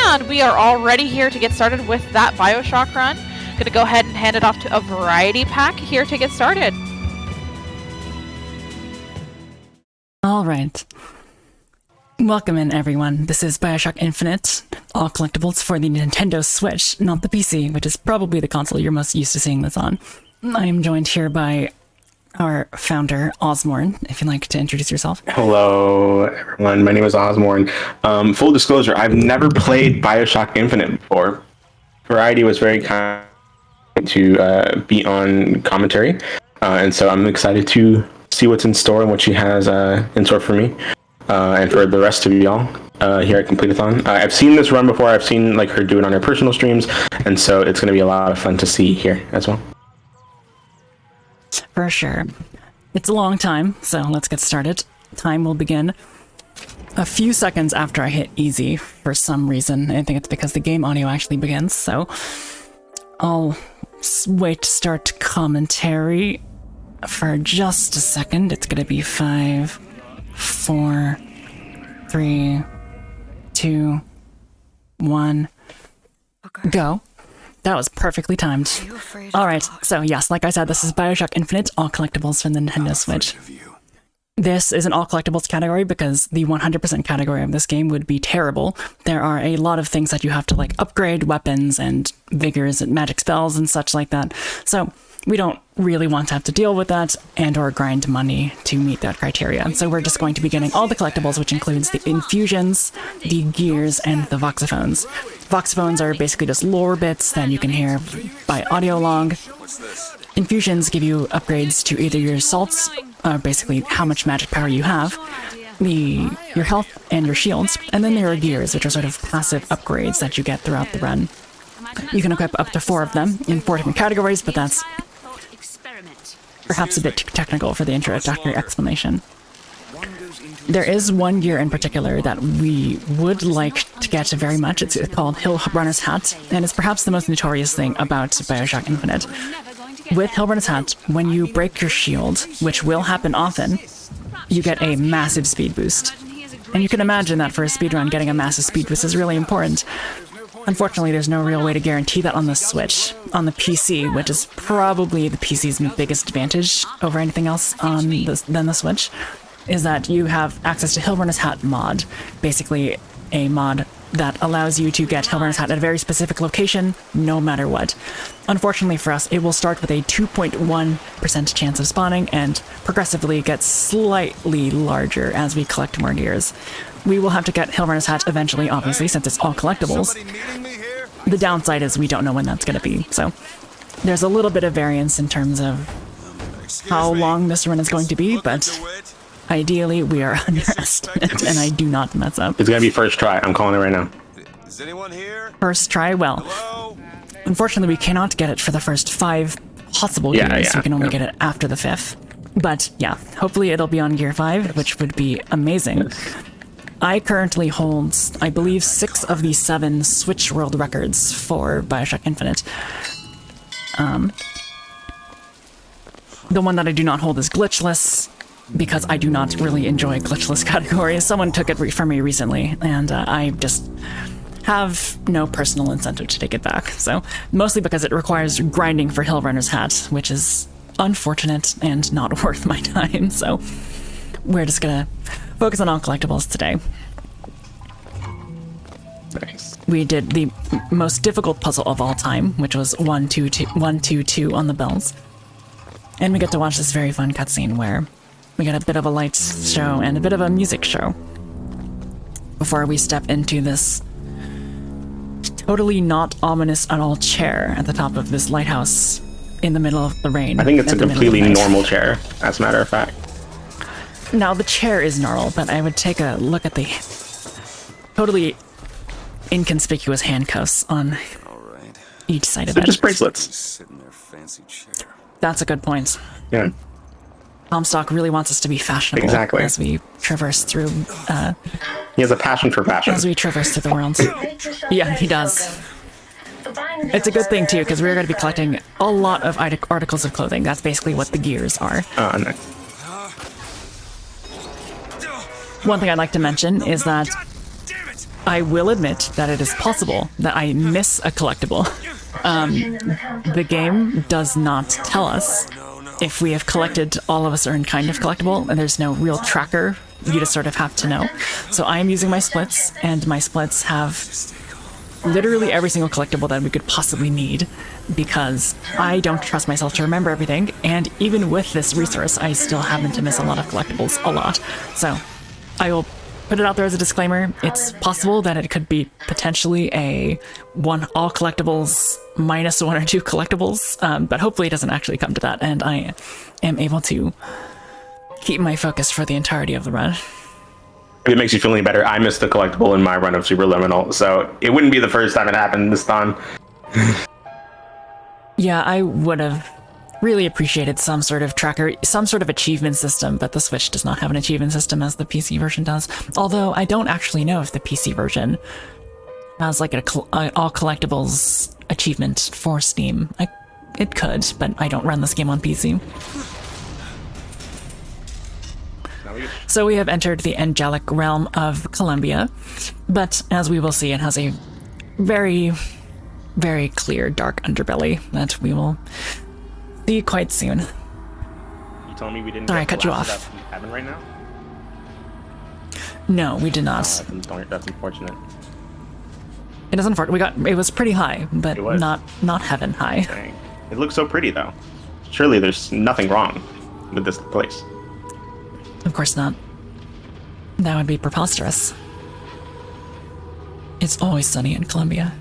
And we are all ready here to get started with that BioShock run. Gonna go ahead and hand it off to a variety pack here to get started. All right. Welcome in, everyone. This is BioShock Infinite, all collectibles for the Nintendo Switch, not the PC, which is probably the console you're most used to seeing this on. I am joined here by our founder, Ozmourn, if you'd like to introduce yourself. Hello, everyone. My name is Ozmourn. Full disclosure, I've never played BioShock Infinite before. Variety was very kind to be on commentary, and so I'm excited to see what's in store and what she has in store for me and for the rest of y'all here at Completithon. I've seen this run before. I've seen her do it on her personal streams, and so it's going to be a lot of fun to see here as well. For sure. It's a long time, so let's get started. Time will begin a few seconds after I hit easy for some reason. I think it's because the game audio actually begins, so I'll wait to start commentary for just a second. It's gonna be 5, 4, 3, 2, 1, go. That was perfectly timed. Alright, so yes, like I said, this is BioShock Infinite, all collectibles from the Nintendo Switch. This is an all collectibles category because the 100% category of this game would be terrible. There are a lot of things that you have to upgrade, weapons and vigors and magic spells and such like that. So we don't really want to have to deal with that and or grind money to meet that criteria. So we're just going to be getting all the collectibles, which includes the infusions, the gears, and the voxophones. Voxophones are basically just lore bits that you can hear by audio log. Infusions give you upgrades to either your salts, basically how much magic power you have, your health and your shields, and then there are gears, which are sort of passive upgrades that you get throughout the run. You can equip up to 4 of them in 4 different categories, but that's perhaps a bit too technical for the introductory explanation. There is one gear in particular that we would like to get very much. It's called Hill Runner's Hat, and it's perhaps the most notorious thing about BioShock Infinite. With Hill Runner's Hat, when you break your shield, which will happen often, you get a massive speed boost. And you can imagine that for a speedrun, getting a massive speed boost is really important. Unfortunately, there's no real way to guarantee that on the Switch. On the PC, which is probably the PC's biggest advantage over anything else than the Switch, is that you have access to Hill Runner's Hat mod. Basically, a mod that allows you to get Hill Runner's Hat at a very specific location, no matter what. Unfortunately for us, it will start with a 2.1% chance of spawning and progressively get slightly larger as we collect more gears. We will have to get Hill Runner's Hat eventually, obviously, since it's all collectibles. The downside is we don't know when that's going to be, so there's a little bit of variance in terms of how long this run is going to be, but ideally we are under estimate, and I do not mess up. It's going to be first try. I'm calling it right now. Is anyone here? First try, well, Hello? unfortunately we cannot get it for the first 5 possible gears. We can only get it after the 5th. But yeah, hopefully it'll be on gear 5, which would be amazing. I currently hold, I believe, 6 of the 7 Switch World Records for BioShock Infinite. The one that I do not hold is glitchless, because I do not really enjoy glitchless categories. Someone took it from me recently, and I just have no personal incentive to take it back. So, mostly because it requires grinding for Hill Runner's Hat, which is unfortunate and not worth my time, so we're just gonna focus on all collectibles today. Nice. We did the most difficult puzzle of all time, which was 1, 2, 2 on the bells. And we get to watch this very fun cutscene where we get a bit of a lights show and a bit of a music show before we step into this totally not ominous at all chair at the top of this lighthouse in the middle of the rain. I think it's a completely normal chair, as a matter of fact. Now, the chair is normal, but I would take a look at the totally inconspicuous handcuffs on each side of it. They're just bracelets. Sit in their fancy chair. That's a good point. Yeah. Comstock really wants us to be fashionable as we traverse through, He has a passion for fashion. as we traverse through the world. Yeah, he does. It's a good thing, too, because we're going to be collecting a lot of articles of clothing. That's basically what the gears are. Nice. One thing I'd like to mention is that I will admit that it is possible that I miss a collectible. The game does not tell us if we have collected all of a certain kind of collectible, and there's no real tracker. You just sort of have to know. So I am using my splits, and my splits have literally every single collectible that we could possibly need, because I don't trust myself to remember everything, and even with this resource, I still happen to miss a lot of collectibles, a lot. So I will put it out there as a disclaimer. It's possible that it could be potentially a all collectibles minus 1 or 2 collectibles, but hopefully it doesn't actually come to that, and I am able to keep my focus for the entirety of the run. If it makes you feel any better, I missed the collectible in my run of Superliminal, so it wouldn't be the first time it happened this time. Yeah, I would have really appreciated some sort of tracker, some sort of achievement system, but the Switch does not have an achievement system as the PC version does. Although I don't actually know if the PC version has like all collectibles achievement for Steam. It could, but I don't run this game on PC. So we have entered the angelic realm of Columbia, but as we will see, it has a very, very clear dark underbelly that we will see quite soon. You telling me we didn't? Sorry, I cut you off. That's heaven right now? No, we did not. Oh, that's unfortunate. It is unfortunate. It was pretty high, but not heaven high. Dang. It looks so pretty though. Surely there's nothing wrong with this place. Of course not. That would be preposterous. It's always sunny in Columbia.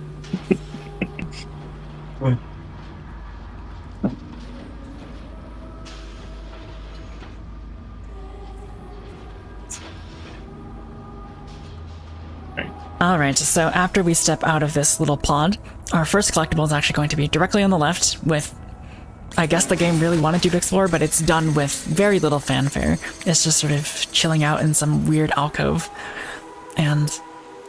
Alright, so after we step out of this little pod, our first collectible is actually going to be directly on the left with, I guess the game really wanted you to explore, but it's done with very little fanfare. It's just sort of chilling out in some weird alcove. And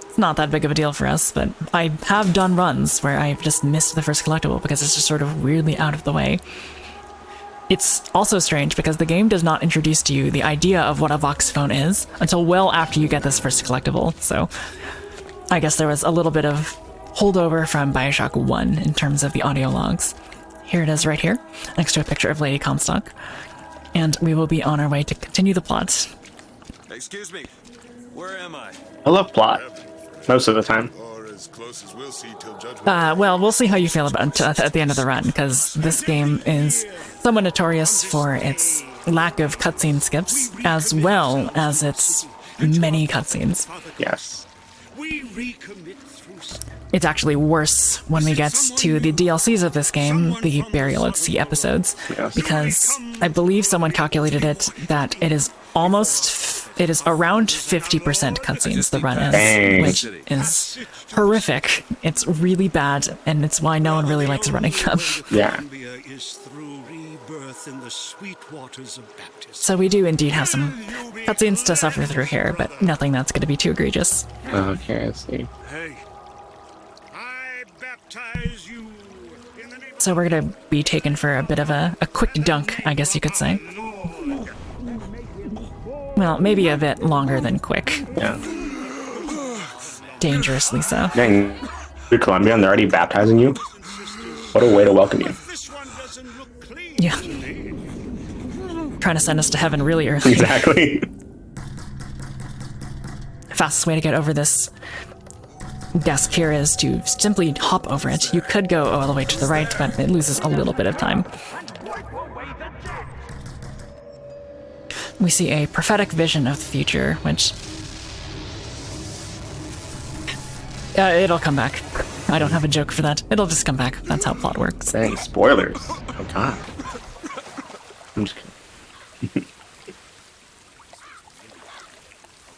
it's not that big of a deal for us, but I have done runs where I've just missed the first collectible because it's just sort of weirdly out of the way. It's also strange because the game does not introduce to you the idea of what a Vox phone is until well after you get this first collectible, so I guess there was a little bit of holdover from BioShock 1 in terms of the audio logs. Here it is right here, next to a picture of Lady Comstock. And we will be on our way to continue the plot. Excuse me, where am I? I love plot. Most of the time. Well, we'll see how you feel about it at the end of the run, because this game is somewhat notorious for its lack of cutscene skips, as well as its many cutscenes. Yes. It's actually worse when we get to the DLCs of this game, the Burial at Sea episodes, because I believe someone calculated it that it is around 50% cutscenes the run is, which is horrific. It's really bad, and it's why no one really likes running them. Yeah. So we do indeed have some cutscenes to suffer through here, but nothing that's going to be too egregious. Okay, let's see. So we're going to be taken for a bit of a quick dunk, I guess you could say. Well, maybe a bit longer than quick. Yeah. Dangerously so. Dang, you're Columbia and they're already baptizing you? What a way to welcome you. Yeah. Trying to send us to heaven really early. Exactly. Fastest way to get over this desk here is to simply hop over it. You could go all the way to the right, but it loses a little bit of time. We see a prophetic vision of the future, which... it'll come back. I don't have a joke for that. It'll just come back. That's how plot works. Dang, spoilers. Oh god. I'm just kidding.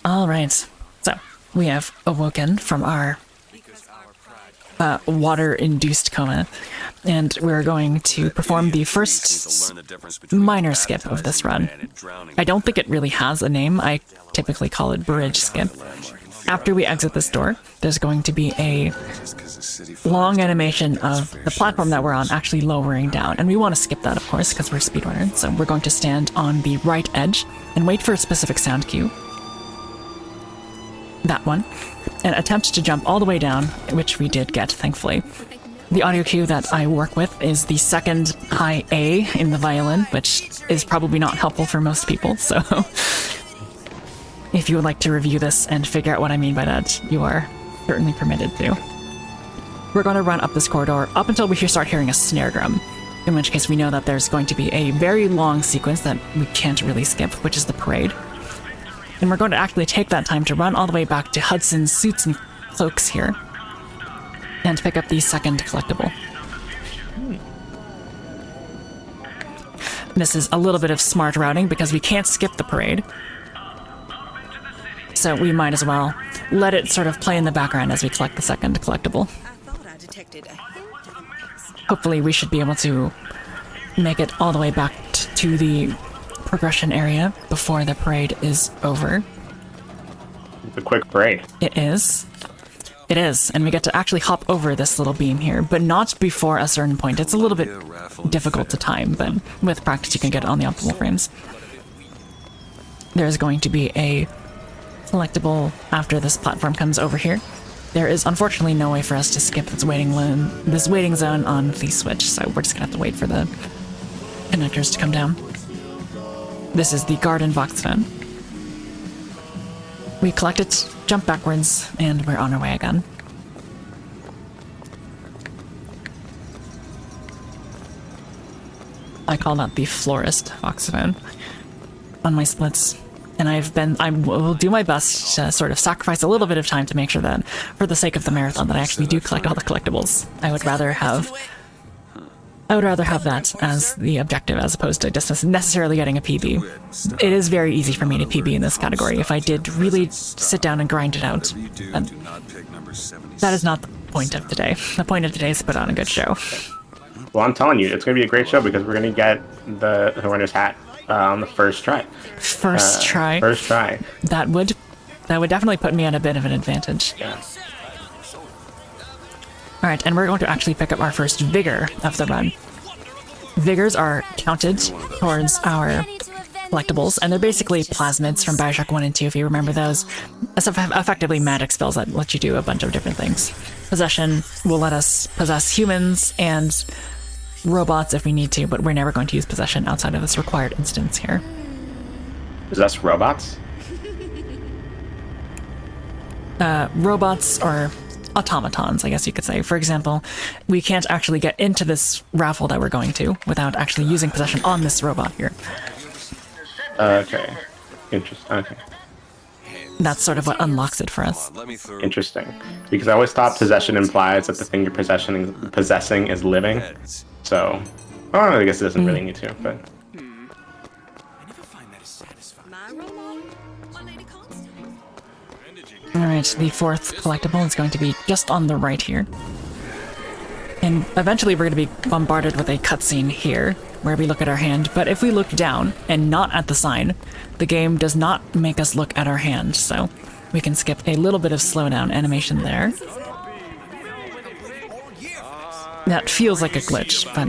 Alright, so we have awoken from our water-induced coma, and we're going to perform the first minor skip of this run. I don't think it really has a name. I typically call it bridge skip. After we exit this door, there's going to be a long animation of the platform that we're on actually lowering down, and we want to skip that, of course, because we're speedrunners, so we're going to stand on the right edge and wait for a specific sound cue. That one. and attempt to jump all the way down, which we did get, thankfully. The audio cue that I work with is the second high A in the violin, which is probably not helpful for most people, so if you would like to review this and figure out what I mean by that, you are certainly permitted to. We're going to run up this corridor up until we start hearing a snare drum, in which case we know that there's going to be a very long sequence that we can't really skip, which is the parade. And we're going to actually take that time to run all the way back to Hudson's suits and cloaks here, and pick up the second collectible. This is a little bit of smart routing because we can't skip the parade. So we might as well let it sort of play in the background as we collect the second collectible. Hopefully we should be able to make it all the way back to the progression area before the parade is over. It's a quick parade. It is. It is, and we get to actually hop over this little beam here, but not before a certain point. It's a little bit difficult to time, but with practice you can get it on the optimal frames. There's going to be a collectible after this platform comes over here. There is unfortunately no way for us to skip this waiting zone on the switch, so we're just gonna have to wait for the connectors to come down. This is the garden voxophone. We collect it, jump backwards, and we're on our way again. I call that the florist voxophone on my splits. And I will do my best to sort of sacrifice a little bit of time to make sure that, for the sake of the marathon, that I actually do collect all the collectibles. I would rather have that as the objective as opposed to just necessarily getting a PB. It is very easy for me to PB in this category if I did really sit down and grind it out. And that is not the point of today. The point of today is to put on a good show. Well, I'm telling you, it's going to be a great show because we're going to get the winner's hat on the first try. First try. That would definitely put me at a bit of an advantage. Yeah. Alright, and we're going to actually pick up our first vigor of the run. Vigors are counted towards our collectibles, and they're basically plasmids from BioShock 1 and 2, if you remember those. Effectively magic spells that let you do a bunch of different things. Possession will let us possess humans and robots if we need to, but we're never going to use possession outside of this required instance here. Possess robots? Robots or automatons, I guess you could say. For example, we can't actually get into this raffle that we're going to without actually using possession on this robot here. Okay. Interesting. Okay. That's sort of what unlocks it for us. Interesting. Because I always thought possession implies that the thing you're possessing is living. So, I guess it doesn't really need to, but... Alright, the fourth collectible is going to be just on the right here. And eventually we're going to be bombarded with a cutscene here, where we look at our hand, but if we look down and not at the sign, the game does not make us look at our hand, so we can skip a little bit of slowdown animation there. That feels like a glitch, but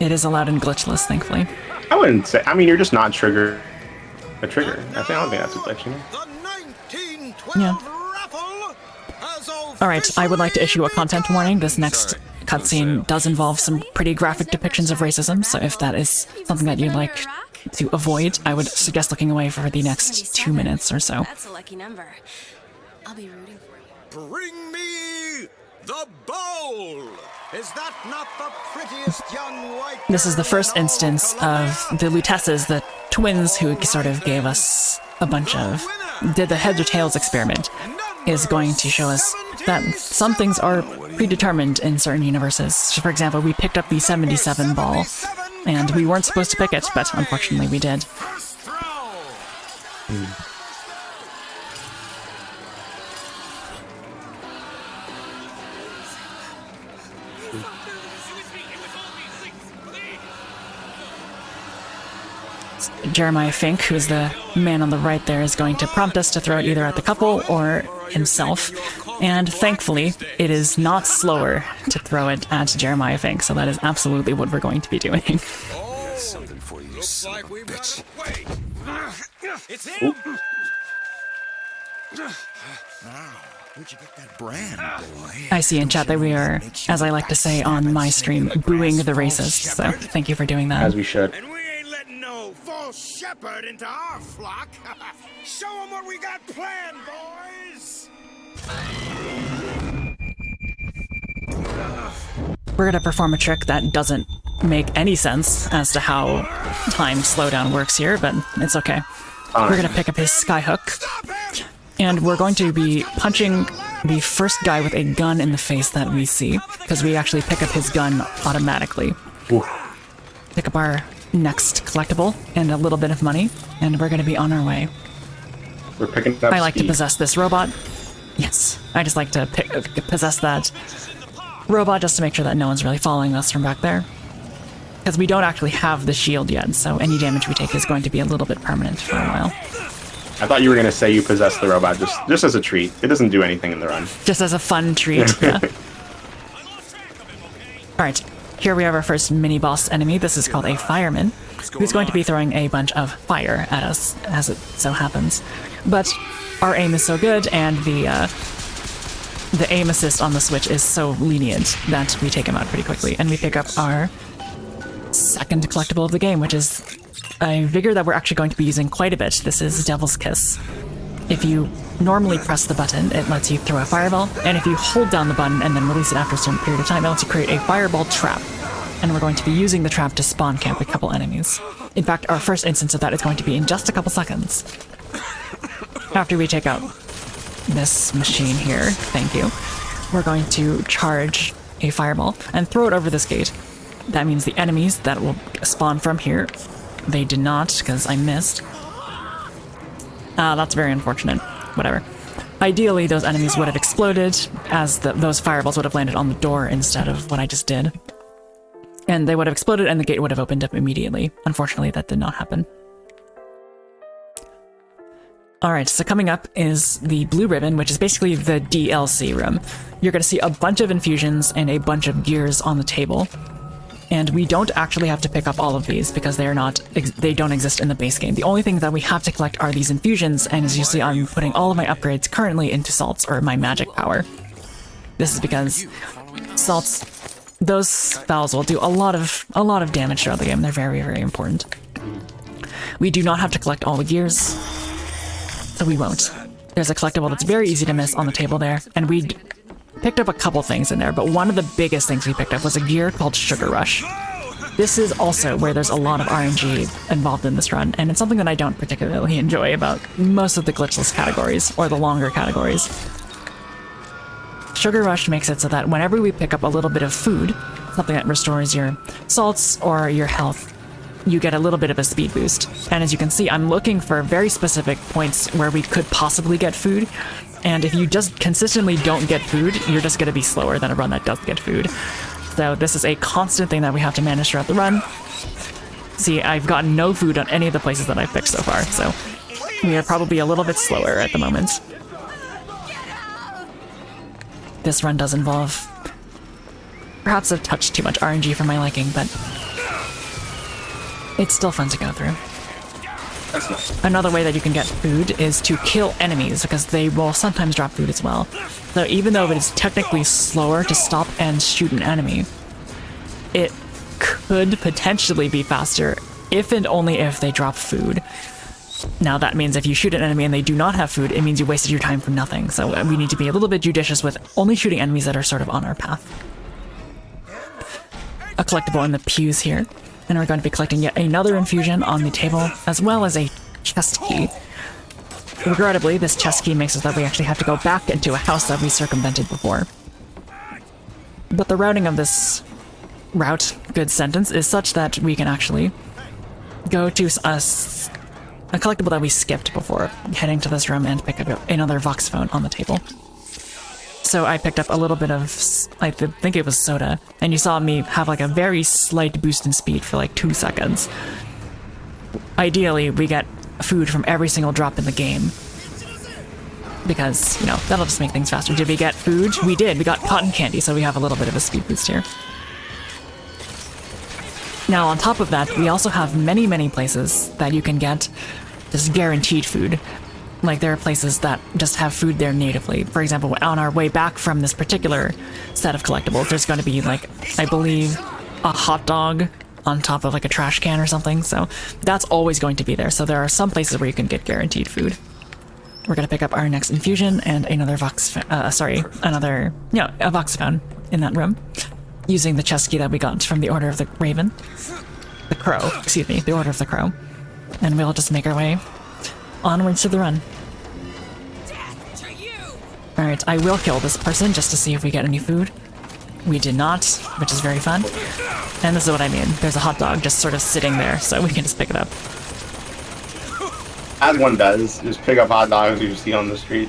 it is allowed in glitchless, thankfully. I wouldn't say, I mean, you're just not trigger a trigger. I don't think that's a glitch, you know? Yeah. Alright, I would like to issue a content warning. This next cutscene does involve some pretty graphic depictions of racism, so if that is something that you'd like to avoid, I would suggest looking away for the next 2 minutes or so. That's a lucky number. I'll be rooting for you. Bring me the bowl! Is that not the prettiest young white girl? This is the first instance of the Lutesses, the twins who sort of gave us a bunch of... did the heads or tails experiment, is going to show us that some things are predetermined in certain universes. So for example, we picked up the 77 ball, and we weren't supposed to pick it, but unfortunately we did. Jeremiah Fink, who's the man on the right there, is going to prompt us to throw it either at the couple or himself. And thankfully, it is not slower to throw it at Jeremiah Fink, so that is absolutely what we're going to be doing. Something for you, son of a bitch. Ooh. Where'd you get that brand, boy? I see in chat that we are, as I like to say on my stream, booing the racists, so thank you for doing that. As we should. And we ain't letting no false shepherd into our flock. Show them what we got planned, boys! We're gonna perform a trick that doesn't make any sense as to how time slowdown works here, but it's okay. We're gonna pick up his skyhook, and we're going to be punching the first guy with a gun in the face that we see, because we actually pick up his gun automatically. Oof. Pick up our next collectible and a little bit of money, and we're gonna be on our way. We're picking up I like to speed. possess this robot. Yes, I just like to possess that robot just to make sure that no one's really following us from back there. Because we don't actually have the shield yet, so any damage we take is going to be a little bit permanent for a while. I thought you were gonna say you possess the robot just as a treat. It doesn't do anything in the run. Just as a fun treat, yeah. Alright, here we have our first mini-boss enemy. This is called a fireman, who's going to be throwing a bunch of fire at us, as it so happens. But our aim is so good, and the aim assist on the Switch is so lenient that we take him out pretty quickly, and we pick up our second collectible of the game, which is a vigor that we're actually going to be using quite a bit. This is Devil's Kiss. If you normally press the button, it lets you throw a fireball, and if you hold down the button and then release it after a certain period of time, it lets you create a fireball trap. And we're going to be using the trap to spawn camp a couple enemies. In fact, our first instance of that is going to be in just a couple seconds. After we take out this machine here, thank you, we're going to charge a fireball and throw it over this gate. That means the enemies that will spawn from here, they did not, because I missed. That's very unfortunate. Whatever. Ideally, those enemies would have exploded, as those fireballs would have landed on the door instead of what I just did. And they would have exploded and the gate would have opened up immediately. Unfortunately, that did not happen. Alright, so coming up is the blue ribbon, which is basically the DLC room. You're going to see a bunch of infusions and a bunch of gears on the table. And we don't actually have to pick up all of these because they don't exist in the base game. The only thing that we have to collect are these infusions, and as you see, I'm putting all of my upgrades currently into salts, or my magic power. This is because salts, those spells will do a lot of damage throughout the game. They're very, very important. We do not have to collect all the gears, so we won't. There's a collectible that's very easy to miss on the table there, and we picked up a couple things in there, but one of the biggest things we picked up was a gear called Sugar Rush. This is also where there's a lot of RNG involved in this run, and it's something that I don't particularly enjoy about most of the glitchless categories, or the longer categories. Sugar Rush makes it so that whenever we pick up a little bit of food, something that restores your salts or your health, you get a little bit of a speed boost. And as you can see, I'm looking for very specific points where we could possibly get food, and if you just consistently don't get food, you're just going to be slower than a run that does get food. So this is a constant thing that we have to manage throughout the run. See, I've gotten no food on any of the places that I've picked so far, so we are probably a little bit slower at the moment. This run does involve perhaps a touch too much RNG for my liking, but it's still fun to go through. That's nice. Another way that you can get food is to kill enemies, because they will sometimes drop food as well. So even though it is technically slower to stop and shoot an enemy, it could potentially be faster if and only if they drop food. Now that means if you shoot an enemy and they do not have food, it means you wasted your time for nothing. So we need to be a little bit judicious with only shooting enemies that are sort of on our path. A collectible in the pews here. And we're going to be collecting yet another infusion on the table, as well as a chest key. Regrettably, this chest key makes it so that we actually have to go back into a house that we circumvented before. But the routing of this route, good sentence, is such that we can actually go to a collectible that we skipped before heading to this room and pick up another Vox phone on the table. So I picked up a little bit of, I think it was soda, and you saw me have like a very slight boost in speed for like 2 seconds. Ideally, we get food from every single drop in the game, because, you know, that'll just make things faster. Did we get food? We did. We got cotton candy, so we have a little bit of a speed boost here. Now, on top of that, we also have many, many places that you can get just guaranteed food. Like, there are places that just have food there natively. For example, on our way back from this particular set of collectibles, there's going to be, like, I believe, a hot dog on top of, like, a trash can or something. So that's always going to be there. So there are some places where you can get guaranteed food. We're going to pick up our next infusion and another a Voxophone in that room. Using the chest key that we got from the Order of the Raven. The Crow, excuse me, the Order of the Crow. And we'll just make our way onwards to the run. Alright, I will kill this person just to see if we get any food. We did not, which is very fun. And this is what I mean. There's a hot dog just sort of sitting there, so we can just pick it up. As one does, just pick up hot dogs you see on the street.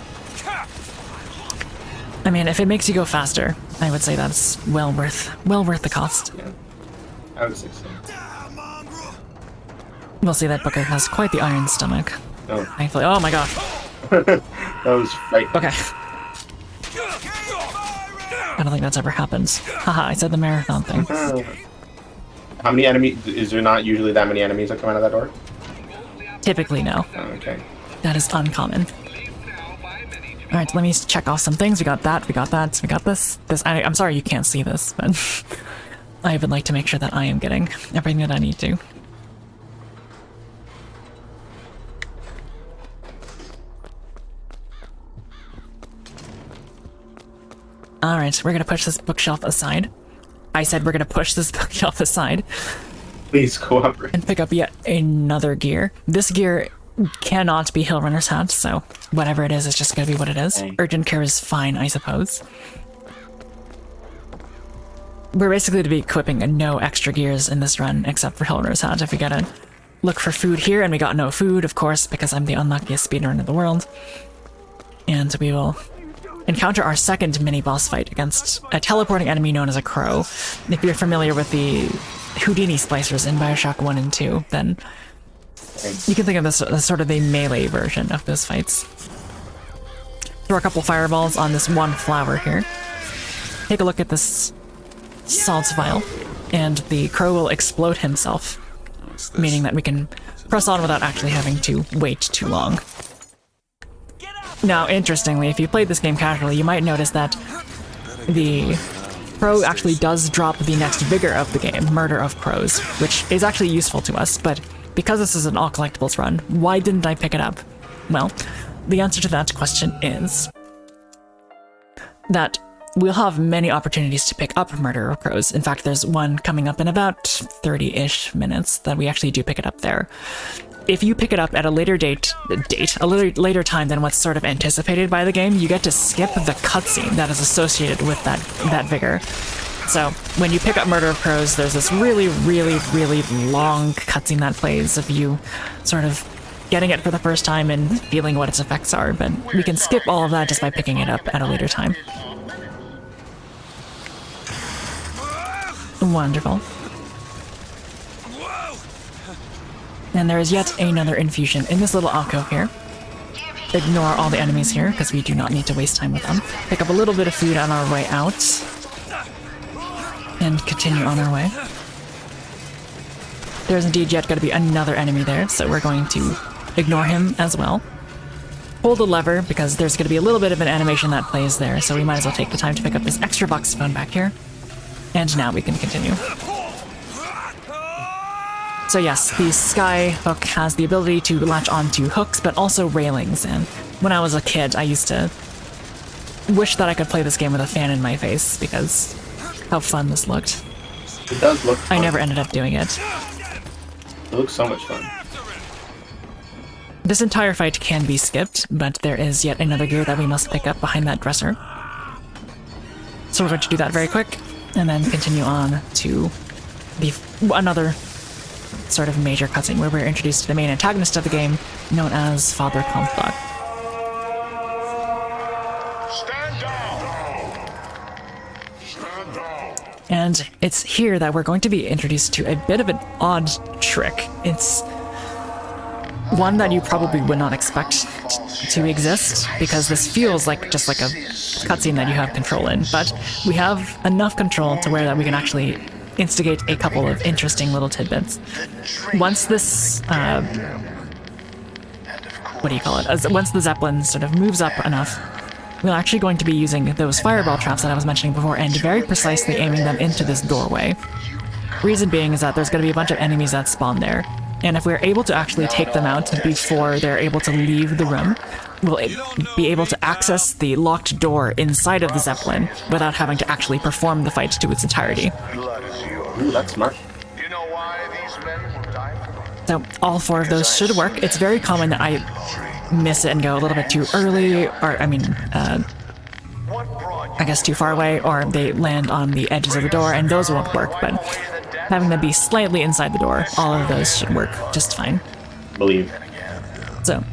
I mean, if it makes you go faster, I would say that's well worth the cost. Yeah, I would say so. We'll see that Booker has quite the iron stomach. Oh. Thankfully. Oh my gosh. That was right. Okay. I don't think that's ever happened. Haha, I said the marathon thing. How many enemies? Is there not usually that many enemies that come out of that door? Typically, no. Oh, okay. That is uncommon. Alright, let me check off some things. We got that, we got that, we got this. I'm sorry you can't see this, but I would like to make sure that I am getting everything that I need to. Alright, we're gonna push this bookshelf aside. I said we're gonna push this bookshelf aside. Please cooperate. And pick up yet another gear. This gear cannot be Hill Runner's hat, so whatever it is, it's just gonna be what it is. Urgent care is fine, I suppose. We're basically to be equipping no extra gears in this run, except for Hill Runner's hat. If we gotta look for food here, and we got no food, of course, because I'm the unluckiest speedrunner in the world. And we will encounter our second mini-boss fight against a teleporting enemy known as a crow. If you're familiar with the Houdini splicers in BioShock 1 and 2, then you can think of this as sort of a melee version of those fights. Throw a couple fireballs on this one flower here. Take a look at this salt vial, and the crow will explode himself, meaning that we can press on without actually having to wait too long. Now, interestingly, if you played this game casually, you might notice that the crow actually does drop the next vigor of the game, Murder of Crows, which is actually useful to us, but because this is an all collectibles run, why didn't I pick it up? Well, the answer to that question is that we'll have many opportunities to pick up Murder of Crows. In fact, there's one coming up in about 30-ish minutes that we actually do pick it up there. If you pick it up at a later later time than what's sort of anticipated by the game, you get to skip the cutscene that is associated with that vigor. So when you pick up Murder of Crows, there's this really, really, really long cutscene that plays of you sort of getting it for the first time and feeling what its effects are, but we can skip all of that just by picking it up at a later time. Wonderful. And there is yet another infusion in this little alcove here. Ignore all the enemies here, because we do not need to waste time with them. Pick up a little bit of food on our way out. And continue on our way. There's indeed yet going to be another enemy there, so we're going to ignore him as well. Hold the lever, because there's going to be a little bit of an animation that plays there, so we might as well take the time to pick up this extra Voxophone back here. And now we can continue. So yes, the Sky Hook has the ability to latch onto hooks, but also railings, and when I was a kid, I used to wish that I could play this game with a fan in my face, because how fun this looked. It does look fun. I never ended up doing it. It looks so much fun. This entire fight can be skipped, but there is yet another gear that we must pick up behind that dresser. So we're going to do that very quick, and then continue on to another sort of major cutscene where we're introduced to the main antagonist of the game, known as Father Comstock. Stand down. Stand down. And it's here that we're going to be introduced to a bit of an odd trick. It's one that you probably would not expect to exist, because this feels like just like a cutscene that you have control in, but we have enough control to where that we can actually instigate a couple of interesting little tidbits. Once this what do you call it? As once the Zeppelin sort of moves up enough, we're actually going to be using those fireball traps that I was mentioning before and very precisely aiming them into this doorway. Reason being is that there's going to be a bunch of enemies that spawn there, and if we're able to actually take them out before they're able to leave the room, we'll be able to access the locked door inside of the Zeppelin without having to actually perform the fight to its entirety. Ooh, that's smart. So all 4 of those should work. It's very common that I miss it and go a little bit too early, or I guess too far away, or they land on the edges of the door, and those won't work, but having them be slightly inside the door, all of those should work just fine. Believe. So,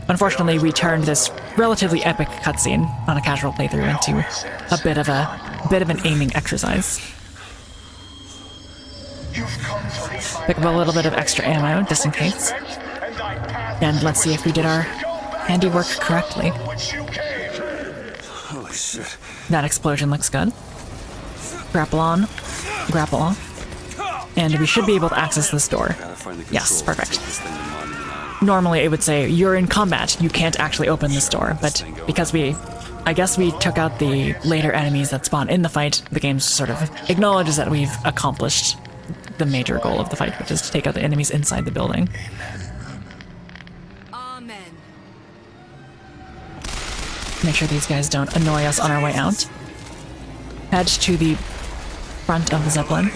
unfortunately, we turned this relatively epic cutscene on a casual playthrough into a bit of an aiming exercise. Pick up a little bit of extra ammo, just in case. And let's see if we did our handiwork correctly. Holy shit. That explosion looks good. Grapple on, grapple off. And we should be able to access this door. Yes, perfect. Normally it would say, you're in combat, you can't actually open this door, but because I guess we took out the later enemies that spawn in the fight, the game sort of acknowledges that we've accomplished the major goal of the fight, which is to take out the enemies inside the building. Amen. Make sure these guys don't annoy us on our way out. Head to the front of the Zeppelin,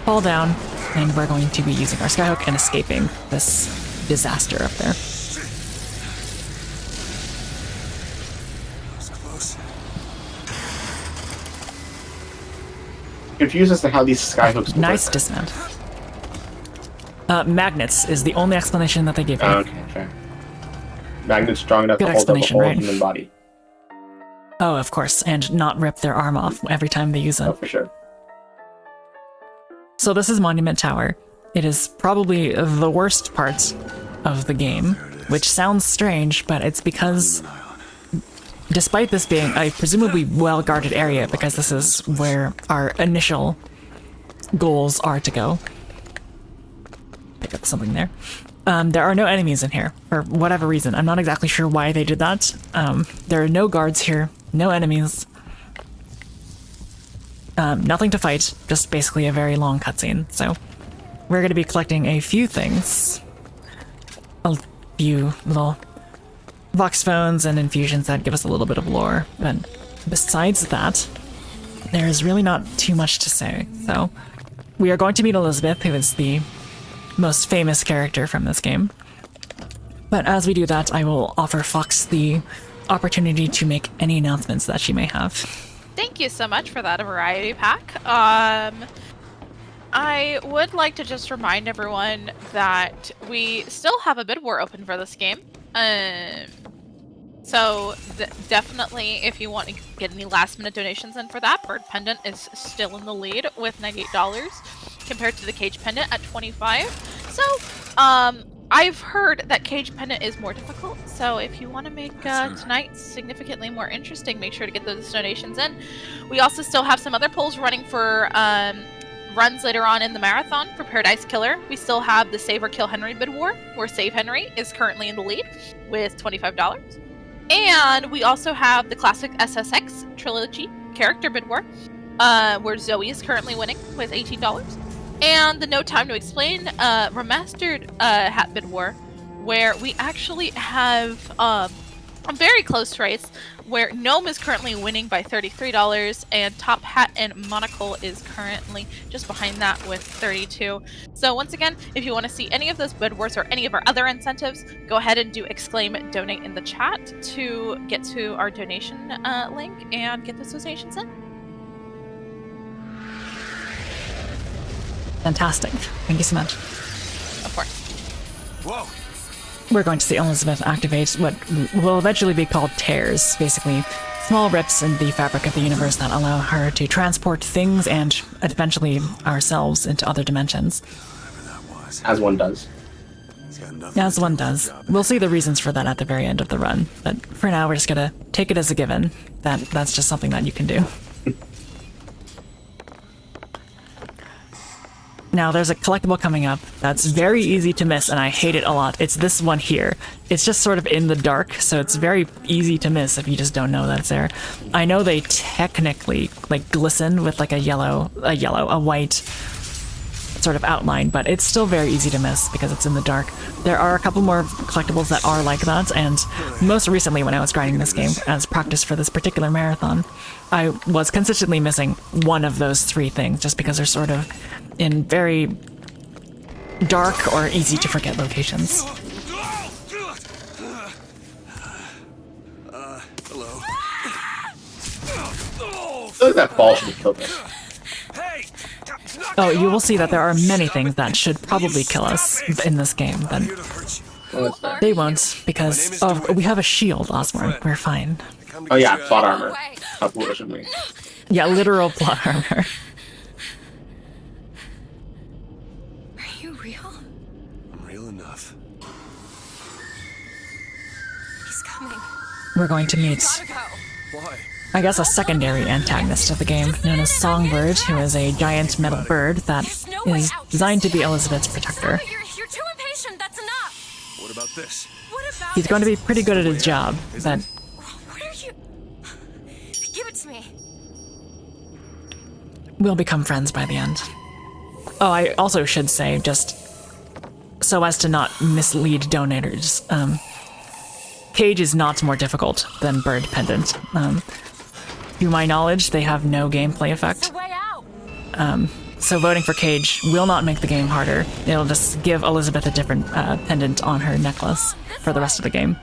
fall down, and we're going to be using our skyhook and escaping this disaster up there. Confused as to how these skyhooks Nice work. dismount. Magnets is the only explanation that they give you. Okay, fair. Magnets strong enough Good to hold up a explanation, whole right? human body. Oh, of course, and not rip their arm off every time they use them. Oh, for sure. So this is Monument Tower. It is probably the worst part of the game, which sounds strange, but it's because despite this being a presumably well-guarded area, because this is where our initial goals are to go. Pick up something there. There are no enemies in here, for whatever reason. I'm not exactly sure why they did that. There are no guards here, no enemies. Nothing to fight, just basically a very long cutscene. So we're going to be collecting a few things. A few little Vox phones and infusions that give us a little bit of lore. But besides that, there's really not too much to say. So we are going to meet Elizabeth, who is the most famous character from this game. But as we do that, I will offer Fox the opportunity to make any announcements that she may have. Thank you so much for that variety pack. I would like to just remind everyone that we still have a bid war open for this game. So definitely, if you want to get any last-minute donations in for that, Bird Pendant is still in the lead with $98 compared to the Cage Pendant at $25. So, I've heard that Cage Pendant is more difficult, so if you want to make tonight significantly more interesting, make sure to get those donations in. We also still have some other polls running for runs later on in the marathon for Paradise Killer. We still have the Save or Kill Henry bid war, where Save Henry is currently in the lead with $25. And we also have the classic SSX trilogy character bid war, where Zoe is currently winning with $18. And the No Time to Explain remastered hat bid war, where we actually have a very close race, where Gnome is currently winning by $33, and Top Hat and Monocle is currently just behind that with $32. So once again, if you want to see any of those bid wars or any of our other incentives, go ahead and do exclaim donate in the chat to get to our donation link and get those donations in. Fantastic. Thank you so much. Of course. Whoa. We're going to see Elizabeth activate what will eventually be called tears, basically small rips in the fabric of the universe that allow her to transport things and eventually ourselves into other dimensions. As one does. As one does. We'll see the reasons for that at the very end of the run, but for now we're just gonna take it as a given that that's just something that you can do. Now, there's a collectible coming up that's very easy to miss, and I hate it a lot. It's this one here. It's just sort of in the dark, so it's very easy to miss if you just don't know that it's there. I know they technically, like, glisten with, like, a white sort of outline, but it's still very easy to miss because it's in the dark. There are a couple more collectibles that are like that, and most recently when I was grinding this game as practice for this particular marathon, I was consistently missing one of those three things just because they're sort of in very dark or easy to forget locations. Hello. I feel like that ball should have killed me. Hey! Oh, you will see that there are many things that should probably kill us in this game, but Here to hurt you. Oh, that's fair. they won't because we have a shield, Ozmourn. We're fine. Oh yeah, plot armor. How foolish of me. Yeah, literal plot armor. Are you real? I'm real enough. He's coming. We're going to meet, Gotta go. Why? I guess, a secondary antagonist of the game, known as Songbird, who is a giant metal bird that is designed to be Elizabeth's protector. Stop it, you're too impatient. That's enough. What about this? What about He's going to be pretty good at his job, but What are you? Give it to me. we'll become friends by the end. Oh, I also should say, just so as to not mislead donators, Cage is not more difficult than Bird Pendant. To my knowledge, they have no gameplay effect. The way out. So voting for Cage will not make the game harder. It'll just give Elizabeth a different pendant on her necklace for the rest of the game.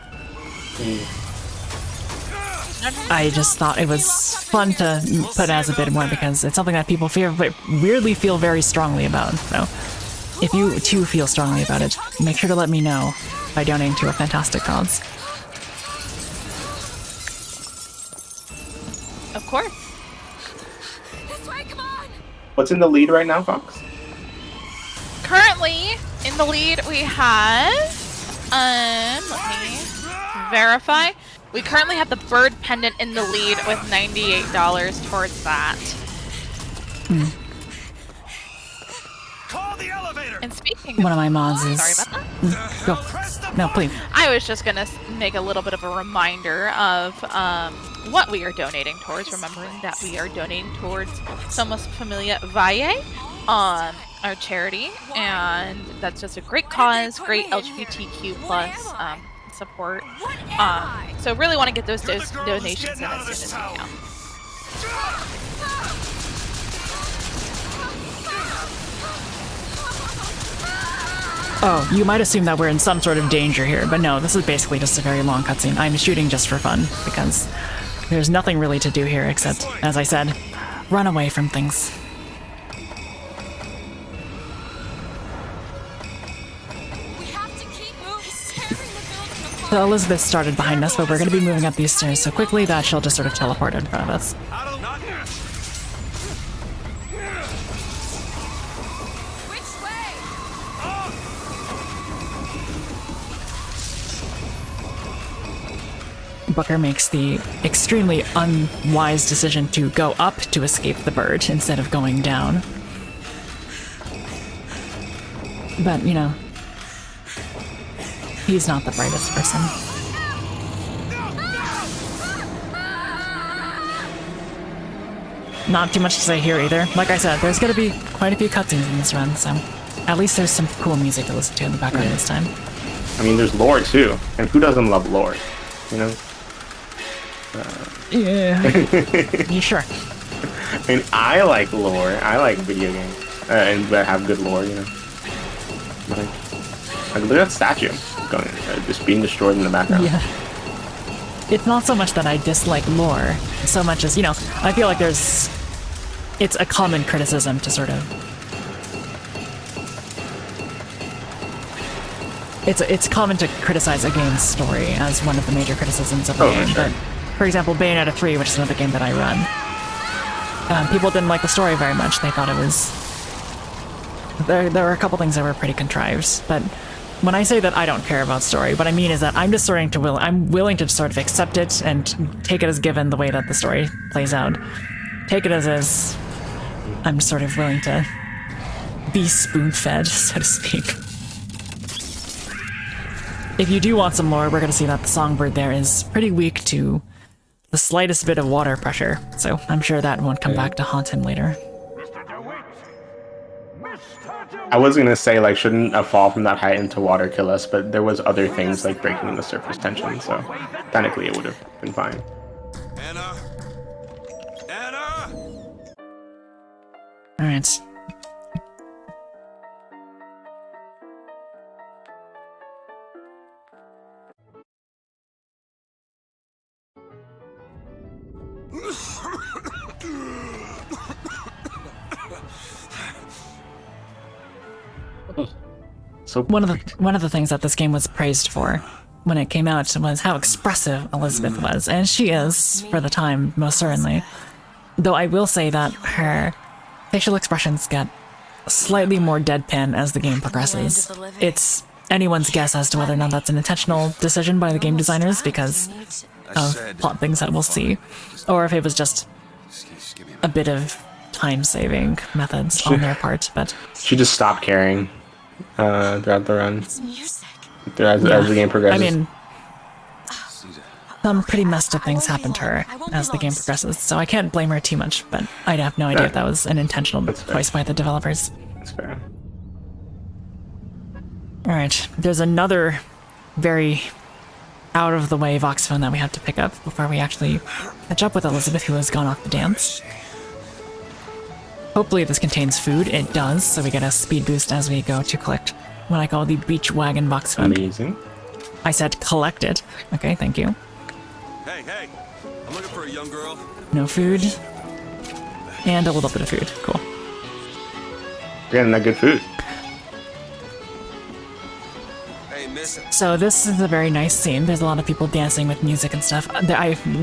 I just thought it was fun to put as a bit more because it's something that people weirdly feel very strongly about. So if you too feel strongly about it, make sure to let me know by donating to a fantastic cause. Of course. This way, come on. What's in the lead right now, Fox? Currently, in the lead, we have, let me verify. We currently have the Bird Pendant in the lead with $98 towards that. Call the elevator! And speaking One of of, my mods is... sorry about that. Go. Press the No, please. I was just gonna make a little bit of a reminder of what we are donating towards, remembering that we are donating towards Somos Familia Valle, our charity, and that's just a great cause, great LGBTQ plus support. So really want to get those donations in as soon as we can. Oh, you might assume that we're in some sort of danger here, but no, this is basically just a very long cutscene. I'm shooting just for fun, because there's nothing really to do here except, as I said, run away from things. We have to keep moving. He's tearing the building apart. So Elizabeth started behind us, but we're going to be moving up these stairs so quickly that she'll just sort of teleport in front of us. Not here. Which way? Booker makes the extremely unwise decision to go up to escape the bird instead of going down. But, you know, he's not the brightest person. Not too much to say here either. Like I said, there's going to be quite a few cutscenes in this run, so at least there's some cool music to listen to in the background this time. I mean, there's lore too, and who doesn't love lore? You know. Yeah. You sure? I mean, I like lore. I like video games, and that have good lore. You know. Like look at that statue going, just being destroyed in the background. Yeah. It's not so much that I dislike lore, so much as, you know, I feel like it's a common criticism to sort of... It's common to criticize a game's story as one of the major criticisms of the game. Sure. But, for example, Bayonetta 3, which is another game that I run, people didn't like the story very much. They thought it was... There were a couple things that were pretty contrived, but when I say that I don't care about story, what I mean is that I'm just I'm willing to sort of accept it and take it as given the way that the story plays out. Take it as is. I'm sort of willing to be spoon-fed, so to speak. If you do want some lore, we're going to see that the songbird there is pretty weak to the slightest bit of water pressure, so I'm sure that won't come back to haunt him later. I was gonna say, like, shouldn't a fall from that height into water kill us? But there was other things like breaking the surface tension, so technically it would have been fine. Anna! Anna! All right. So One of the things that this game was praised for when it came out was how expressive Elizabeth was, and she is, for the time, most certainly. Though I will say that her facial expressions get slightly more deadpan as the game progresses. It's anyone's guess as to whether or not that's an intentional decision by the game designers because of plot things that we'll see, or if it was just a bit of time-saving methods on their part, but... she just stopped caring throughout the run. As the game progresses. I mean, some pretty messed up things happen to her as the game progresses, so I can't blame her too much, but I have no idea if that was an intentional choice by the developers. That's fair. Alright, there's another very out-of-the-way Vox phone that we have to pick up before we actually catch up with Elizabeth, who has gone off the dance. Hopefully this contains food. It does, so we get a speed boost as we go to collect what I call the beach wagon Vox phone. Amazing. I said collect it. Okay, thank you. Hey, hey! I'm looking for a young girl. No food. And a little bit of food. Cool. We're getting that good food. Hey, miss it. So this is a very nice scene. There's a lot of people dancing with music and stuff.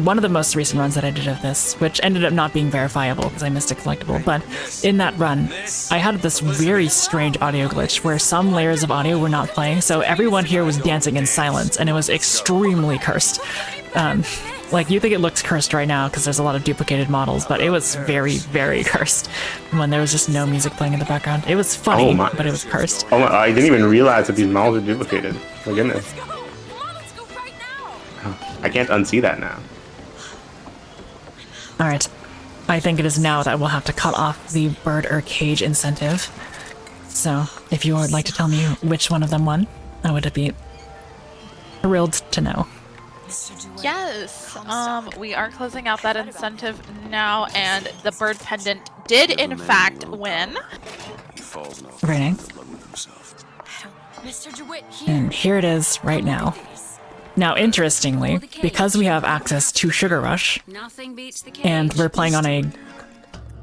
One of the most recent runs that I did of this, which ended up not being verifiable because I missed a collectible, but in that run, I had this very strange audio glitch where some layers of audio were not playing, so everyone here was dancing in silence, and it was extremely cursed. Like, you think it looks cursed right now because there's a lot of duplicated models, but it was very, very cursed when there was just no music playing in the background. It was funny, but it was cursed. Oh my, I didn't even realize that these models are duplicated. My goodness. Come on, let's go right now. I can't unsee that now. Alright. I think it is now that we'll have to cut off the bird or cage incentive. So, if you would like to tell me which one of them won, I would be thrilled to know. Yes, we are closing out that incentive now, and the bird pendant did in fact win. Very nice. Mr. DeWitt, here. And here it is right now. Now, interestingly, because we have access to Sugar Rush, Nothing beats the cage. and we're playing on a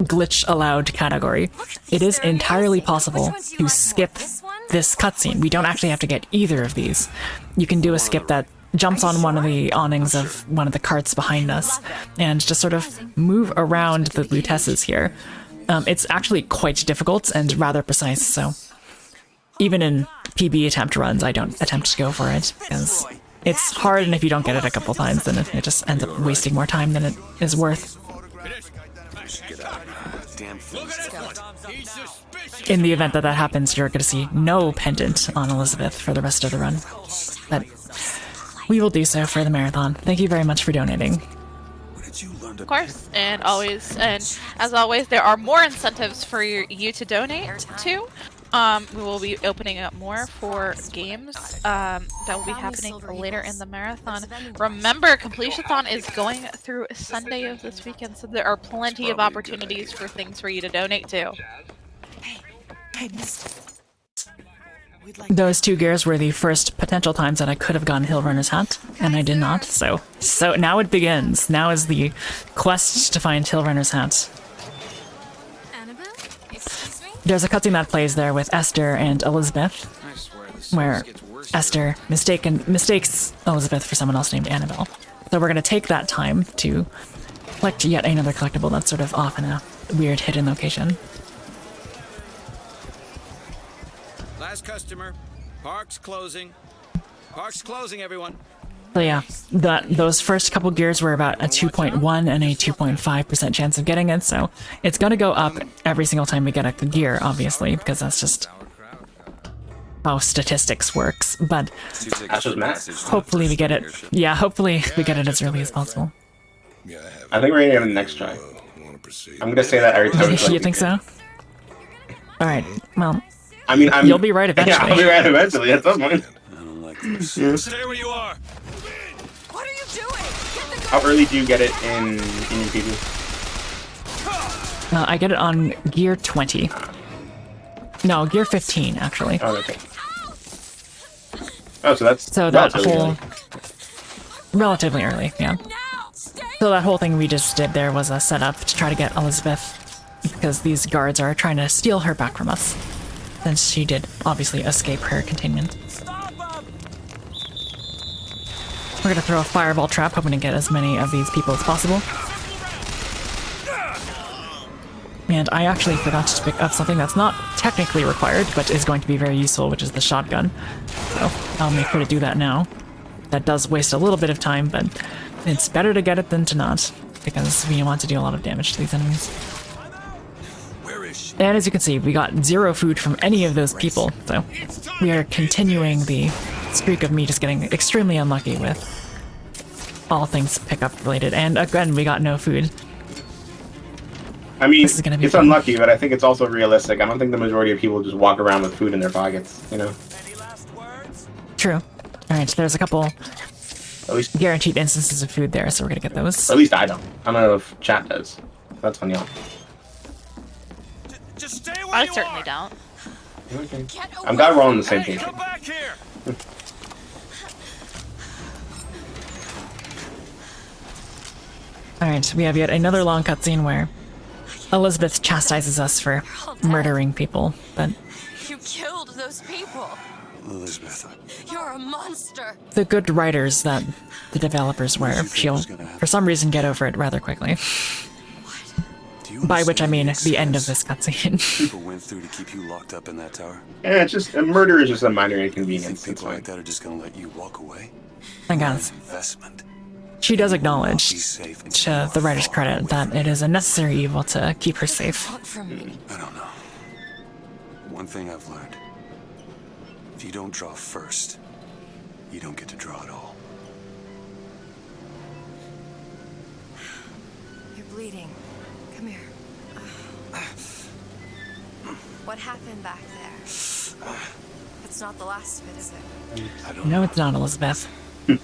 glitch allowed category, it is entirely possible to skip this cutscene. We don't actually have to get either of these. You can do a skip that jumps on one of the awnings of one of the carts behind us and just sort of move around the Lutesses here. It's actually quite difficult and rather precise, so even in PB attempt runs, I don't attempt to go for it, because it's hard, and if you don't get it a couple times, then it just ends up wasting more time than it is worth. In the event that that happens, you're going to see no pendant on Elizabeth for the rest of the run. But we will do so for the marathon. Thank you very much for donating. Of course, and as always, there are more incentives for you to donate to. We will be opening up more for games that will be happening later in the marathon. Remember, Completithon is going through Sunday of this weekend, so there are plenty of opportunities for things for you to donate to. Those two gears were the first potential times that I could have gotten Hill Runner's hat, and I did not. So now it begins. Now is the quest to find Hill Runner's hat. Annabelle? Excuse me? There's a cutscene that plays there with Esther and Elizabeth, where Esther mistakes Elizabeth for someone else named Annabelle. So we're going to take that time to collect yet another collectible that's sort of off in a weird hidden location. Last customer. Park's closing. Park's closing, everyone. So yeah, those first couple gears were about a 2.1 and a 2.5% chance of getting it, so it's gonna go up every single time we get a gear, obviously, because that's just how statistics works, but That's just math. hopefully we get it. Yeah, hopefully we get it as early as possible. I think we're gonna get it next try. I'm gonna say that every time. You think so? Alright, well, I mean, you'll be right eventually. Yeah, I'll be right eventually. At some point. I don't like this. Stay where you are. What are you doing? Get the How early do you get it in your PvP? I get it on gear 20. No, gear 15, actually. Oh, okay. Oh, so that's So that relatively whole... early. Relatively early, yeah. now. Stay. So that whole thing we just did there was a setup to try to get Elizabeth, because these guards are trying to steal her back from us, since she did obviously escape her containment. We're gonna throw a fireball trap, hoping to get as many of these people as possible. And I actually forgot to pick up something that's not technically required, but is going to be very useful, which is the shotgun. So I'll make sure to do that now. That does waste a little bit of time, but it's better to get it than to not, because we want to do a lot of damage to these enemies. Where is she? And as you can see, we got 0 food from any of those people, so we are continuing the streak of me just getting extremely unlucky with all things pickup related. And again, we got no food. I mean, This is gonna be it's fun. unlucky, but I think it's also realistic. I don't think the majority of people just walk around with food in their pockets, you know? True. Alright, there's a couple At least, guaranteed instances of food there, so we're gonna get those. at least I don't. I don't know if chat does. That's on y'all. Just stay where I you certainly are. don't. Okay. Get away. I'm glad we're all on the same Hey, page. come back here. Alright, we have yet another long cutscene where Elizabeth chastises us for murdering people, but You killed those people. Elizabeth. You're a monster. the good writers that the developers were, she'll, for some reason, get over it rather quickly. Do you By which I understand mean the the end of excess this cutscene. people went through to keep you locked up in that tower? Yeah, it's just, murder is just a minor You think inconvenience. It's people fine. like that are just gonna let you walk away? I An guess. investment. She does Be acknowledge, safe and to the writer's credit, that it is a necessary evil to keep her safe. Want from me. I don't know. One thing I've learned. If you don't draw first, you don't get to draw at all. You're bleeding. Come here. What happened back there? It's not the last of it, is it? I don't No, know. it's not, Elizabeth. There.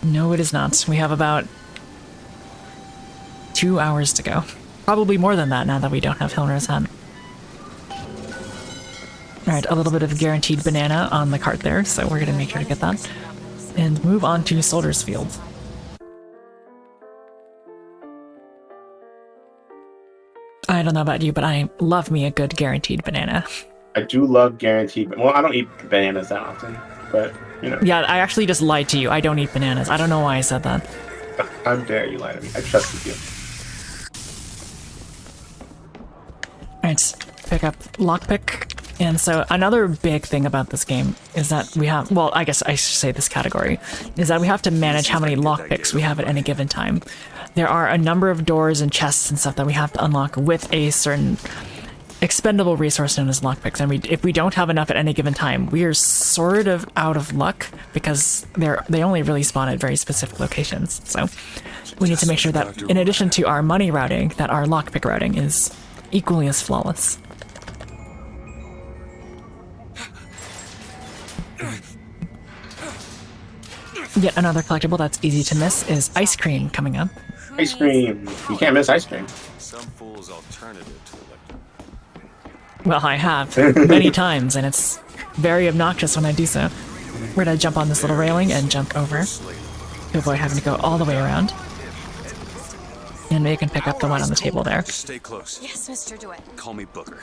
No, it is not. We have about 2 hours to go. Probably more than that now that we don't have Hilner's hand. Alright, a little bit of guaranteed banana on the cart there, so we're gonna make sure to get that. And move on to Soldier's Field. I don't know about you, but I love me a good guaranteed banana. I do love guaranteed. Well, I don't eat bananas that often, but, you know. Yeah, I actually just lied to you. I don't eat bananas. I don't know why I said that. How dare you lie to me? I trusted you. Alright, pick up lockpick. And so another big thing about this game is that we have, well, I guess I should say this category, is that we have to manage how many lockpicks we have at any given time. There are a number of doors and chests and stuff that we have to unlock with a certain expendable resource known as lockpicks, and if we don't have enough at any given time, we are sort of out of luck because they only really spawn at very specific locations. So we need to make sure that in addition to our money routing, that our lockpick routing is equally as flawless. Yet another collectible that's easy to miss is ice cream coming up. Ice cream. You can't miss ice cream. Some fool's alternative to electric. Well, I have many times, and it's very obnoxious when I do so. We're gonna jump on this little railing and jump over to avoid having to go all the way around. And we can pick up the one on the table there. Just stay close. Yes, Mr. DeWitt. Call me Booker.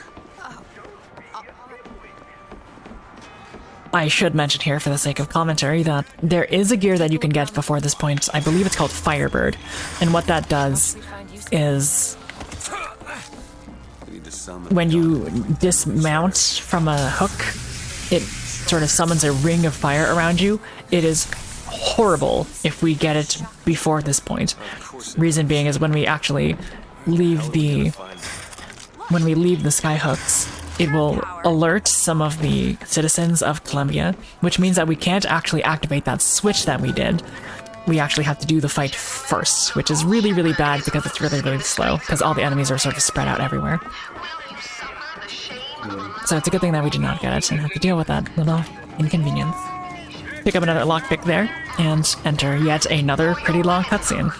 I should mention here, for the sake of commentary, that there is a gear that you can get before this point. I believe it's called Firebird. And what that does is I need to summon when you dismount from a hook, it sort sort of summons a ring of fire around you, it is horrible if we get it before this point. Reason being is when we actually leave the skyhooks, it will alert some of the citizens of Columbia, which means that we can't actually activate that switch that we did. We actually have to do the fight first, which is really, really bad because it's really, really slow, because all the enemies are sort of spread out everywhere. So it's a good thing that we did not get it and have to deal with that little inconvenience. Pick up another lockpick there, and enter yet another pretty long cutscene.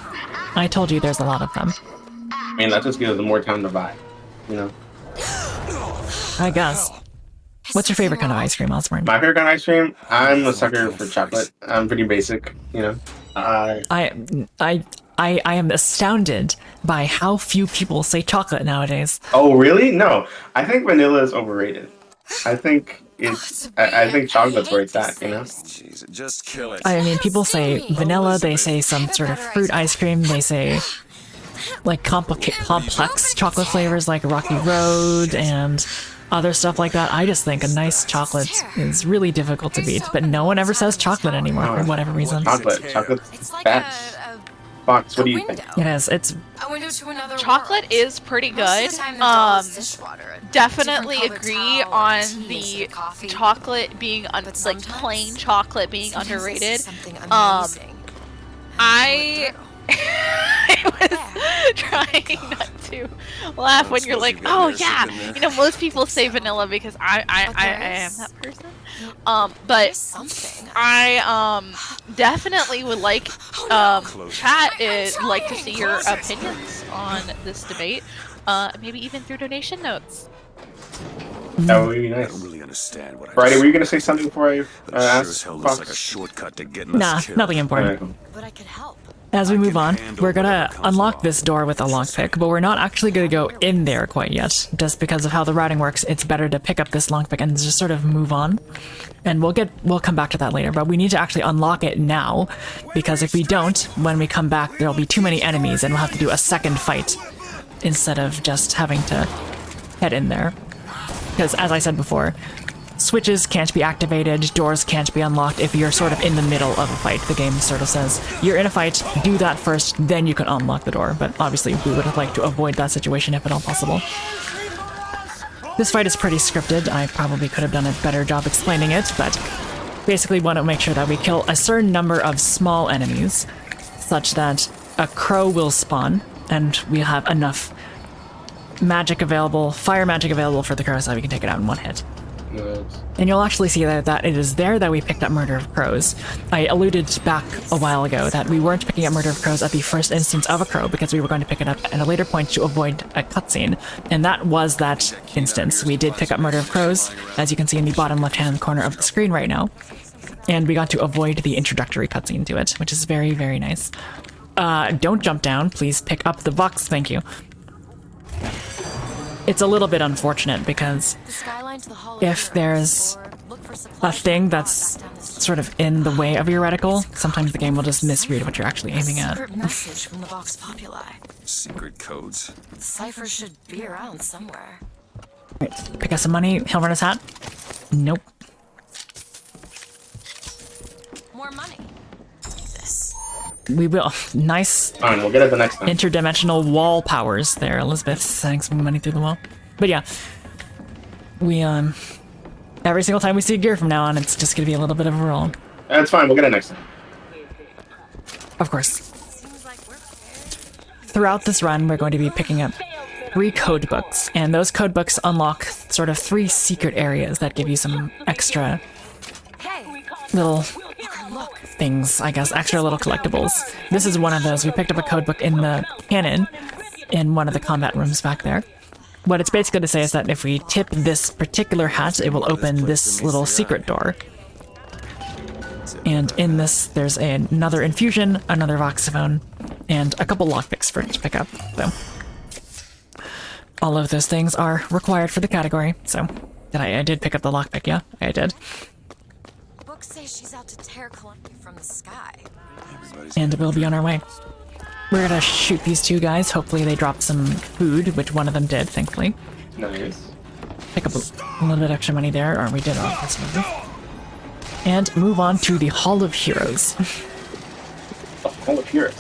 I told you there's a lot of them. I mean, that just gives them more time to buy, you know? I guess. What's your favorite kind of ice cream, Ozmourn? My favorite kind of ice cream? I'm a sucker for chocolate. I'm pretty basic, you know? I am astounded by how few people say chocolate nowadays. Oh, really? No. I think vanilla is overrated. I think I think chocolate's where it's at, you know? Jeez, just kill it. I mean, people say vanilla, they say some sort of fruit ice cream, they say like complex chocolate flavors like Rocky Road and other stuff like that. I just think a nice chocolate is really difficult to beat, but no one ever says chocolate anymore for whatever reason. Chocolate's best. Fox, what do you think? It is. It's Chocolate is pretty good. Definitely agree on the chocolate being like plain chocolate being underrated. I was trying not to laugh when you're like, oh yeah, you know, most people say vanilla because I am that person. But I definitely would like chat like to see your opinions on this debate. Maybe even through donation notes. That would be nice. I don't really understand what Friday, were you gonna say something before I asked? looks like a shortcut to getting nah, us killed. nothing important. But I could help. As we move on, we're gonna unlock this door with a lockpick, but we're not actually gonna go in there quite yet. Just because of how the routing works, it's better to pick up this lockpick and just sort of move on. And we'll come back to that later, but we need to actually unlock it now, because if we don't, when we come back, there'll be too many enemies and we'll have to do a second fight instead of just having to head in there. Because as I said before, switches can't be activated, doors can't be unlocked if you're sort of in the middle of a fight. The game sort of says, you're in a fight, do that first, then you can unlock the door. But obviously we would have liked to avoid that situation if at all possible. This fight is pretty scripted. I probably could have done a better job explaining it, but basically want to make sure that we kill a certain number of small enemies, such that a crow will spawn, and we have enough magic available, fire magic available for the crow so that we can take it out in one hit. And you'll actually see that it is there that we picked up Murder of Crows. I alluded back a while ago that we weren't picking up Murder of Crows at the first instance of a crow because we were going to pick it up at a later point to avoid a cutscene. And that was that instance. We did pick up Murder of Crows, as you can see in the bottom left-hand corner of the screen right now. And we got to avoid the introductory cutscene to it, which is very, very nice. Don't jump down. Please pick up the box. Thank you. It's a little bit unfortunate because if there's a thing that's sort of in the way of your reticle, sometimes the game will just misread what you're actually aiming at. Secret message from the Vox Populi. Secret codes. The cipher should be around somewhere. Right, pick up some money. He'll run his hat. Nope. More money. This. We will. Nice. Fine, we'll get it the next time. Interdimensional wall powers there. Elizabeth sending some money through the wall. But yeah, we every single time we see gear from now on, it's just gonna be a little bit of a roll. That's fine. We'll get it next time. Of course. Throughout this run, we're going to be picking up 3 code books, and those code books unlock sort of 3 secret areas that give you some extra little things, I guess, extra little collectibles. This is one of those. We picked up a code book in the cannon in one of the combat rooms back there. What it's basically to say is that if we tip this particular hat, it will open this little secret door. And in this, there's another infusion, another voxophone, and a couple lockpicks for it to pick up. So all of those things are required for the category. So I did pick up the lockpick, yeah, I did. Books say she's out to tear Columbia from the sky. And we'll be on our way. We're gonna shoot these 2 guys. Hopefully they drop some food, which one of them did, thankfully. Nice. Pick up a little bit extra money there, or we did off this movie. and move on to the Hall of Heroes. Hall of Heroes.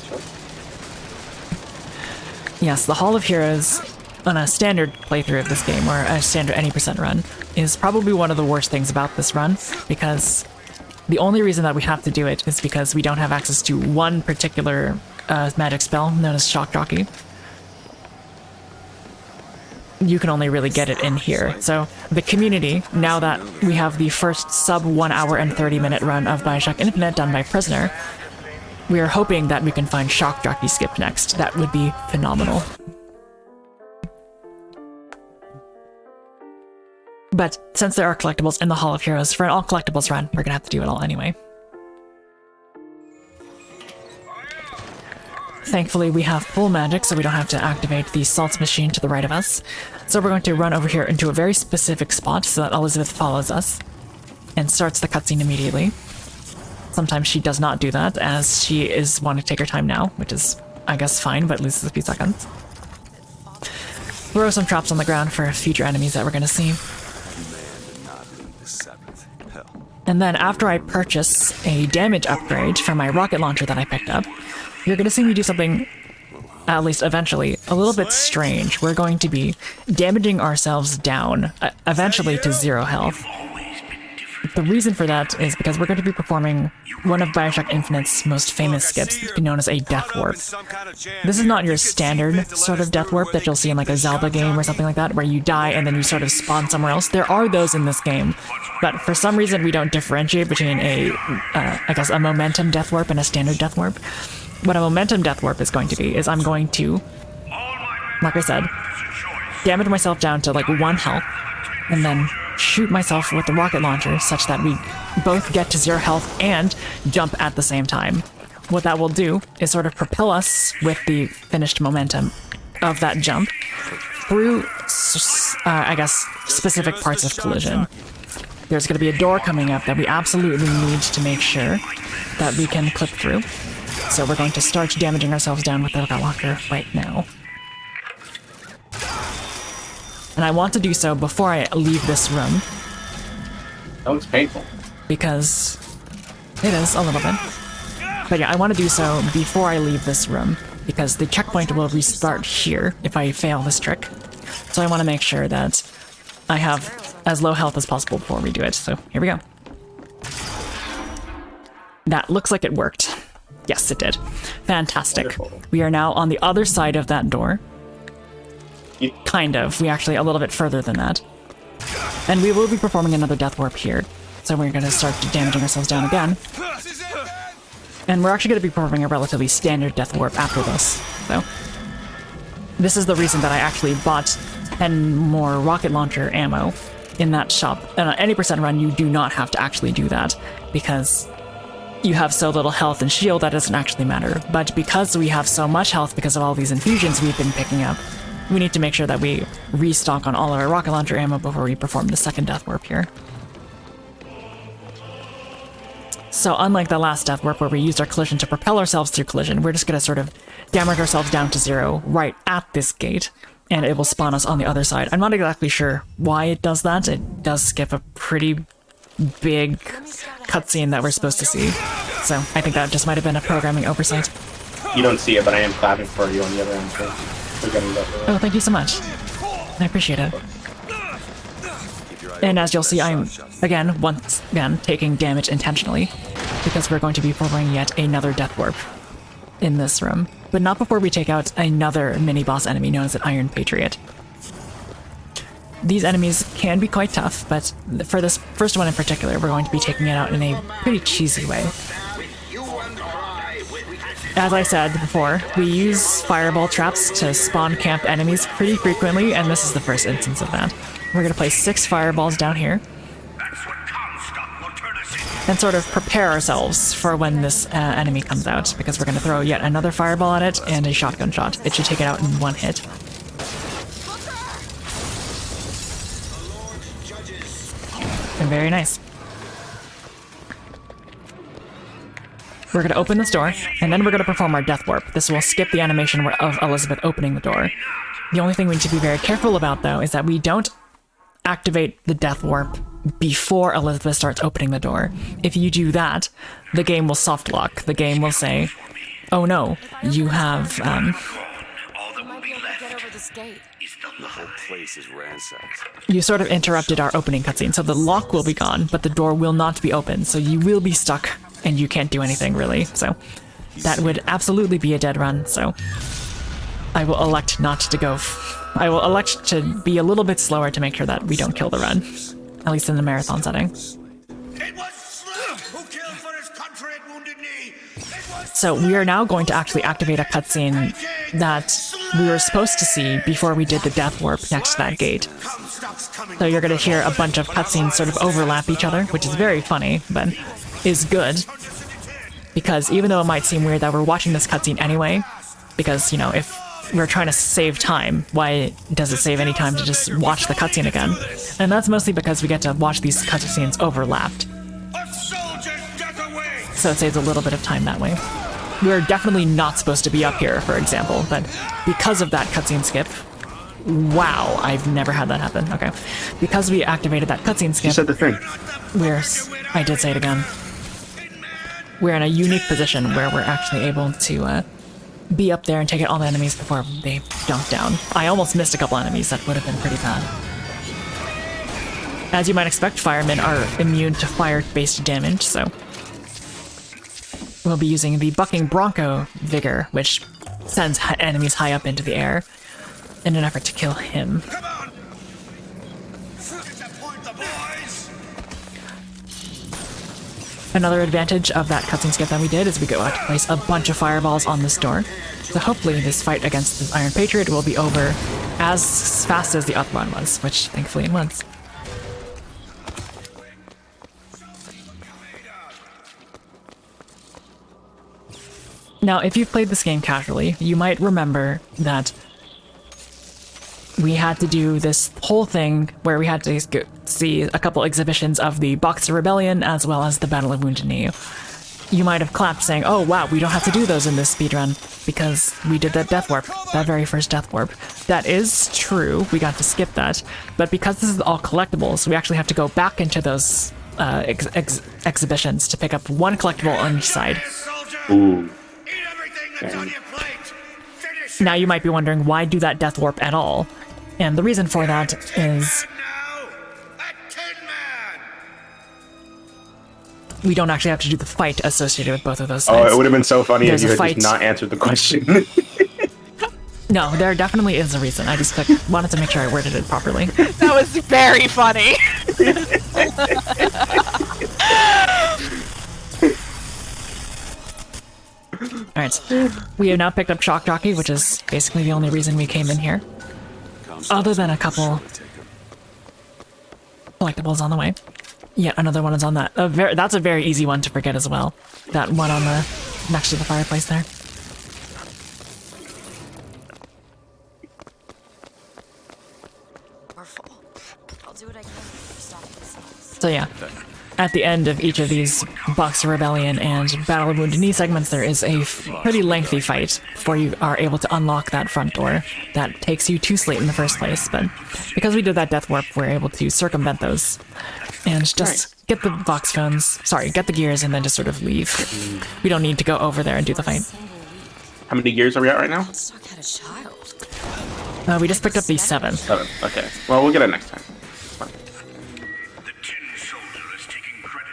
Yes, the Hall of Heroes on a standard playthrough of this game, or a standard any percent run, is probably one of the worst things about this run, because the only reason that we have to do it is because we don't have access to one particular magic spell known as Shock Jockey. You can only really get it in here. So the community, now that we have the first sub 1 hour and 30-minute run of BioShock Infinite done by Prisoner, we are hoping that we can find Shock Jockey Skip next. That would be phenomenal. But since there are collectibles in the Hall of Heroes, for an all collectibles run, we're gonna have to do it all anyway. Thankfully, we have full magic, so we don't have to activate the salts machine to the right of us. So we're going to run over here into a very specific spot so that Elizabeth follows us and starts the cutscene immediately. Sometimes she does not do that, as she is wanting to take her time now, which is, I guess, fine, but loses a few seconds. Throw some traps on the ground for future enemies that we're going to see. And then after I purchase a damage upgrade for my rocket launcher that I picked up, you're going to see me do something, at least eventually, a little bit strange. We're going to be damaging ourselves down, eventually to 0 health. The reason for that is because we're going to be performing one of BioShock Infinite's most famous skips, known as a death warp. This is not your standard sort of death warp that you'll see in like a Zelda game or something like that, where you die and then you sort of spawn somewhere else. There are those in this game, but for some reason we don't differentiate between I guess a momentum death warp and a standard death warp. What a momentum death warp is going to be is I'm going to, like I said, damage myself down to like 1 health, and then shoot myself with the rocket launcher such that we both get to 0 health and jump at the same time. What that will do is sort of propel us with the finished momentum of that jump through, I guess, specific parts of collision. There's going to be a door coming up that we absolutely need to make sure that we can clip through. So we're going to start damaging ourselves down with the rocket launcher right now. And I want to do so before I leave this room. That looks painful. Because it is a little bit. But yeah, I want to do so before I leave this room, because the checkpoint will restart here if I fail this trick. So I want to make sure that I have as low health as possible before we do it. So here we go. That looks like it worked. Yes, it did. Fantastic. Wonderful. We are now on the other side of that door. Kind of. We actually a little bit further than that. And we will be performing another death warp here. So we're going to start damaging ourselves down again. And we're actually going to be performing a relatively standard death warp after this. So this is the reason that I actually bought 10 more rocket launcher ammo in that shop. And on any percent run, you do not have to actually do that, because you have so little health and shield that doesn't actually matter. But because we have so much health because of all these infusions we've been picking up, we need to make sure that we restock on all of our rocket launcher ammo before we perform the second death warp here. So unlike the last death warp where we used our collision to propel ourselves through collision, we're just going to sort of damage ourselves down to 0 right at this gate, and it will spawn us on the other side. I'm not exactly sure why it does that. It does skip a pretty big cutscene that we're supposed to see. So I think that just might have been a programming oversight. You don't see it, but I am clapping for you on the other end. So oh, thank you so much. I appreciate it. And as you'll see, I'm, once again, taking damage intentionally, because we're going to be performing yet another death warp in this room. But not before we take out another mini-boss enemy known as an Iron Patriot. These enemies can be quite tough, but for this first one in particular, we're going to be taking it out in a pretty cheesy way. As I said before, we use fireball traps to spawn camp enemies pretty frequently, and this is the first instance of that. We're going to place 6 fireballs down here, and sort of prepare ourselves for when this enemy comes out, because we're going to throw yet another fireball at it and a shotgun shot. It should take it out in 1 hit. And very nice. We're going to open this door, and then we're going to perform our death warp. This will skip the animation of Elizabeth opening the door. The only thing we need to be very careful about, though, is that we don't activate the death warp before Elizabeth starts opening the door. If you do that, the game will soft lock. The game will say, oh no, you have, You might be able to get over this gate. The whole place is ransacked. you sort of interrupted our opening cutscene, so the lock will be gone, but the door will not be open, so you will be stuck, and you can't do anything, really. So that would absolutely be a dead run, so I will elect not to go. I will elect to be a little bit slower to make sure that we don't kill the run, at least in the marathon setting. It was Slug who killed for his country at Wounded Knee. It was So we are now going to actually activate a cutscene that we were supposed to see before we did the death warp next to that gate. Comstock's coming. So you're going to hear a bunch of cutscenes sort of overlap each other, which is very funny, but is good. Because even though it might seem weird that we're watching this cutscene anyway, because, you know, if we're trying to save time, why does it save any time to just watch the cutscene again? And that's mostly because we get to watch these cutscenes overlapped. A soldier's death away. So it saves a little bit of time that way. We're definitely not supposed to be up here, for example, but because of that cutscene skip, wow, I've never had that happen. Okay. Because we activated that cutscene You skip, said the thing. I did say it again. We're in a unique position where we're actually able to be up there and take out all the enemies before they jump down. I almost missed a couple enemies. That would have been pretty bad. As you might expect, firemen are immune to fire-based damage, so we'll be using the Bucking Bronco Vigor, which sends enemies high up into the air in an effort to kill him. Come on. Disappoint the boys. Another advantage of that cutscene skip that we did is we go out to place a bunch of fireballs on this door. So hopefully this fight against this Iron Patriot will be over as fast as the other one was, which thankfully it was. Now, if you've played this game casually, you might remember that we had to do this whole thing where we had to see a couple exhibitions of the Boxer Rebellion as well as the Battle of Wounded Knee. You might have clapped saying, oh wow, we don't have to do those in this speedrun because we did that death warp, that very first death warp. That is true, we got to skip that, but because this is all collectibles, we actually have to go back into those exhibitions to pick up one collectible on each side. Soldier. Ooh. Eat everything that's on your plate. Finish Now you might be wondering why do that death warp at all? And the reason for that is now. A tin man. we don't actually have to do the fight associated with both of those Oh, sides. it would have been so funny There's if a you had fight. just not answered the question. No, there definitely is a reason. I just wanted to make sure I worded it properly. That was very funny. Alright, we have now picked up Shock Jockey, which is basically the only reason we came in here. Other than a couple collectibles on the way. Yet another one is on that. That's a very easy one to forget as well. That one on the next to the fireplace there. We're full. I'll do what I can to stop this. So yeah, at the end of each of these Boxer Rebellion and Battle of Wounded Knee segments, there is a pretty lengthy fight before you are able to unlock that front door that takes you to Slate in the first place. But because we did that death warp, we're able to circumvent those and just get the Vox phones, sorry, get the gears and then just sort of leave. We don't need to go over there and do the fight. How many gears are we at right now? Stuck had a child. We just picked up the 7. 7. Okay. Well, we'll get it next time.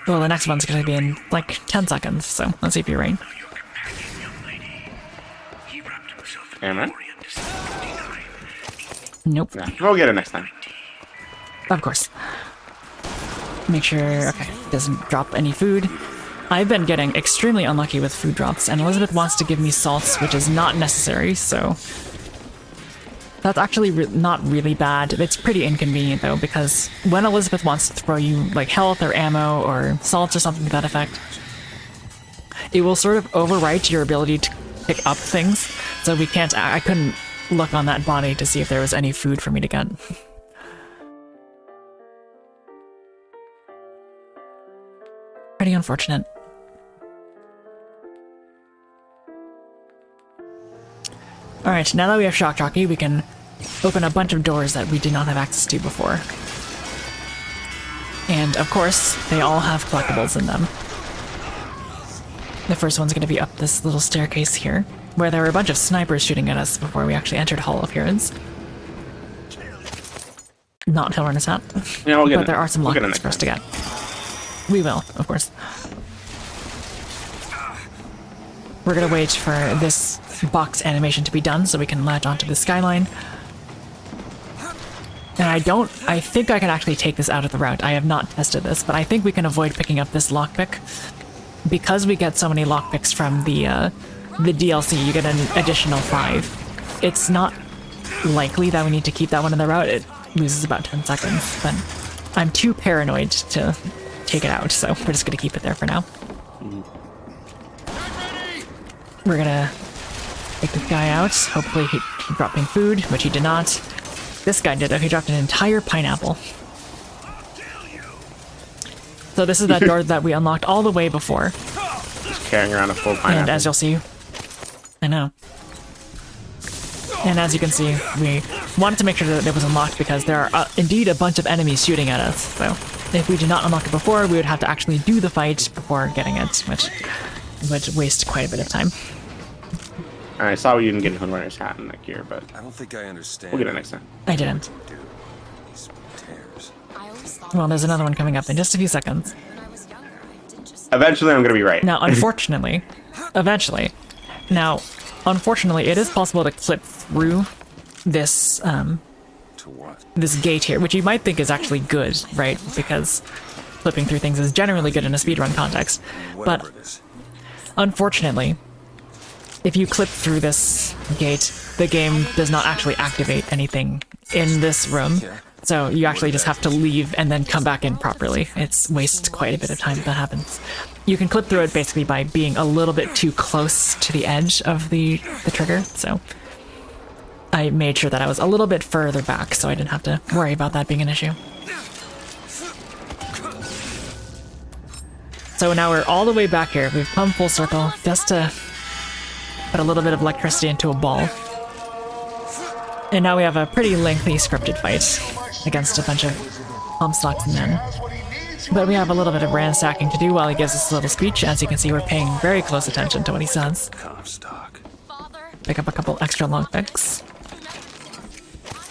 Well, the next one's gonna be in like 10 seconds, so let's see if you're right. Am I? Nope. Yeah. We'll get it next time. Of course. Make sure, okay, doesn't drop any food. I've been getting extremely unlucky with food drops, and Elizabeth wants to give me salts, which is not necessary, so that's actually not really bad. It's pretty inconvenient, though, because when Elizabeth wants to throw you, like, health or ammo or salts or something to that effect, it will sort of overwrite your ability to pick up things, so we can't, I couldn't look on that body to see if there was any food for me to get. Pretty unfortunate. Alright, now that we have Shock Jockey, we can open a bunch of doors that we did not have access to before. And of course, they all have collectibles in them. The first one's going to be up this little staircase here, where there were a bunch of snipers shooting at us before we actually entered Hall of Heroes. Not Hellrunner's Hat, Yeah, we'll get but it. there are some We'll get it lockpicks next for us to time. get. We will, of course. We're going to wait for this box animation to be done so we can latch onto the skyline. And I think I can actually take this out of the route. I have not tested this, but I think we can avoid picking up this lockpick. Because we get so many lockpicks from the DLC, you get an additional 5. It's not likely that we need to keep that one in the route. It loses about 10 seconds, but I'm too paranoid to take it out, so we're just going to keep it there for now. We're going to take this guy out. Hopefully he dropped me food, which he did not. This guy did, though. He dropped an entire pineapple. So this is that door that we unlocked all the way before. Just carrying around a full pineapple. And as you'll see, I know. And as you can see, we wanted to make sure that it was unlocked because there are indeed a bunch of enemies shooting at us. So if we did not unlock it before, we would have to actually do the fight before getting it, which would waste quite a bit of time. I saw we didn't get a runner's hat in that gear, but I don't think I understand. we'll get it next time. I didn't. Dude, these tears. I always thought Well, there's another one coming up in just a few seconds. when I was younger, I did just Eventually, I'm gonna be right. Now, unfortunately, eventually. Now, unfortunately, it is possible to clip through this To what? this gate here, which you might think is actually good, right? Because flipping through things is generally good in a speedrun context. Whatever But it is. unfortunately, if you clip through this gate, the game does not actually activate anything in this room. So you actually just have to leave and then come back in properly. It wastes quite a bit of time if that happens. You can clip through it basically by being a little bit too close to the edge of the trigger, so I made sure that I was a little bit further back so I didn't have to worry about that being an issue. So now we're all the way back here. We've come full circle just to put a little bit of electricity into a ball. And now we have a pretty lengthy scripted fight against a bunch of Comstocks men. But we have a little bit of ransacking to do while he gives us a little speech. As you can see, we're paying very close attention to what he says. Comstock. father. Pick up a couple extra lockpicks.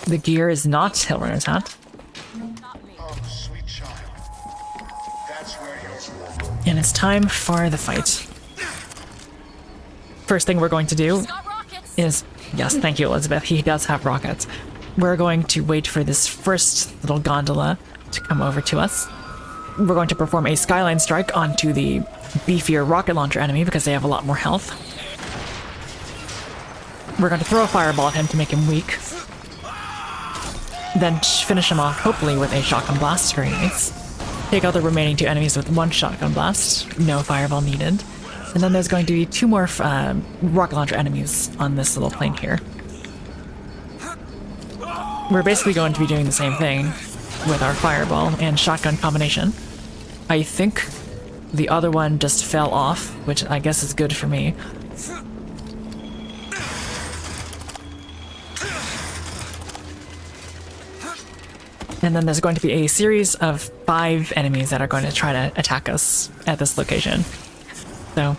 The gear is not Hellrunner's Hat. Oh, sweet child. That's where you're. And it's time for the fight. First thing we're going to do Got rockets. is, yes, thank you, Elizabeth, he does have rockets. We're going to wait for this first little gondola to come over to us. We're going to perform a skyline strike onto the beefier rocket launcher enemy because they have a lot more health. We're going to throw a fireball at him to make him weak. Then finish him off, hopefully, with a shotgun blast. Very nice. Take out the remaining 2 enemies with 1 shotgun blast. No fireball needed. And then there's going to be 2 more rocket launcher enemies on this little plane here. We're basically going to be doing the same thing with our fireball and shotgun combination. I think the other one just fell off, which I guess is good for me. And then there's going to be a series of 5 enemies that are going to try to attack us at this location. So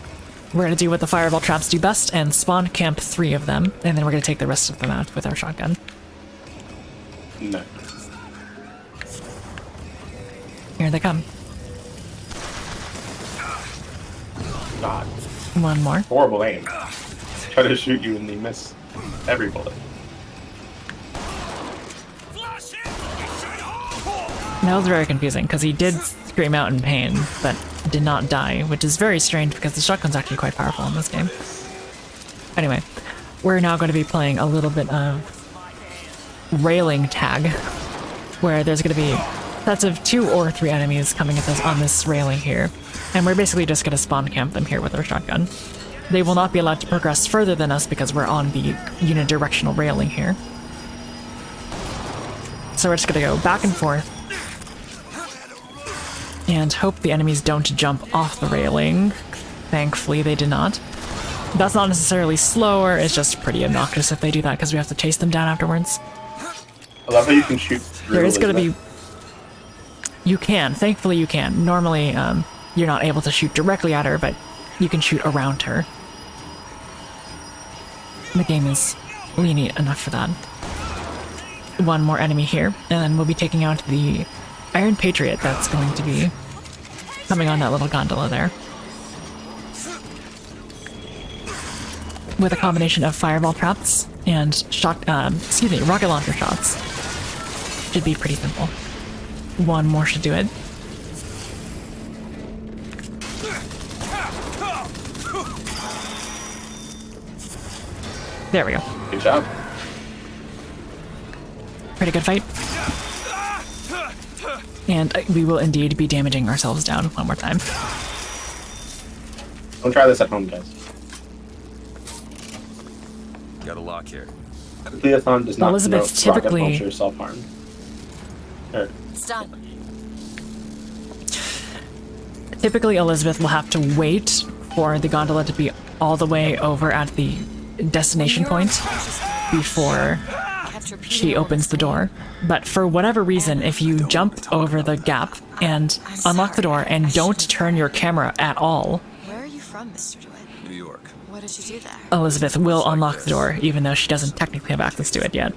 we're going to do what the fireball traps do best and spawn camp 3 of them, and then we're going to take the rest of them out with our shotgun. No. Here they come. God. One more. Horrible aim. Try to shoot you and they miss every bullet. That was very confusing, because he did scream out in pain, but did not die, which is very strange because the shotgun's actually quite powerful in this game. Anyway, we're now going to be playing a little bit of railing tag, where there's going to be sets of 2 or 3 enemies coming at us on this railing here, and we're basically just going to spawn camp them here with our shotgun. They will not be allowed to progress further than us because we're on the unidirectional railing here. So we're just going to go back and forth and hope the enemies don't jump off the railing. Thankfully, they did not. That's not necessarily slower, it's just pretty obnoxious if they do that because we have to chase them down afterwards. I love how you can shoot through There is going to be... You can. Thankfully, you can. Normally, you're not able to shoot directly at her, but you can shoot around her. The game is lenient enough for that. One more enemy here, and then we'll be taking out the Iron Patriot that's going to be coming on that little gondola there. With a combination of fireball traps and rocket launcher shots. Should be pretty simple. One more should do it. There we go. Good job. Pretty good fight. And we will indeed be damaging ourselves down one more time. Don't try this at home, guys. Got a lock here. Completithon does not Elizabeth promote typically- rocket launcher self-harm. It's done. Typically, Elizabeth will have to wait for the gondola to be all the way over at the destination point before she opens the door. But for whatever reason, if you jump over the gap and unlock the door and don't turn your camera at all, Where are you from, Mr. DeWitt? New York. What did you do there? Elizabeth will unlock the door, even though she doesn't technically have access to it yet.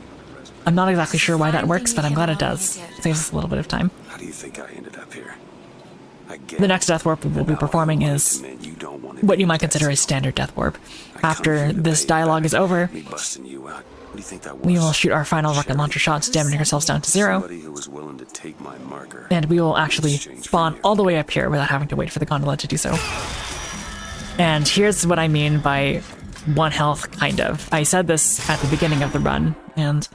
I'm not exactly sure why that works, but I'm glad it does. Saves us a little bit of time. How do you think I ended up here? I get The next death warp we will be performing is what you might consider a standard death warp. After this dialogue is over, me busting you out. What do you think that was? we will shoot our final rocket launcher shots, damaging ourselves down to 0, Somebody who was willing to take my marker. and we will actually spawn all the way up here without having to wait for the gondola to do so. And here's what I mean by 1 health, kind of. I said this at the beginning of the run, and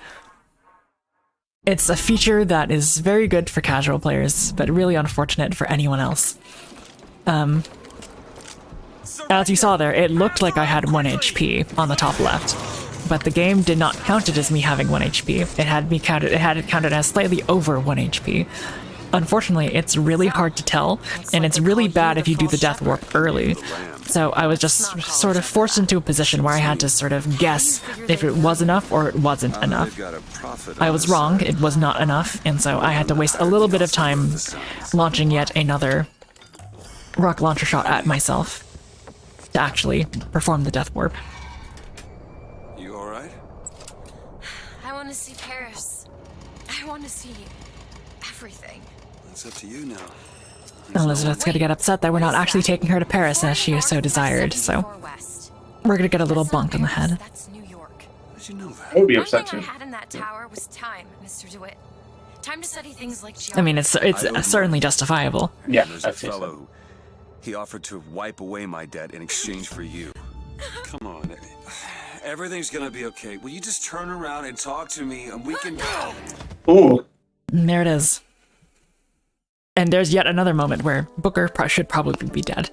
it's a feature that is very good for casual players, but really unfortunate for anyone else. As you saw there, it looked like I had 1 HP on the top left, but the game did not count it as me having 1 HP. It had it counted as slightly over 1 HP. Unfortunately, it's really hard to tell, and it's really bad if you do the death warp early. So I was just sort of forced into a position where I had to sort of guess if it was enough or it wasn't enough. Got a profit I on was this wrong, side. it was not enough, and so I had to waste a little bit of time launching yet another rocket launcher shot at myself to actually perform the death warp. You alright? I want to see Paris. I want to see everything. It's up to you now. Elizabeth's gonna get upset that we're not actually taking her to Paris as she so desired, so we're gonna get a little bonk on the head. That's New York. How'd you know that? I would be One upset thing I too. had in that tower was time, Mr. DeWitt. Time to study things like I mean, geography. it's certainly justifiable. Yeah, There's I'd a say fellow so. who he offered to wipe away my debt in exchange for you. Come on. Everything's gonna be okay. Will you just turn around and talk to me and we can go? Ooh, And there it is. And there's yet another moment where Booker should probably be dead.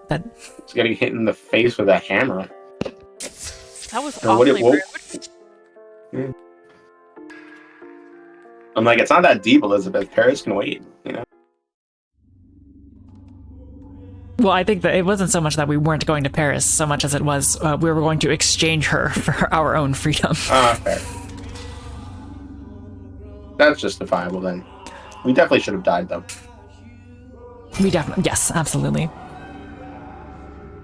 That he's getting hit in the face with a hammer. That was Or what awfully it- rude. I'm like, it's not that deep, Elizabeth. Paris can wait, you know? well, I think that it wasn't so much that we weren't going to Paris, so much as it was we were going to exchange her for our own freedom. Fair. That's justifiable then. We definitely should have died though. We definitely, yes, absolutely.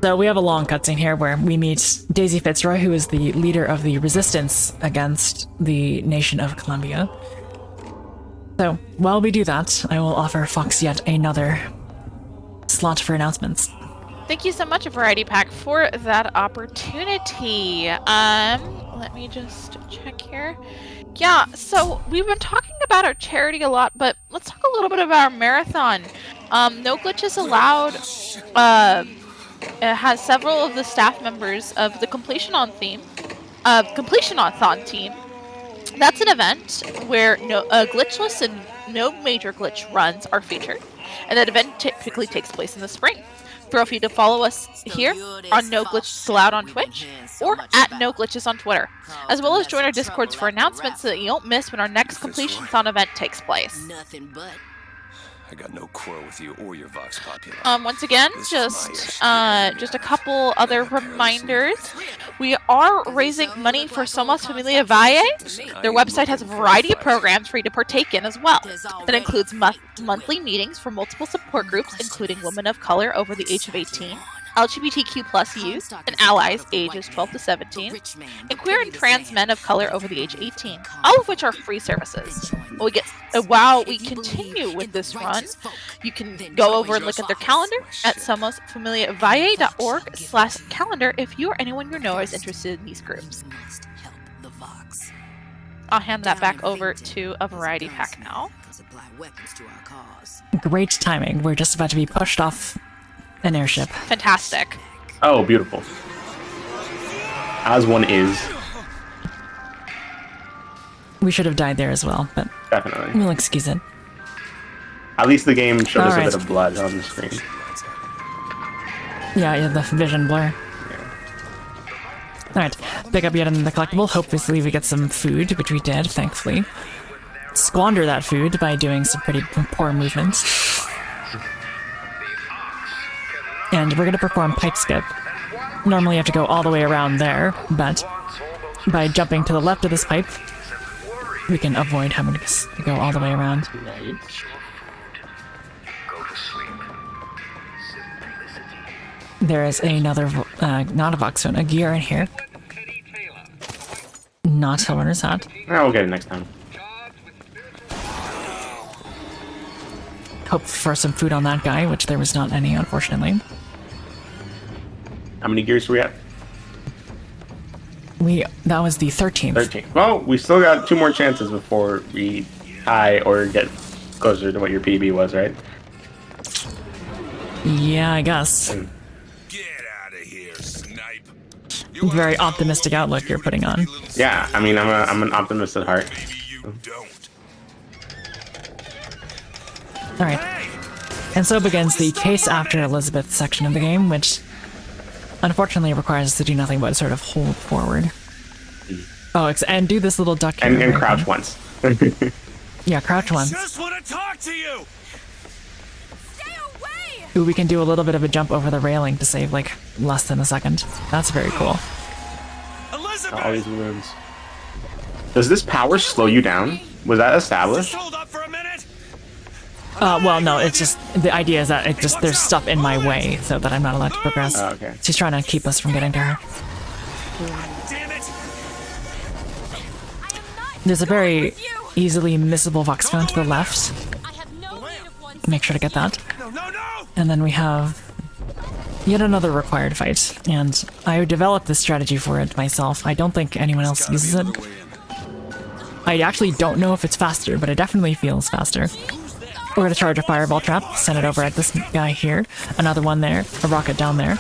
So we have a long cutscene here where we meet Daisy Fitzroy, who is the leader of the resistance against the nation of Columbia. So while we do that, I will offer Fox yet another slot for announcements. Thank you so much, Variety Pack, for that opportunity. Let me just check here. Yeah, so we've been talking about our charity a lot, but let's talk a little bit about our marathon. No Glitches Allowed it has several of the staff members of the Completithon team. That's an event where glitchless and no major glitch runs are featured, and that event typically takes place in the spring. Feel free to follow us here on No Glitches Allowed on Twitch or at No Glitches on Twitter, as well as join our Discords for announcements so that you don't miss when our next Completithon event takes place. Nothing but. I got no quarrel with you or your Vox Populi. Once again, This is just my issue. just a couple other reminders. We are raising money for Somos Familia Valle. Their website has a variety of programs for you to partake in as well. That includes monthly meetings for multiple support groups, including women of color over the age of 18, LGBTQ plus youth and allies ages 12 to 17, and queer and trans men of color over the age 18, all of which are free services. While we continue with this run, you can go over and look at their calendar at somosfamiliavalle.org/calendar if you or anyone you know is interested in these groups. I'll hand that back over to a variety pack now. Great timing. We're just about to be pushed off an airship. Fantastic. Oh, beautiful. As one is. We should have died there as well, but Definitely. we'll excuse it. At least the game showed us a Alright. bit of blood on the screen. Yeah, the vision blur. Alright, pick up yet another collectible. Hopefully we get some food, which we did, thankfully. Squander that food by doing some pretty poor movements. And we're gonna perform pipe skip. Normally you have to go all the way around there, but by jumping to the left of this pipe, we can avoid having to go all the way around. There is another, not a Vox phone, a gear in here. Not Hellrunner's hat. Oh, we'll get it next time. Hope for some food on that guy, which there was not any, unfortunately. How many gears do we have? That was the 13th. 13. Well, we still got 2 more chances before we tie or get closer to what your PB was, right? Yeah, I guess. Get out of here, snipe. Very optimistic outlook you're putting on. Yeah, I mean, I'm an optimist at heart. Maybe you don't. Alright. And so begins the Case After Elizabeth section of the game, which unfortunately requires us to do nothing but sort of hold forward. Oh, and do this little duck here. And crouch once. Yeah, crouch once. Just want to talk to you. Stay away! Ooh, we can do a little bit of a jump over the railing to save, like, less than a second. That's very cool. Elizabeth, All these moves. Does this power slow you down? Was that established? just hold up for a minute. Well, no, it's just, the idea is that there's stuff in my way, so that I'm not allowed to progress. Oh, okay. She's trying to keep us from getting to her. Damn it. There's a very easily missable Vox phone to the left. I have no native ones. Make sure to get that. No, no, no. And then we have yet another required fight, and I developed this strategy for it myself. I don't think anyone else uses it. I actually don't know if it's faster, but it definitely feels faster. We're gonna charge a fireball trap, send it over at this guy here, another one there, a rocket down there.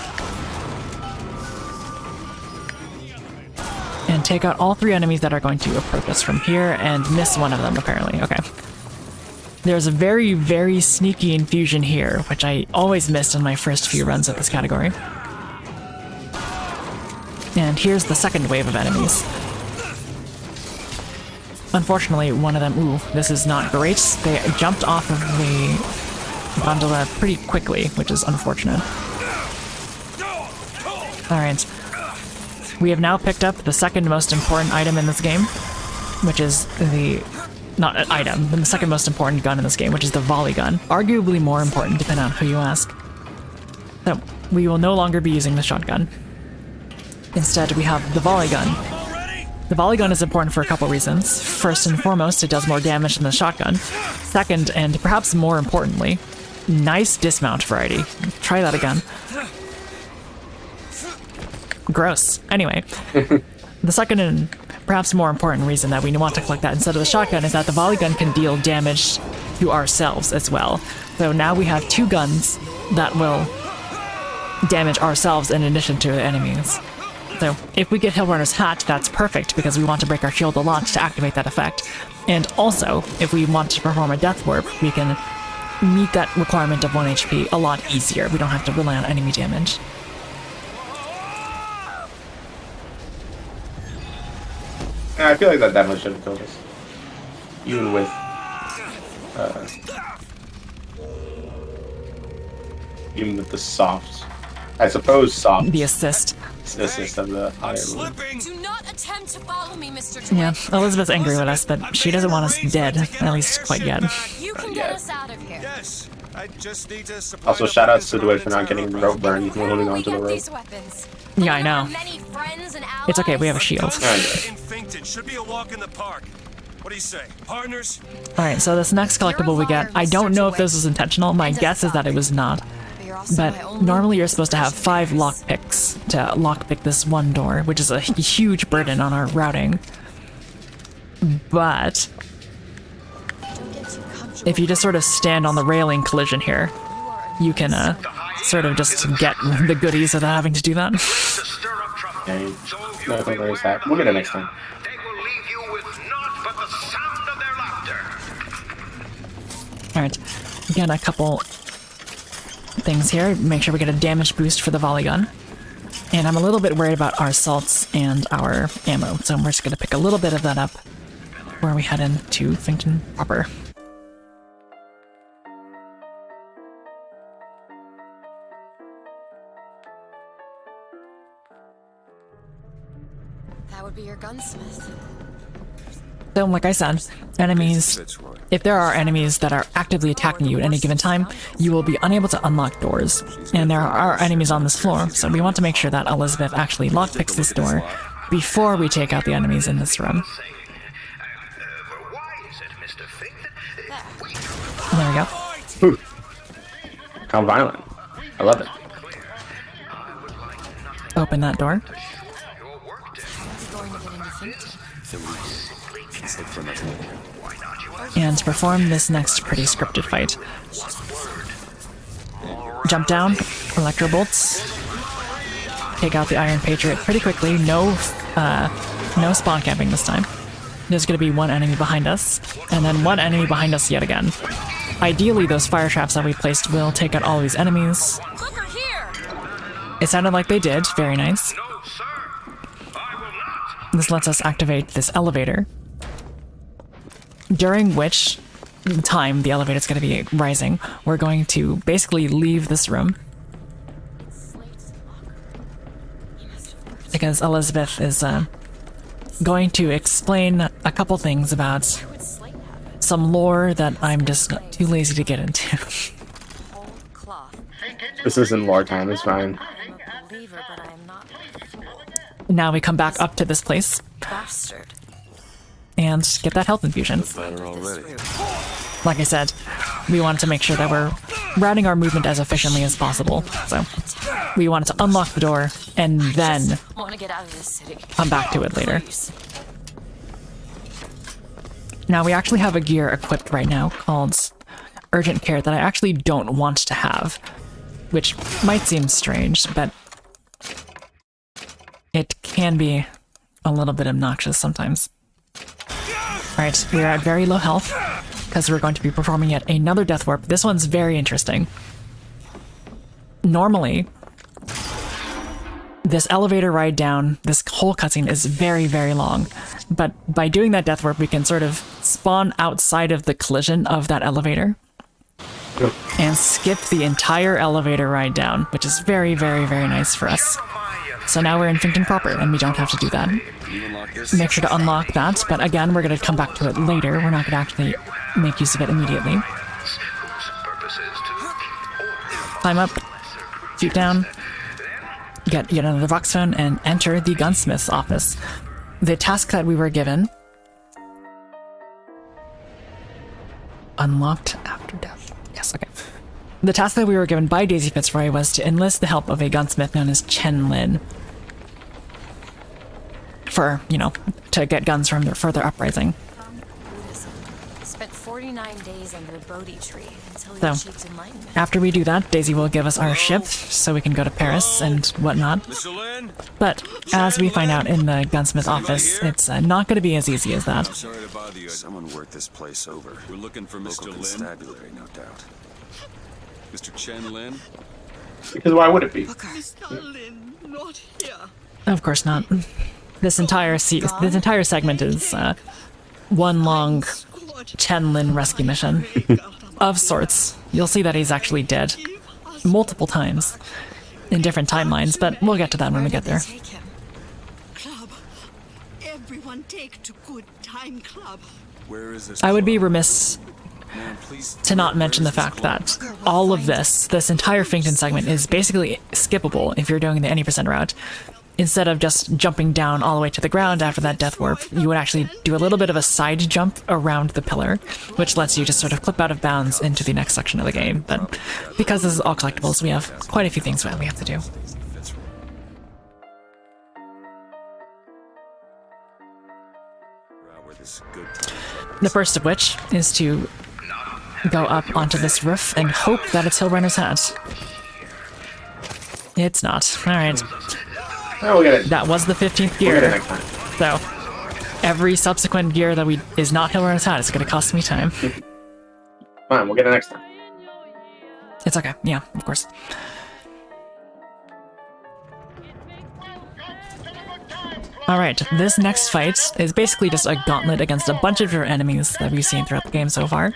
And take out all 3 enemies that are going to approach us from here, and miss one of them, apparently. Okay. There's a very, very sneaky infusion here, which I always missed in my first few runs of this category. And here's the second wave of enemies. Unfortunately, one of them, ooh, this is not great. They jumped off of the gondola pretty quickly, which is unfortunate. Alright. We have now picked up the second most important item in this game, which is not an item, but the second most important gun in this game, which is the volley gun. Arguably more important, depending on who you ask. So, we will no longer be using the shotgun. Instead, we have the volley gun. The volley gun is important for a couple reasons. First and foremost, it does more damage than the shotgun. Second, and perhaps more importantly, nice dismount variety. Try that again. Gross. Anyway, the second and perhaps more important reason that we want to collect that instead of the shotgun is that the volley gun can deal damage to ourselves as well. So now we have 2 guns that will damage ourselves in addition to the enemies. So if we get Hellrunner's hat, that's perfect because we want to break our shield a lot to activate that effect. And also, if we want to perform a death warp, we can meet that requirement of 1 HP a lot easier. We don't have to rely on enemy damage. Yeah, I feel like that definitely should have killed us. Even with even with the soft, I suppose soft The assist. assist of the I'm audio. slipping. Do not attempt to follow me, Mr. Yeah, Twig. Elizabeth's angry with us, but she doesn't want us dead, at least quite yet. You can yet. get us out of here. Yes, I just need to supply Also, the shout outs to fucking Dwight for not getting the rope burn when holding Where will on to we the get rope. these weapons? Yeah, I We don't know. have many friends and It's okay, we have a allies. shield. In Finkton should be a walk in the park. What do you say, partners? Alright, so this next collectible we get, I don't know if this was intentional, my guess is that it was not. But you're also my But only normally you're supposed to have protection. 5 lockpicks to lockpick this one door, which is a huge burden on our routing. But Don't get too comfortable. if you just sort of stand on the railing collision here, you can sort of just get the goodies without having to do that. Okay. No, I think there is that. We'll get it next time. They will leave you with naught but the sound of their laughter. Alright, again, a couple things here. Make sure we get a damage boost for the volley gun. And I'm a little bit worried about our salts and our ammo, so we're just going to pick a little bit of that up before we head into Finkton proper. That would be your gunsmith. So, like I said, enemies, if there are enemies that are actively attacking you at any given time, you will be unable to unlock doors. And there are enemies on this floor, so we want to make sure that Elizabeth actually lockpicks this door before we take out the enemies in this room. Why is it, Mr. Fink? There we go. How violent. I love it. Open that door. Going to get into Finkton. Let's look for another way. And to perform this next pretty scripted fight. Jump down, electro bolts, take out the Iron Patriot pretty quickly. No spawn camping this time. There's going to be one enemy behind us, and then one enemy behind us yet again. Ideally, those fire traps that we placed will take out all these enemies. Look, we're here. It sounded like they did. Very nice. No, sir. I will not. This lets us activate this elevator, during which time the elevator is going to be rising. We're going to basically leave this room because Elizabeth is going to explain a couple things about some lore that I'm just too lazy to get into. Whole cloth. This isn't lore time, it's fine. I'm a believer, but I am not a fool. Now we come back up to this place Bastard. and get that health infusion. Better already. Like I said, we wanted to make sure that we're routing our movement as efficiently as possible. So we wanted to unlock the door and then I want to get out of this city. come back to it later. Please. Now, we actually have a gear equipped right now called Urgent Care that I actually don't want to have, which might seem strange, but it can be a little bit obnoxious sometimes. Alright, we're at very low health, because we're going to be performing yet another death warp. This one's very interesting. Normally, this elevator ride down, this whole cutscene is very, very long. But by doing that death warp, we can sort of spawn outside of the collision of that elevator and skip the entire elevator ride down, which is very, very, very nice for us. So now we're in Finkton proper, and we don't have to do that. You unlock this? Make sure to unlock that, but again, we're going to come back to it later. We're not going to actually make use of it immediately. Climb up, shoot down, get yet another Vox phone, and enter the gunsmith's office. The task that we were given... Unlocked after death. Yes, okay. The task that we were given by Daisy Fitzroy was to enlist the help of a gunsmith known as Chen Lin. For, you know, to get guns from their further uprising. Buddhism. Spent 49 days under a Bodhi tree until he So, achieved enlightenment. after we do that, Daisy will give us our ship so we can go to Paris and whatnot. Mr. Lin? But as we find out in the gunsmith office, it's not going to be as easy as that. I'm sorry to bother you. Someone worked this place over. We're looking for Mr. Lin. Constabulary, no doubt. Mr. Chen Lin? Because why would it be? Of course not. This entire segment is one long Chen Lin rescue mission of sorts. You'll see that he's actually dead. multiple times in different timelines, but we'll get to that when we get there. Take him. Club. Everyone take to good time club. Where is this? I would be club? remiss Man, please. to not mention the fact that all of this entire Finkton segment is basically skippable if you're doing the any percent route. Instead of just jumping down all the way to the ground after that death warp, you would actually do a little bit of a side jump around the pillar, which lets you just sort of clip out of bounds into the next section of the game. But because this is all collectibles, we have quite a few things that we have to do. The first of which is to go up onto this roof and hope that it's Hillrunner's hat. It's not. Alright. Oh, we'll get it. That was the 15th We'll get it gear. next time. So, every subsequent gear that is not Hillrunner's hat is going to cost me time. Fine, we'll get it next time. It's okay. Yeah, of course. Alright, this next fight is basically just a gauntlet against a bunch of different enemies that we've seen throughout the game so far.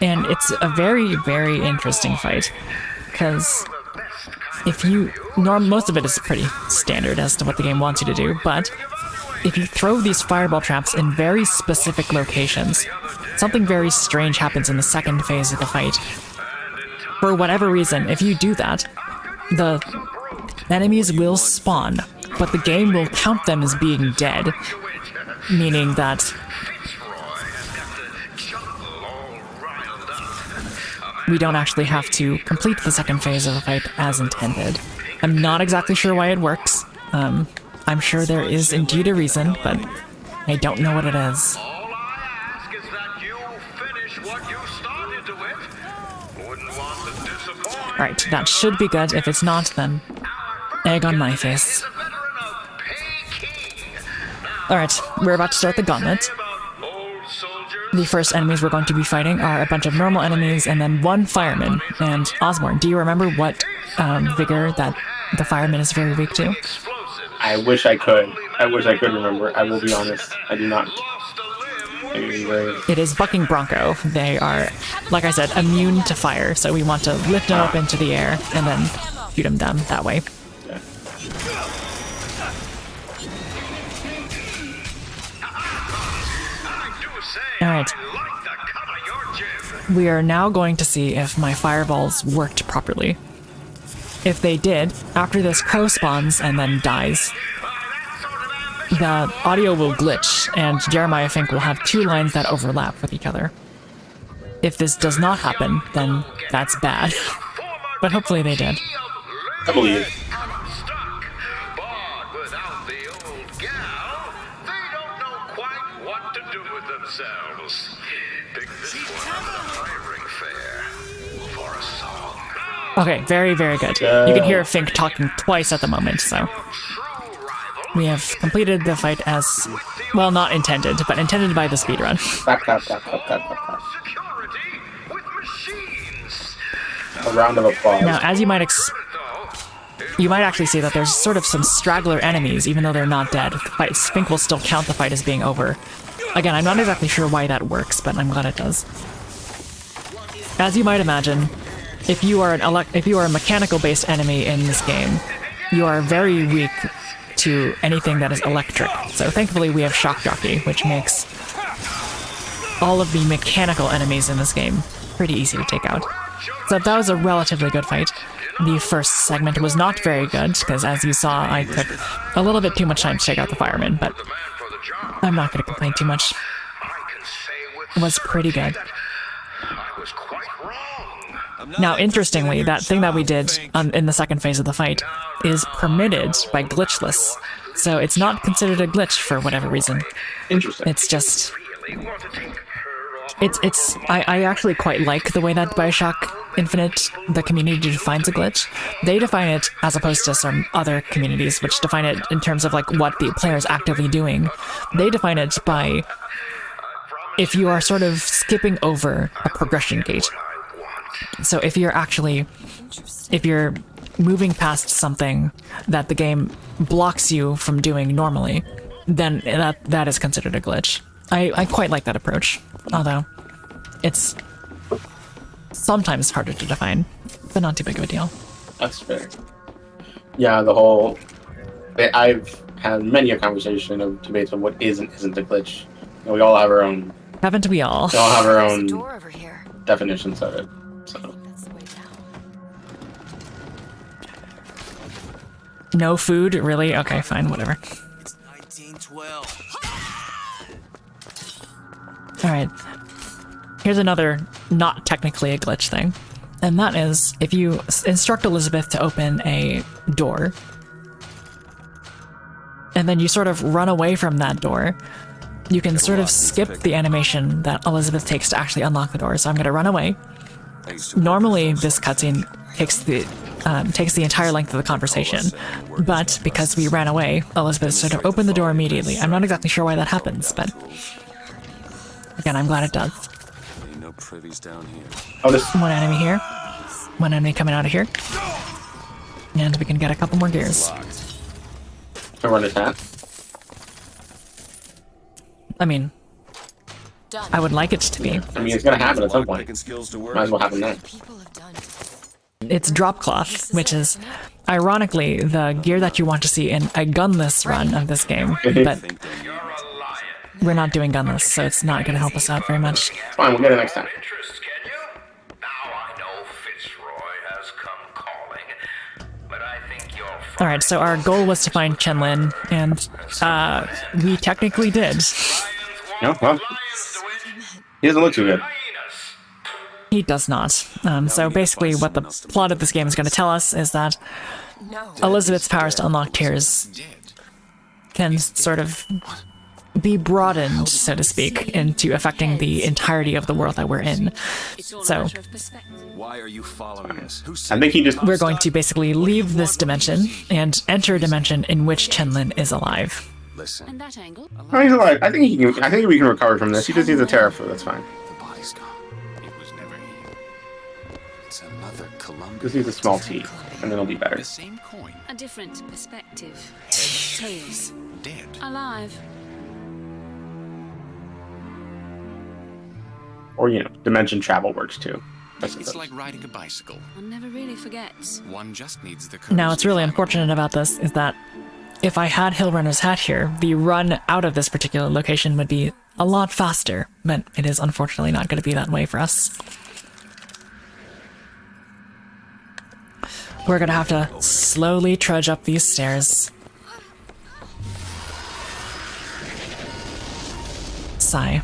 And it's a very, very interesting fight. Because most of it is pretty standard as to what the game wants you to do, but if you throw these fireball traps in very specific locations, something very strange happens in the second phase of the fight. For whatever reason, if you do that, the enemies will spawn, but the game will count them as being dead, meaning that we don't actually have to complete the second phase of the fight as intended. I'm not exactly sure why it works. I'm sure there is indeed a reason, but I don't know what it is. All I ask is that you finish what you started to it. Wouldn't want to disappoint. Alright, that should be good. If it's not, then egg on my face. Alright, we're about to start the gauntlet. The first enemies we're going to be fighting are a bunch of normal enemies and then one fireman. And Ozmourn, do you remember what vigor that the fireman is very weak to? I wish I could. I wish I could remember. I will be honest. I do not. It is Bucking Bronco. They are, like I said, immune to fire, so we want to lift them up into the air and then shoot them down that way. Yeah. Alright. We are now going to see if my fireballs worked properly. If they did, after this crow spawns and then dies, the audio will glitch, and Jeremiah Fink will have two lines that overlap with each other. If this does not happen, then that's bad. But hopefully they did. I believe. Okay, very, very good. You can hear Fink talking twice at the moment, so... We have completed the fight as... well, not intended, but intended by the speedrun. A round of applause. Now, as you might you might actually see that there's sort of some straggler enemies, even though they're not dead. Fink will still count the fight as being over. Again, I'm not exactly sure why that works, but I'm glad it does. As you might imagine, if you are a mechanical-based enemy in this game, you are very weak to anything that is electric. So thankfully we have Shock Jockey, which makes all of the mechanical enemies in this game pretty easy to take out. So that was a relatively good fight. The first segment was not very good, because as you saw, I took a little bit too much time to take out the firemen, but I'm not going to complain too much. It was pretty good. Now, interestingly, that thing that we did in the second phase of the fight is permitted by Glitchless, so it's not considered a glitch for whatever reason. Interesting. It's just... I actually quite like the way that BioShock Infinite, the community, defines a glitch. They define it as opposed to some other communities, which define it in terms of like what the player is actively doing. They define it by if you are sort of skipping over a progression gate. So if you're moving past something that the game blocks you from doing normally, then that is considered a glitch. I quite like that approach, although it's sometimes harder to define, but not too big of a deal. That's fair. Yeah, the whole... I've had many a conversation of debates on what is and isn't a glitch. We all have our own... Haven't we all? We all have our There's a own door over here. definitions of it. So That's the way down. No food, really? Okay, fine, whatever. It's 1912. Alright. Here's another not technically a glitch thing. And that is, if you instruct Elizabeth to open a door, and then you sort of run away from that door, you can sort of skip the animation that Elizabeth takes to actually unlock the door. So I'm going to run away. Normally, this cutscene takes the entire length of the conversation, but because we ran away, Elizabeth sort of opened the door immediately. I'm not exactly sure why that happens, but again, I'm glad it does. Ain't no privies down here. oh, this One enemy here, one enemy coming out of here, and we can get a couple more gears. to run his hat. I mean, I would like it to be. I mean, it's gonna happen at some point. Picking skills to work. Might as well happen now. People have done. It's drop cloth, which is ironically the gear that you want to see in a gunless run of this game, but we're not doing gunless, so it's not going to help us out very much. It's fine, we'll get it next time. Interest, can you? Now I know Fitzroy has come calling, but I think you're All right, so our goal was to find Chenlin, and we technically did. No, well, he doesn't look too good. He does not. So basically what the plot of this game is going to tell us is that No. Elizabeth's powers to unlock tears can sort of be broadened, so to speak, into affecting the entirety of the world that we're in. So Why are you following us? Who I said think he just... we're going to basically leave this dimension and enter a dimension in which Chenlin is alive. listen? And that angle? Oh, he's alive. I think he can. I think we can recover from this. He just needs a Terrafu. That's fine. The body's gone. It was never here. It's another Columbia. Just needs a small T, and then it'll be better. The same coin. A different perspective. Tails. Dead. Alive. Or, you know, dimension travel works too. That's It's like riding a bicycle. One never really forgets. One just needs the courage. Now, what's to really climb unfortunate about this is that if I had Hillrunner's hat here, the run out of this particular location would be a lot faster, but it is unfortunately not going to be that way for us. We're going to have to slowly trudge up these stairs. Sigh.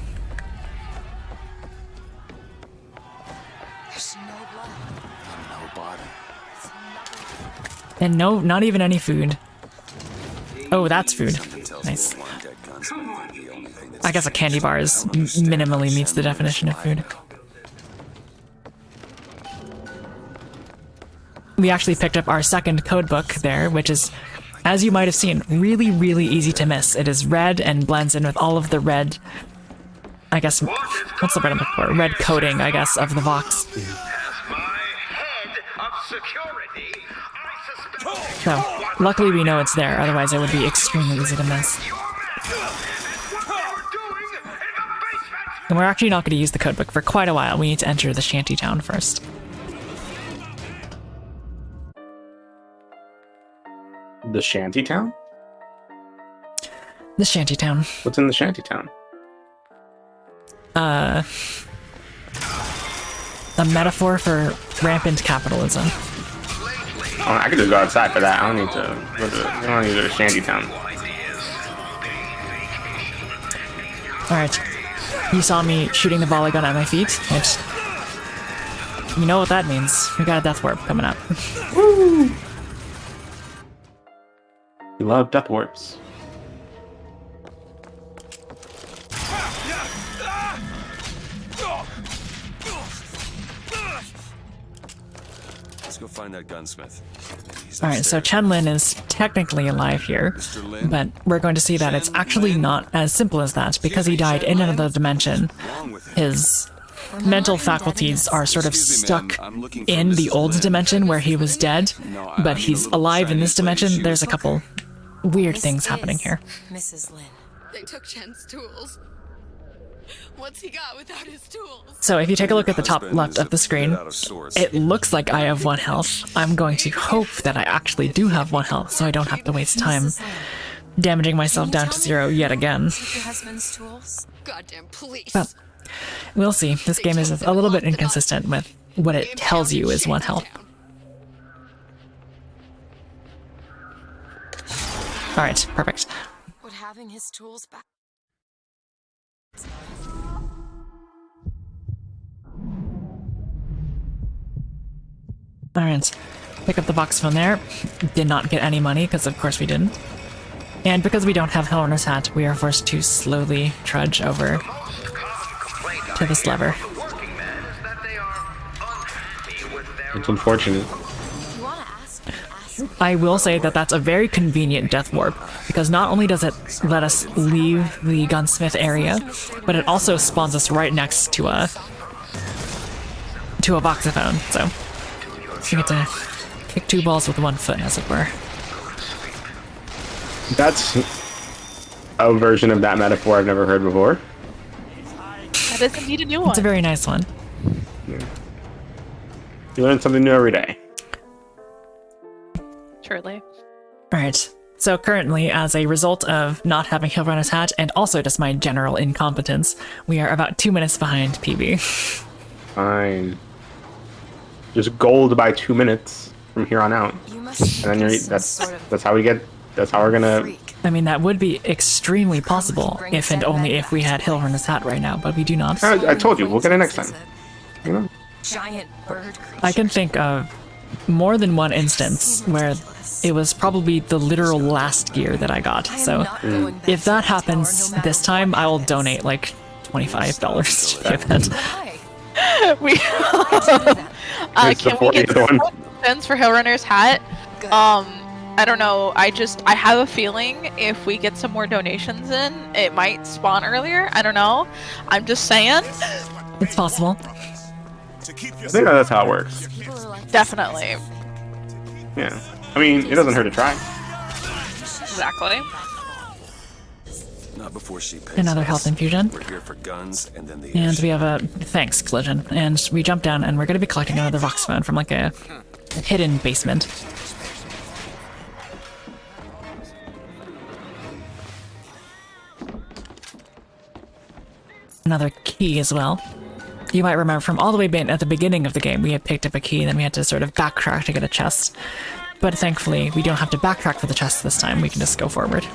There's no blood. No body. And no, not even any food. Oh, that's food. Something tells Nice. me one dead gunsmith ain't the only thing that's I guess a candy bar is minimally meets the definition of food. We actually picked up our second codebook there, which is, as you might have seen, really, really easy to miss. It is red and blends in with all of the red, I guess, what's the red I'm looking for? Red coating, I guess, of the Vox. As my head of security, I suspect So, luckily we know it's there, otherwise it would be extremely easy to miss. And we're actually not going to use the codebook for quite a while. We need to enter the shanty town first. The shanty town? The shanty town. What's in the shanty town? A metaphor for rampant capitalism. Oh, I could just go outside for that. I don't need to go to. I don't need to go to shanty town. Alright. You saw me shooting the volley gun at my feet, which... You know what that means. We got a death warp coming up. Woo! We love death warps. Let's go find that gunsmith. He's Alright, so upstairs. Chenlin is technically alive here, Mr. Lin? but we're going to see that it's actually not as simple as that. Because he died in another dimension, Wrong with him? his mental faculties are sort of Excuse me, stuck ma'am. I'm looking for in the Mrs. old Lin. dimension where he was dead, No, I but mean he's a little alive in this Chinese lady. dimension. She There's a was couple weird This things happening is here. Mrs. Lin. They took Chen's tools. What's he got without his tools? So if you take a look at the top Husband left is of a the screen, bit out of sorts. it looks like I have 1 health. I'm going to hope that I actually do have 1 health, so I don't have to waste time damaging myself down to 0 yet again. Your husband's tools? Goddamn police. But we'll see. This game is a little bit inconsistent with what it tells you is 1 health. Alright, perfect. Would having his tools back? Alright, pick up the box phone there. Did not get any money, because of course we didn't. And because we don't have Hellrunner's hat, we are forced to slowly trudge over to this lever. It's unfortunate. You wanna ask? I will say that that's a very convenient death warp, because not only does it let us leave the gunsmith area, but it also spawns us right next to a voxophone, so we get to kick 2 balls with 1 foot, as it were. That's a version of that metaphor I've never heard before. That is indeed a new one. It's a very nice one. You learn something new every day. Truly. Alright, so currently, as a result of not having Hellrunner's hat, and also just my general incompetence, we are about 2 minutes behind PB. Fine. Just gold by 2 minutes from here on out. You must And then that's how we get. That's how we're gonna. I mean, that would be extremely possible if and only if we had Hellrunner's hat right now, but we do not. I told you, we'll get it next time. You know? Giant bird creature. I can think of more than one instance where it was probably the literal last gear that I got. So if that happens this time, I will donate like $25 to the event. We can we get $10 for Hellrunner's hat? I don't know. I have a feeling if we get some more donations in, it might spawn earlier. I don't know. I'm just saying. It's possible. I think that's how it works. Definitely. Yeah. I mean, it doesn't hurt to try. Exactly. Not before she pays Another us. health infusion. We're here for guns and then the And airship. we have a thanks collision. And we jump down and we're going to be collecting another Vox phone from like a hidden basement. Another key as well. You might remember from all the way at the beginning of the game, we had picked up a key and then we had to sort of backtrack to get a chest. But thankfully, we don't have to backtrack for the chest this time. We can just go forward.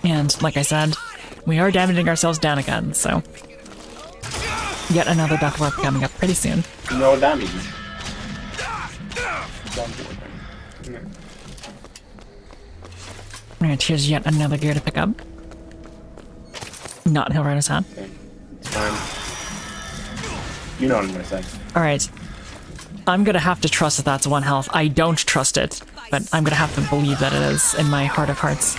And like I said, we are damaging ourselves down again, so yet another death warp coming up pretty soon. You know what that means? Alright, here's yet another gear to pick up. Not Hellrunner's hat. Okay. It's fine. You know what I'm gonna say. Alright. I'm gonna have to trust that that's 1 health. I don't trust it, but I'm gonna have to believe that it is in my heart of hearts.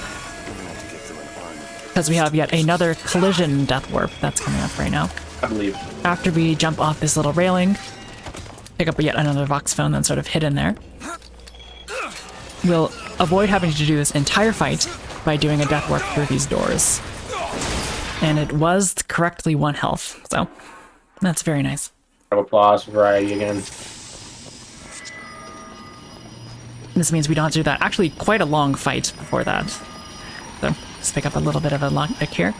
Because we have yet another collision death warp that's coming up right now. I believe. After we jump off this little railing, pick up yet another Vox phone that's sort of hidden there. We'll avoid having to do this entire fight by doing a death warp through these doors. And it was correctly 1 health, so that's very nice. Applause for variety again. This means we don't have to do that. Actually, quite a long fight before that. So, let's pick up a little bit of a lockpick here.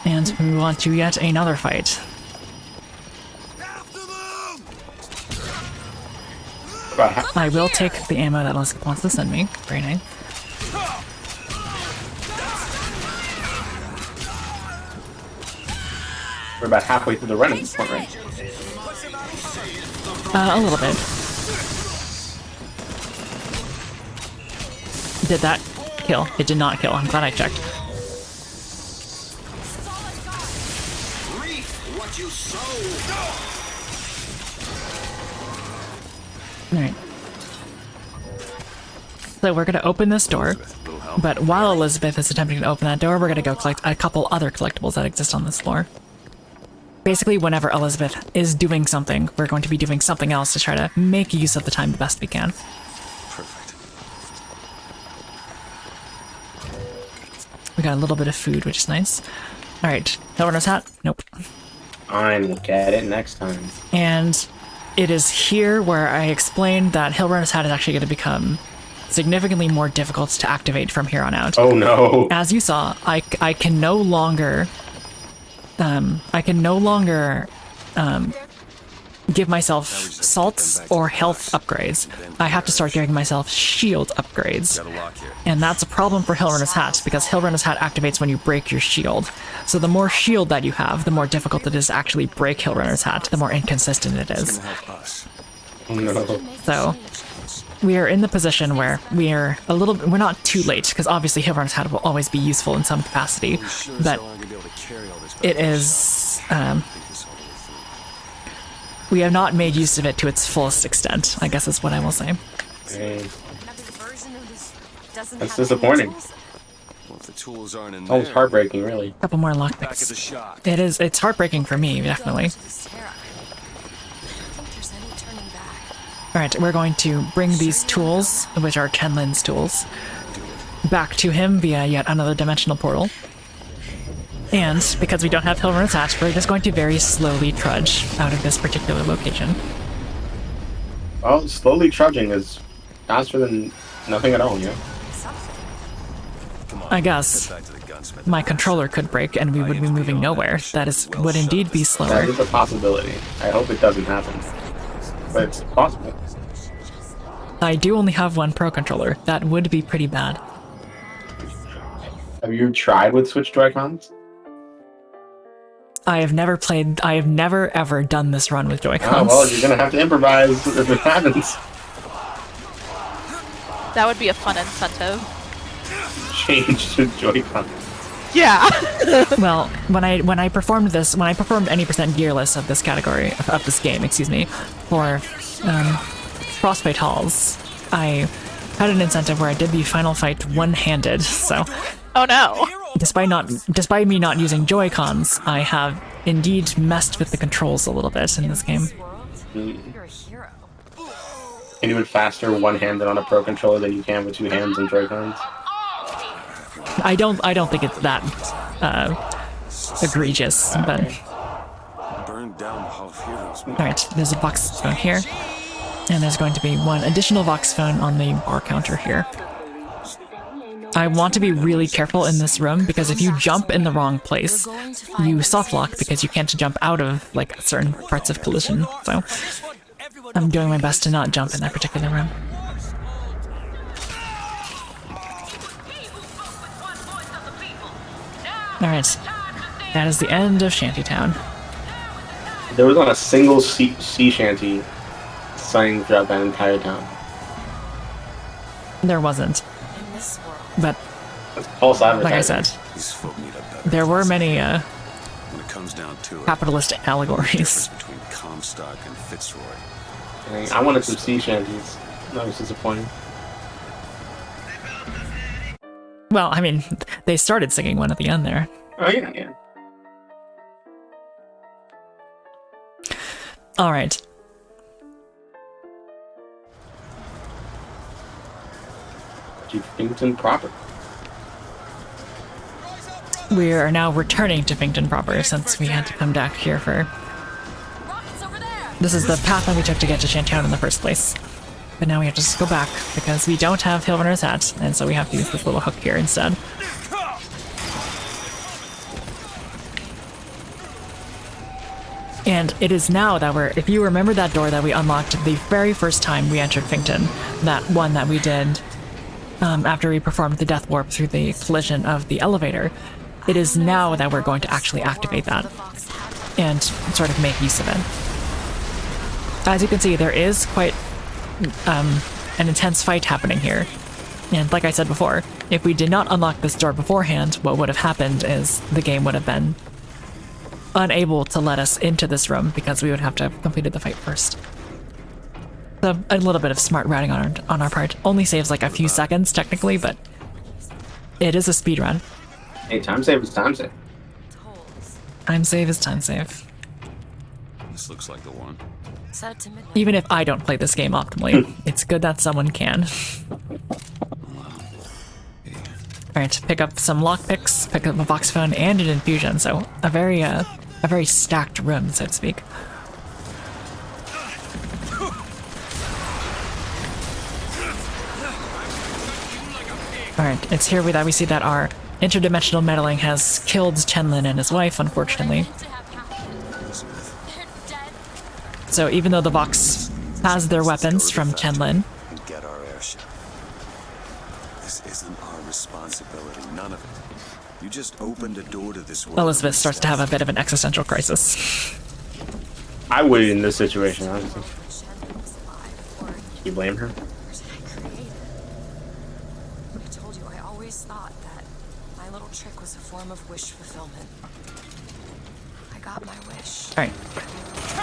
And move on to yet another fight. I will take the ammo that Elizabeth wants to send me. Very nice. We're about halfway through the run at this point, right? A little bit. Did that kill? It did not kill. I'm glad I checked. Alright. So we're gonna open this door, but while Elizabeth is attempting to open that door, we're gonna go collect a couple other collectibles that exist on this floor. basically whenever Elizabeth is doing something, we're going to be doing something else to try to make use of the time the best we can. Perfect. We got a little bit of food, which is nice. All right, Hellrunner's hat? Nope. Fine, we'll get it next time. And it is here where I explained that Hellrunner's hat is actually going to become significantly more difficult to activate from here on out. Oh no. As you saw, I can no longer give myself salts or health upgrades. I have to start giving myself shield upgrades. And that's a problem for Hellrunner's hat, because Hellrunner's hat activates when you break your shield. So the more shield that you have, the more difficult it is to actually break Hellrunner's hat, the more inconsistent it is. Oh no. So we are in the position where we're not too late, because obviously Hellrunner's hat will always be useful in some capacity, but it is, we have not made use of it to its fullest extent, I guess is what I will say. Hey. That's disappointing. Well, if the tools aren't in Almost heartbreaking, really. A couple more lockpicks. It's heartbreaking for me, definitely. Alright, we're going to bring these tools, which are Chenlin's tools, back to him via yet another dimensional portal. And because we don't have Hellrunner's hat, we're just going to very slowly trudge out of this particular location. Well, slowly trudging is faster than nothing at all, yeah? I guess my controller could break and we would be moving nowhere. Would indeed be slower. That is a possibility. I hope it doesn't happen. But it's possible. I do only have one Pro controller. That would be pretty bad. Have you tried with Switch Joy-Cons? I have never ever done this run with Joy-Cons. Oh, well, you're gonna have to improvise if it happens. That would be a fun incentive. Change to Joy-Con. Yeah. Well, when I performed any percent gearless of this category of this game, excuse me, for Frostbite Halls, I had an incentive where I did the final fight one-handed. So, oh no. Despite me not using Joy-Cons, I have indeed messed with the controls a little bit in this game. And even faster one-handed on a Pro controller than you can with two hands and Joy-Cons. I don't think it's that egregious, but alright, there's a Vox phone here, and there's going to be one additional Vox phone on the bar counter here. I want to be really careful in this room, because if you jump in the wrong place, you softlock because you can't jump out of like certain parts of collision, so I'm doing my best to not jump in that particular room. Alright, that is the end of Shantytown. There was not a single sea shanty sang throughout that entire town. There wasn't. But, that's false advertising. like I said, there were many when it comes down to capitalist allegories. Between Comstock and Fitzroy. Dang, I wanted some sea shanties. That was disappointing. Well, I mean, they started singing one at the end there. Oh, yeah, yeah. Alright. To Finkton proper. We are now returning to Finkton proper, since we had to come back here for... This is the path that we took to get to Shantytown in the first place. But now we have to just go back, because we don't have Hellrunner's hat, and so we have to use this little hook here instead. And it is now that if you remember that door that we unlocked the very first time we entered Finkton, that one that we did after we performed the death warp through the collision of the elevator, it is now that we're going to actually activate that and sort of make use of it. As you can see, there is quite an intense fight happening here. And like I said before, if we did not unlock this door beforehand, what would have happened is the game would have been unable to let us into this room because we would have to have completed the fight first. So a little bit of smart routing on our part. Only saves like a few seconds technically, but it is a speed run. Hey, time save is time save. Time save is time save. This looks like the one. Set to midnight. Even if I don't play this game optimally, it's good that someone can. Alright, pick up some lockpicks, pick up a Vox phone and an infusion, so a very stacked room, so to speak. Alright, it's here that we see that our interdimensional meddling has killed Chenlin and his wife, unfortunately. So even though the Vox has their weapons from Chenlin, And get our airship. This isn't our responsibility, none of it. You just opened a door to this world. Elizabeth starts to have a bit of an existential crisis. I would in this situation, honestly. You blame her? I told you, I always thought that my little trick was a form of wish fulfillment. I got my wish. Alright.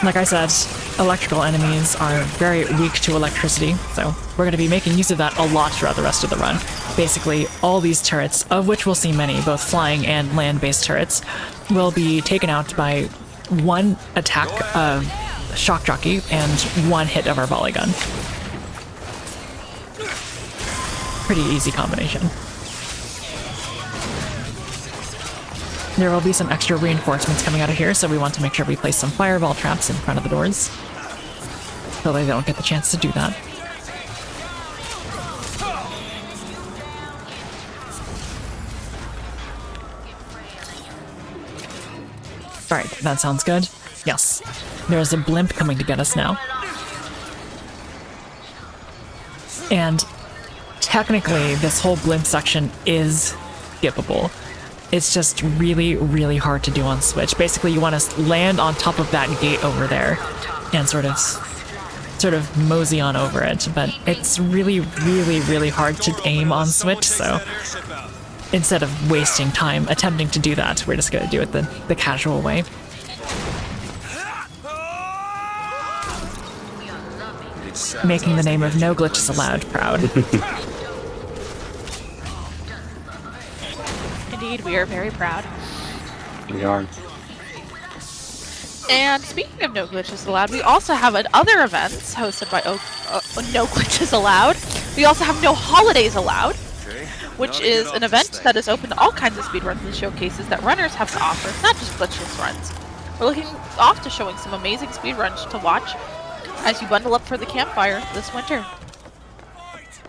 Like I said, electrical enemies are very weak to electricity, so we're going to be making use of that a lot throughout the rest of the run. Basically, all these turrets, of which we'll see many, both flying and land-based turrets, will be taken out by one attack of Shock Jockey and one hit of our volley gun. Pretty easy combination. There will be some extra reinforcements coming out of here, so we want to make sure we place some fireball traps in front of the doors, so they don't get the chance to do that. Alright, that sounds good. Yes. There's a blimp coming to get us now. And technically, this whole blimp section is skippable. It's just really, really hard to do on Switch. Basically, you want to land on top of that gate over there and sort of mosey on over it. But it's really, really, really hard to aim on Switch, so instead of wasting time attempting to do that, we're just going to do it the casual way. Making the name of No Glitches Allowed proud. Indeed, we are very proud. We are. And speaking of No Glitches Allowed, we also have other events hosted by No Glitches Allowed. We also have No Holidays Allowed, which is an event that is open to all kinds of speedruns and showcases that runners have to offer, not just glitchless runs. We're looking off to showing some amazing speedruns to watch as you bundle up for the campfire this winter.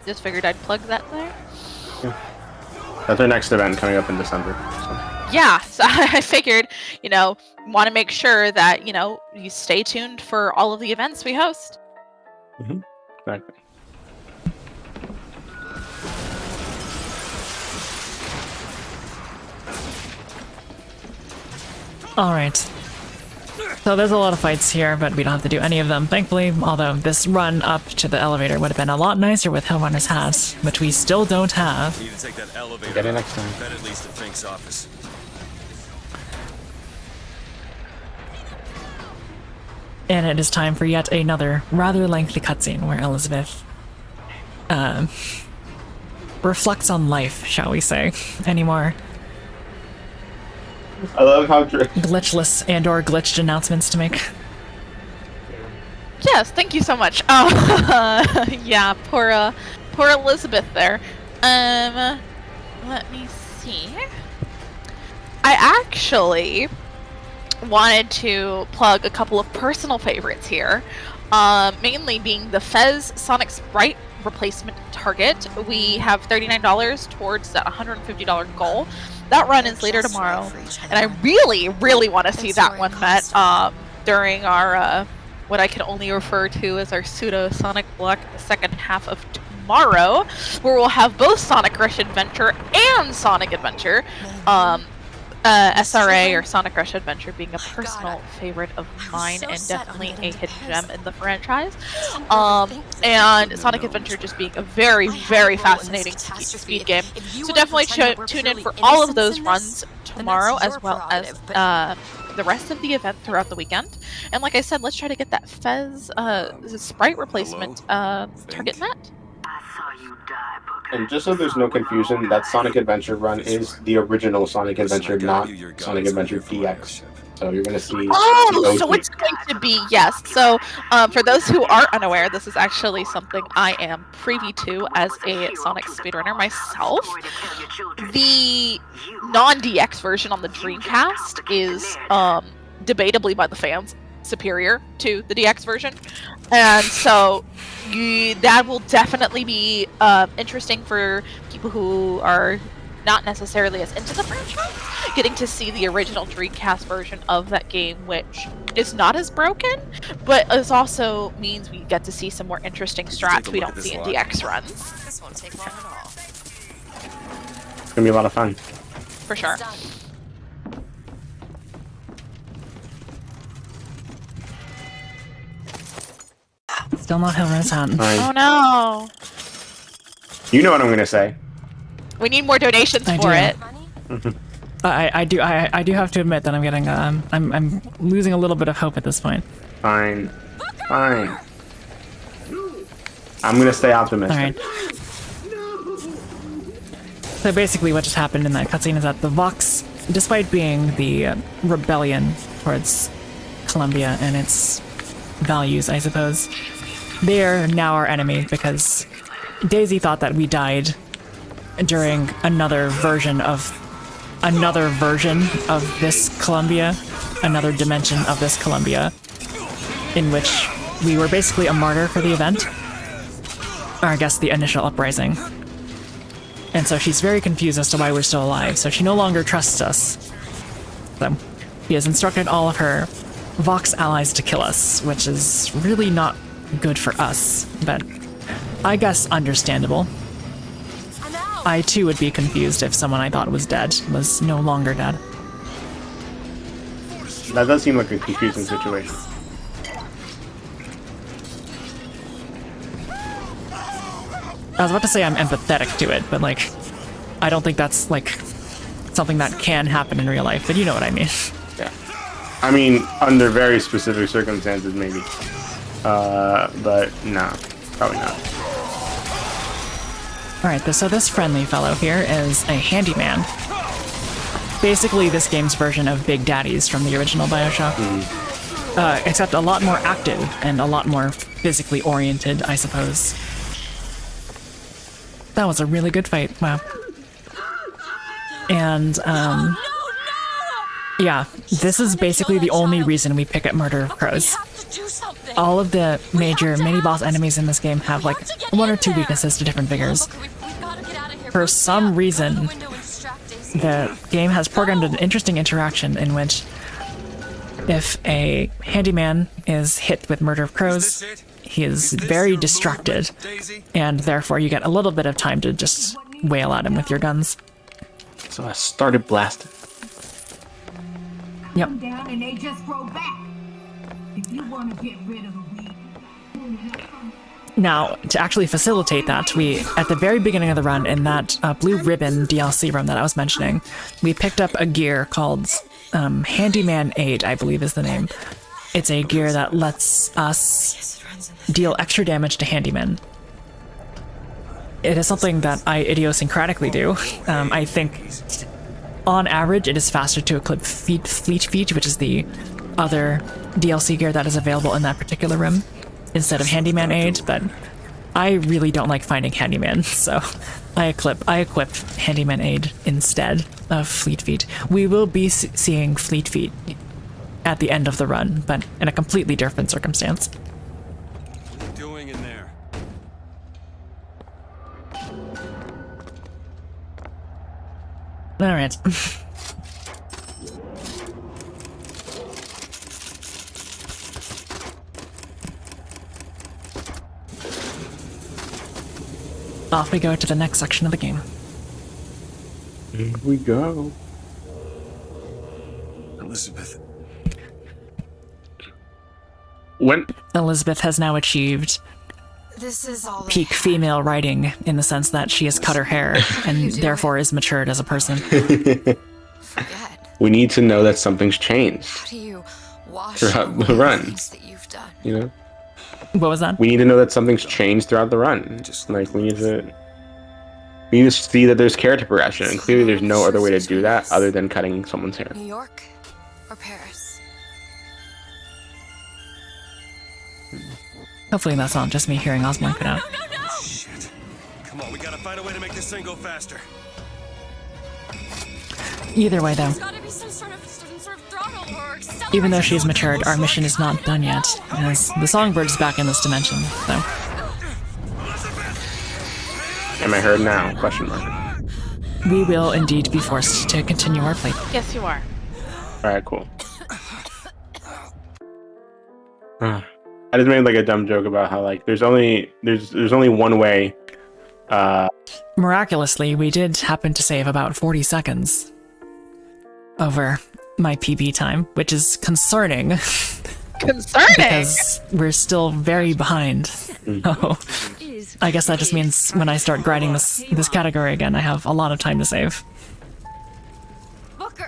Just figured I'd plug that there. Yeah. That's our next event coming up in December. So. Yeah, so I figured, want to make sure that, you stay tuned for all of the events we host. Mm-hmm. Exactly. Alright. So there's a lot of fights here, but we don't have to do any of them, thankfully, although this run up to the elevator would have been a lot nicer with Hellrunner's hat, which we still don't have. We need to take that elevator. Get it next time. Bet at least at Fink's office. And it is time for yet another rather lengthy cutscene where Elizabeth reflects on life, shall we say. Any more I love how glitchless and or glitched announcements to make? Yes, thank you so much. Yeah, poor Elizabeth there. Let me see. I actually wanted to plug a couple of personal favorites here. Mainly being the Fez Sonic Sprite replacement target. We have $39 towards that $150 goal. That run is later tomorrow, and I really, really want to see that one met during our what I can only refer to as our pseudo Sonic block the second half of tomorrow, where we'll have both Sonic Rush Adventure and Sonic Adventure. SRA or Sonic Rush Adventure being a personal favorite of mine and definitely a hidden gem in the franchise. And Sonic Adventure just being a very, very fascinating speed game. So definitely tune in for all of those runs tomorrow, as well as the rest of the event throughout the weekend. And like I said, let's try to get that Fez sprite replacement target met. And just so there's no confusion, that Sonic Adventure run is the original Sonic Adventure, not Sonic Adventure DX. So you're gonna see. Oh, so it's going to be, yes. So for those who are unaware, this is actually something I am privy to as a Sonic speedrunner myself. The non-DX version on the Dreamcast is debatably by the fans superior to the DX version, and so that will definitely be interesting for people who are not necessarily as into the franchise, getting to see the original Dreamcast version of that game, which is not as broken, but it also means we get to see some more interesting strats we don't see in DX runs. This won't take long at all. It's gonna be a lot of fun. For sure. Still not Hilra's hand. Fine. Oh no! You know what I'm gonna say. We need more donations for it. I do have to admit that I'm getting I'm losing a little bit of hope at this point. Fine. Fine. I'm gonna stay optimistic. Alright. So basically what just happened in that cutscene is that the Vox, despite being the rebellion towards Columbia and its values, I suppose, they are now our enemy because Daisy thought that we died during another version of this Columbia, another dimension of this Columbia, in which we were basically a martyr for the event, or I guess the initial uprising. And so she's very confused as to why we're still alive, so she no longer trusts us. So she has instructed all of her Vox allies to kill us, which is really not good for us, but I guess understandable. I too would be confused if someone I thought was dead was no longer dead. That does seem like a confusing situation. I was about to say I'm empathetic to it, but like, I don't think that's like something that can happen in real life, but you know what I mean. Yeah. I mean, under very specific circumstances, maybe. But no, probably not. Alright, so this friendly fellow here is a handyman. Basically this game's version of Big Daddies from the original BioShock. Except a lot more active and a lot more physically oriented, I suppose. That was a really good fight, wow. And, yeah, this is basically the only reason we pick up Murder of Crows. All of the major mini-boss enemies in this game have like one or two weaknesses to different vigors. For some reason, the game has programmed an interesting interaction in which if a handyman is hit with Murder of Crows, he is very distracted, and therefore you get a little bit of time to just wail at him with your guns. So I started blasting. Yep. Down and they just grow back. If you want to get rid of a weed. Now, to actually facilitate that, we, at the very beginning of the run, in that Blue Ribbon DLC run that I was mentioning, we picked up a gear called Handyman Aid, I believe is the name. It's a gear that lets us deal extra damage to handymen. It is something that I idiosyncratically do. I think, on average, it is faster to equip Fleet Feet, which is the other DLC gear that is available in that particular room, instead of Handyman Aid, but I really don't like finding Handyman, so I equip Handyman Aid instead of Fleet Feet. We will be seeing Fleet Feet at the end of the run, but in a completely different circumstance. What are you doing in there? Alright. Off we go to the next section of the game. Here we go. Elizabeth. When Elizabeth has now achieved This is all peak female writing in the sense that she has cut her hair and therefore is matured as a person. we need to know that something's changed How do you wash throughout away the run. things that you've done? You know? What was that? We need to know that something's changed throughout the run. Just like we need to see that there's character progression, and clearly there's no other way to do that other than cutting someone's hair. New York or Paris? Hopefully that's not just me hearing Ozmourn cut out. Shit. Come on, we gotta find a way to make this thing go faster. Either way, though, There's gotta be some sort of throttle or acceleration. even though she's matured, our mission is not done yet, as the Songbird's back in this dimension, so... Am I heard now? Question mark. We will indeed be forced to continue our play. Yes, you are. Alright, cool. I just made like a dumb joke about how like there's only one way. Miraculously, we did happen to save about 40 seconds over my PB time, which is concerning. Concerning? Because we're still very behind. Oh, I guess that just means when I start grinding this category again, I have a lot of time to save.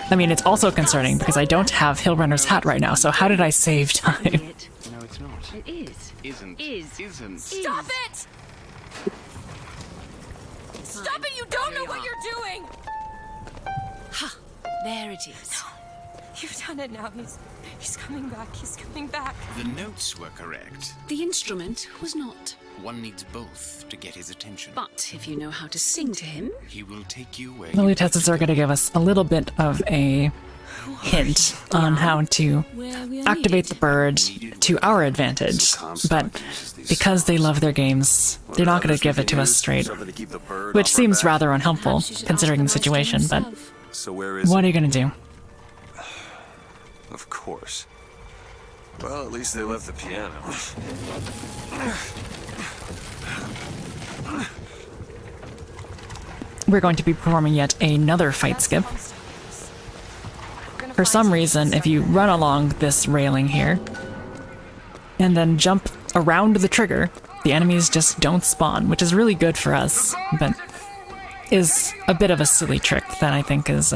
I mean, it's also concerning because I don't have Hillrunner's hat right now, so how did I save time? No, it's not. It is. Isn't. Isn't. Stop it! Stop it! You don't know what you're doing! Ha! There it is. You've done it now. He's coming back. He's coming back. The notes were correct. The instrument was not. One needs both to get his attention. But if you know how to sing to him, He will take you where The you tests are going to give us a little bit of a hint on how to where we are activate the needed. bird to our advantage, but because they love their games, they're not going to give it to us straight, Something to keep the bird which off our seems back. rather unhelpful Perhaps you should considering the ask the master situation, but himself. So where is what it? are you going to do? Of course. Well, at least they left the piano. We're going to be performing yet another fight skip. For some reason, if you run along this railing here, and then jump around the trigger, the enemies just don't spawn, which is really good for us, but is a bit of a silly trick that I think is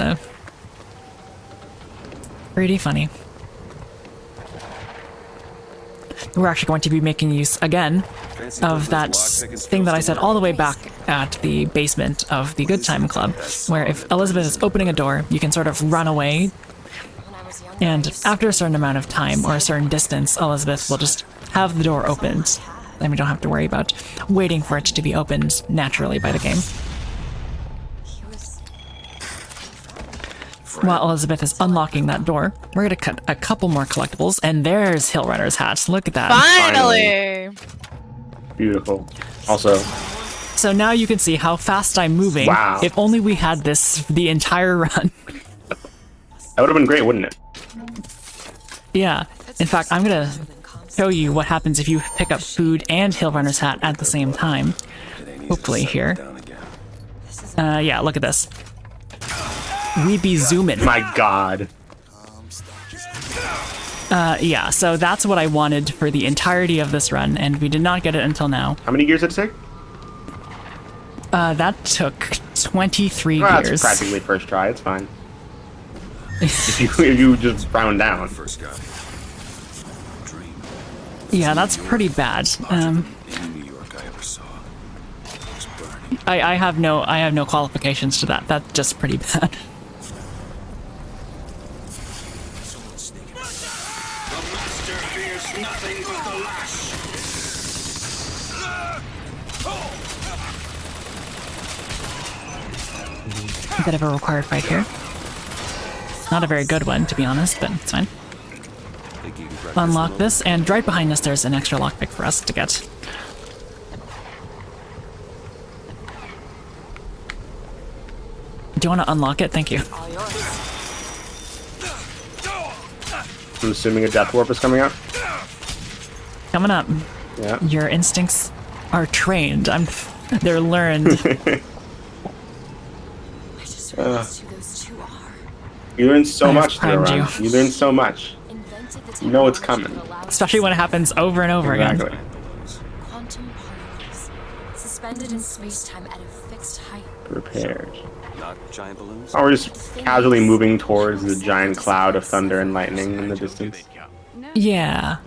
pretty funny. We're actually going to be making use, again, of that thing that I said all the way back at the basement of the Good Time Club, where if Elizabeth is opening a door, you can sort of run away, and after a certain amount of time or a certain distance, Elizabeth will just have the door opened, and we don't have to worry about waiting for it to be opened naturally by the game. While Elizabeth is unlocking that door, we're going to cut a couple more collectibles, and there's Hillrunner's hat. Look at that. Finally! Beautiful. Also, So now you can see how fast I'm moving. Wow. If only we had this the entire run. that would have been great, wouldn't it? Yeah. In fact, I'm going to show you what happens if you pick up food and Hillrunner's hat at the same time. Hopefully here. Yeah, look at this. We be zooming. My God. Yeah, so that's what I wanted for the entirety of this run, and we did not get it until now. How many gears did it take? That took 23 Well, gears. that's practically first try. It's fine. if you just round down. First guy. Dream. Yeah, that's pretty bad. In New York I ever saw. Was burning. I have no qualifications to that. That's just pretty bad. A bit of a required fight here. Not a very good one, to be honest, but it's fine. Think you can crack Unlock one this, and right behind us there's an extra lockpick for us to get. Do you want to unlock it? Thank you. I'm assuming a death warp is coming out. Coming up. Yeah. Your instincts are trained. They're learned. I just realized who those two are. You learn so I've much through a primed run. You learn so much. Invented the You know it's technology coming. that allows Especially when it happens over and over Exactly. again. quantum particles suspended in space-time at a fixed height. Prepared. Not giant balloons? Oh, we're just casually moving towards the giant cloud of thunder and lightning in the distance. Yeah.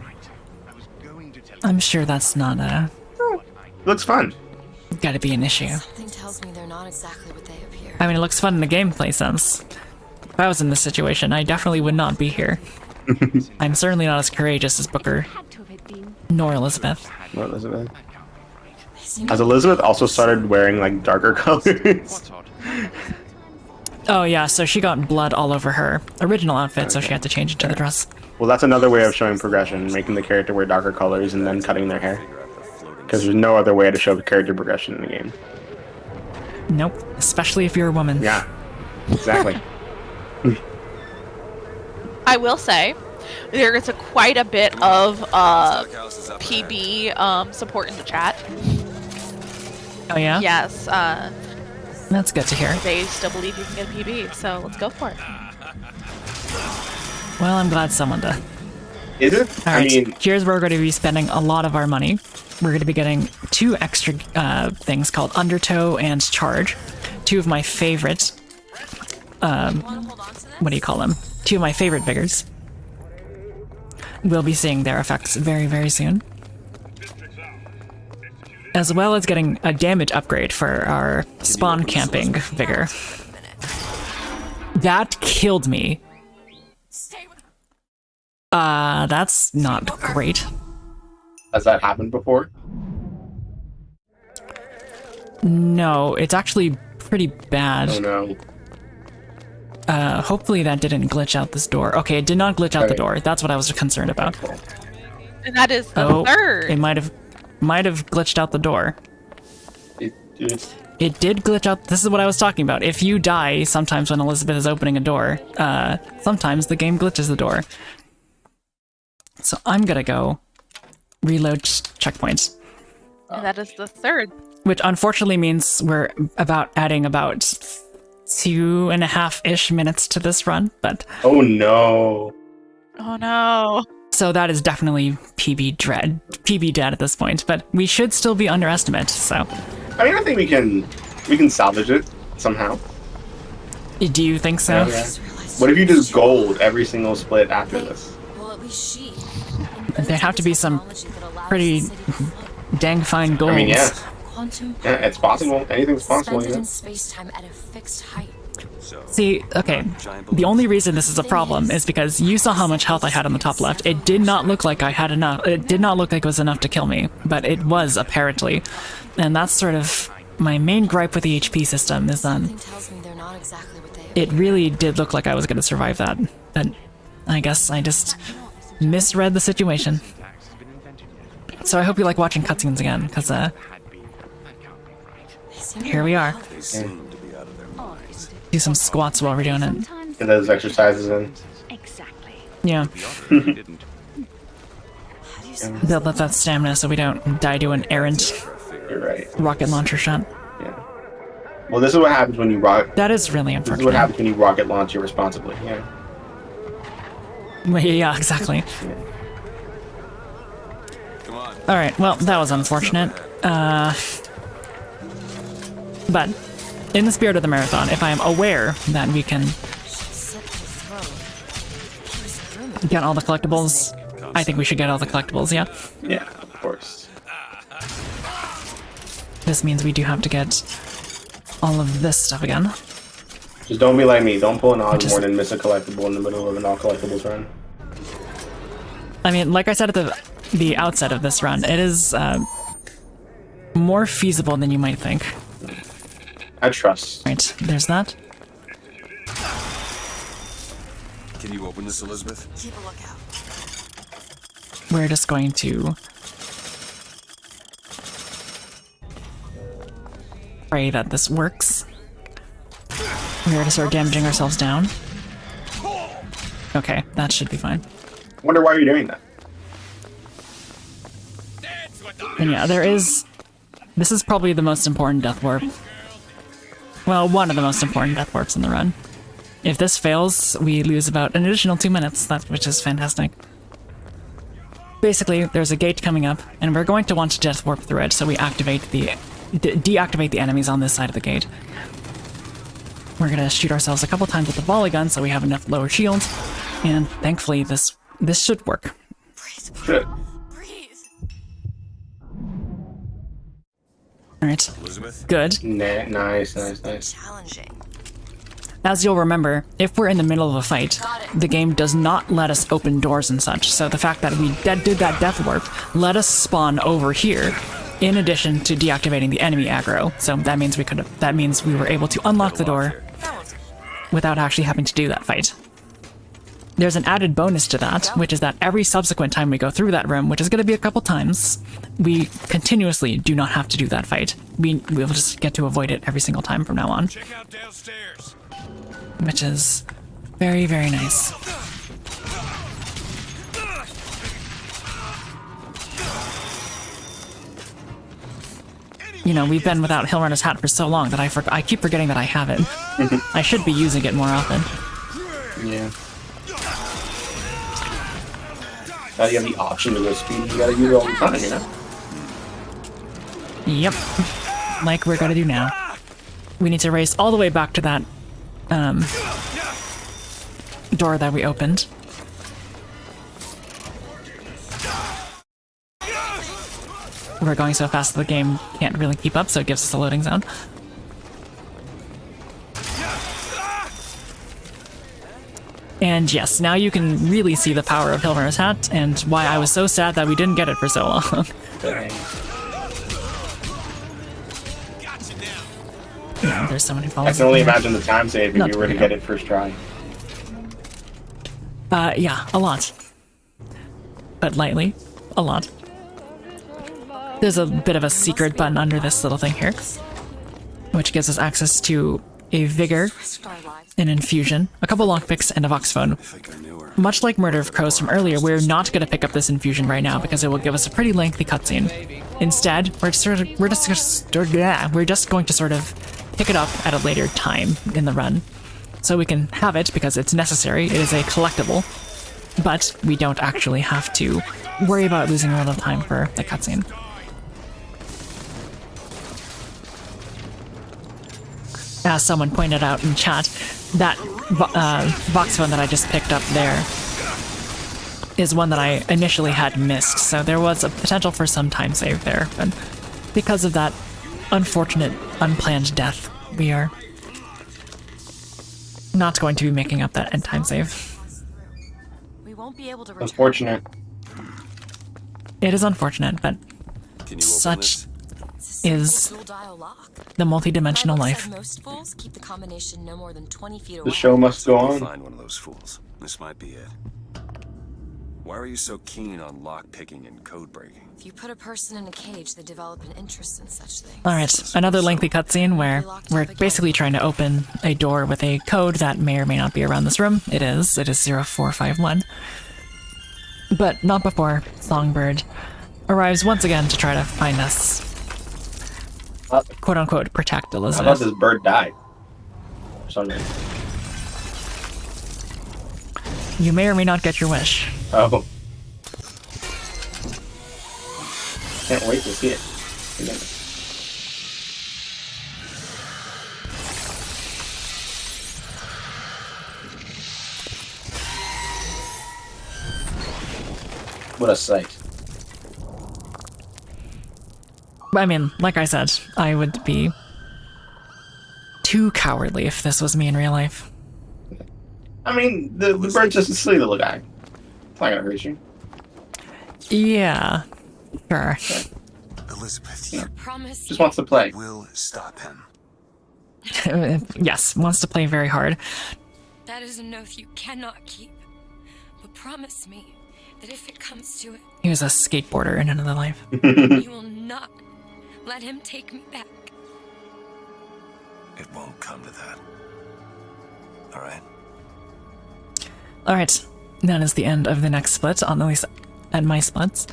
I'm sure that's not Looks fun. gotta be an issue. Something tells me they're not exactly what they appear. I mean, it looks fun in the gameplay sense. If I was in this situation, I definitely would not be here. I'm certainly not as courageous as Booker. had to have been. Nor Elizabeth. Nor Elizabeth. Has Elizabeth also started wearing like darker colors? Oh yeah, so she got blood all over her original outfit, so she had to change it to the dress. Well, that's another way of showing progression, making the character wear darker colors and then cutting their hair. Because there's no other way to show character progression in the game. Nope, especially if you're a woman. Yeah, exactly. I will say, there is quite a bit of PB support in the chat. Oh yeah? Yes. That's good to hear. They still believe you can get a PB, so let's go for it. Well, I'm glad someone did. Is it? Alright, here's where we're going to be spending a lot of our money. We're going to be getting 2 extra things called Undertow and Charge. 2 of my favorite... what do you call them? 2 of my favorite vigors. We'll be seeing their effects very, very soon. As well as getting a damage upgrade for our spawn camping vigor. That killed me. That's not great. Has that happened before? No, it's actually pretty bad. Oh no. Hopefully that didn't glitch out this door. Okay, it did not glitch out the door. That's what I was concerned about. And that is the third. It might have glitched out the door. It did glitch out. This is what I was talking about. If you die sometimes when Elizabeth is opening a door, sometimes the game glitches the door. So I'm gonna go reload checkpoints. And that is the third. Which unfortunately means we're adding about 2.5-ish minutes to this run, but... Oh no. Oh no. So that is definitely PB dead at this point, but we should still be underestimate, so... I mean, I think we can salvage it somehow. Do you think so? Yeah. What if you just gold every single split after this? Well, at least she. There have to be some pretty dang fine goals. I mean, yeah. Yeah, it's possible. Anything's possible, you know? Space-time at a fixed height. See, okay, the only reason this is a problem is because you saw how much health I had on the top left. It did not look like I had enough. It did not look like it was enough to kill me, but it was, apparently. And that's sort of my main gripe with the HP system is it really did look like I was going to survive that, but I guess I just misread the situation. So I hope you like watching cutscenes again, because here we are. Do some squats while we're doing it. Get those exercises in. Yeah. Build up that stamina so we don't die to an errant rocket launcher shot. Yeah. Well, this is what happens when you That is really unfortunate. This is what happens when you rocket launch irresponsibly. Yeah. Well, yeah, exactly. Alright, well, that was unfortunate. But, in the spirit of the marathon, if I am aware that we can get all the collectibles, I think we should get all the collectibles, yeah? Yeah, of course. This means we do have to get all of this stuff again. Just don't be like me. Don't pull an Ozmourn and miss a collectible in the middle of an all-collectibles run. I mean, like I said at the outset of this run, it is more feasible than you might think. I trust. Right, there's that. Can you open this, Elizabeth? Keep a lookout. We're just going to pray that this works. We're going to start damaging ourselves down. Okay, that should be fine. Wonder why you're doing that. And yeah, this is probably the most important death warp. Well, one of the most important death warps in the run. If this fails, we lose about an additional 2 minutes, which is fantastic. Basically, there's a gate coming up, and we're going to want to death warp through it, so we deactivate the enemies on this side of the gate. We're gonna shoot ourselves a couple times with the volley gun, so we have enough lower shields, and thankfully this should work. Good. Alright. Good. Nice. Challenging. As you'll remember, if we're in the middle of a fight, the game does not let us open doors and such, so the fact that we did that death warp let us spawn over here, in addition to deactivating the enemy aggro. So that means we were able to unlock the door without actually having to do that fight. There's an added bonus to that, which is that every subsequent time we go through that room, which is going to be a couple times, we continuously do not have to do that fight. We'll just get to avoid it every single time from now on. Check out downstairs. Which is very, very nice. You know, we've been without Hillrunner's hat for so long that I keep forgetting that I have it. I should be using it more often. Yeah. Now you have the option to go speed, you gotta use it all the time, you know? Yep. Like we're gonna do now. We need to race all the way back to that door that we opened. We're going so fast that the game can't really keep up, so it gives us a loading zone. And yes, now you can really see the power of Hillrunner's hat and why I was so sad that we didn't get it for so long. Yeah, there's so many falls. I can only imagine the time save if you were to get it first try. Yeah, a lot. But lightly, a lot. There's a bit of a secret button under this little thing here, which gives us access to a Vigor, an Infusion, a couple lockpicks, and a Vox phone. Much like Murder of Crows from earlier, we're not going to pick up this Infusion right now because it will give us a pretty lengthy cutscene. Instead, we're just going to sort of pick it up at a later time in the run. So we can have it because it's necessary, it is a collectible, but we don't actually have to worry about losing a lot of time for the cutscene. As someone pointed out in chat, that Vox phone that I just picked up there is one that I initially had missed, so there was a potential for some time save there, but because of that unfortunate, unplanned death, we are not going to be making up that end time save. We won't be able to Unfortunate. It is unfortunate, but such is the multi-dimensional life. Most fools keep the combination no more than 20 feet away. The show must go on. Find one of those fools. This might be it. Why are you so keen on lock picking and code breaking? If you put a person in a cage, they develop an interest in such things. Alright, another lengthy cutscene where we're basically trying to open a door with a code that may or may not be around this room. It is 0451. But not before Songbird arrives once again to try to find us. Quote-unquote, protect Elizabeth. How about this bird died? Something. You may or may not get your wish. Oh. Can't wait to see it. Again. What a sight. I mean, like I said, I would be too cowardly if this was me in real life. I mean, the bird's just a silly little guy. It's not gonna hurt you. Yeah, sure. Elizabeth, Yeah. Promise Just wants to play. will stop him. Yes, wants to play very hard. that is an oath you cannot keep. But promise me that if it comes to it, He was a skateboarder in another life. you will not let him take me back. It won't come to that. All right? Alright, that is the end of the next split, at least at my splits.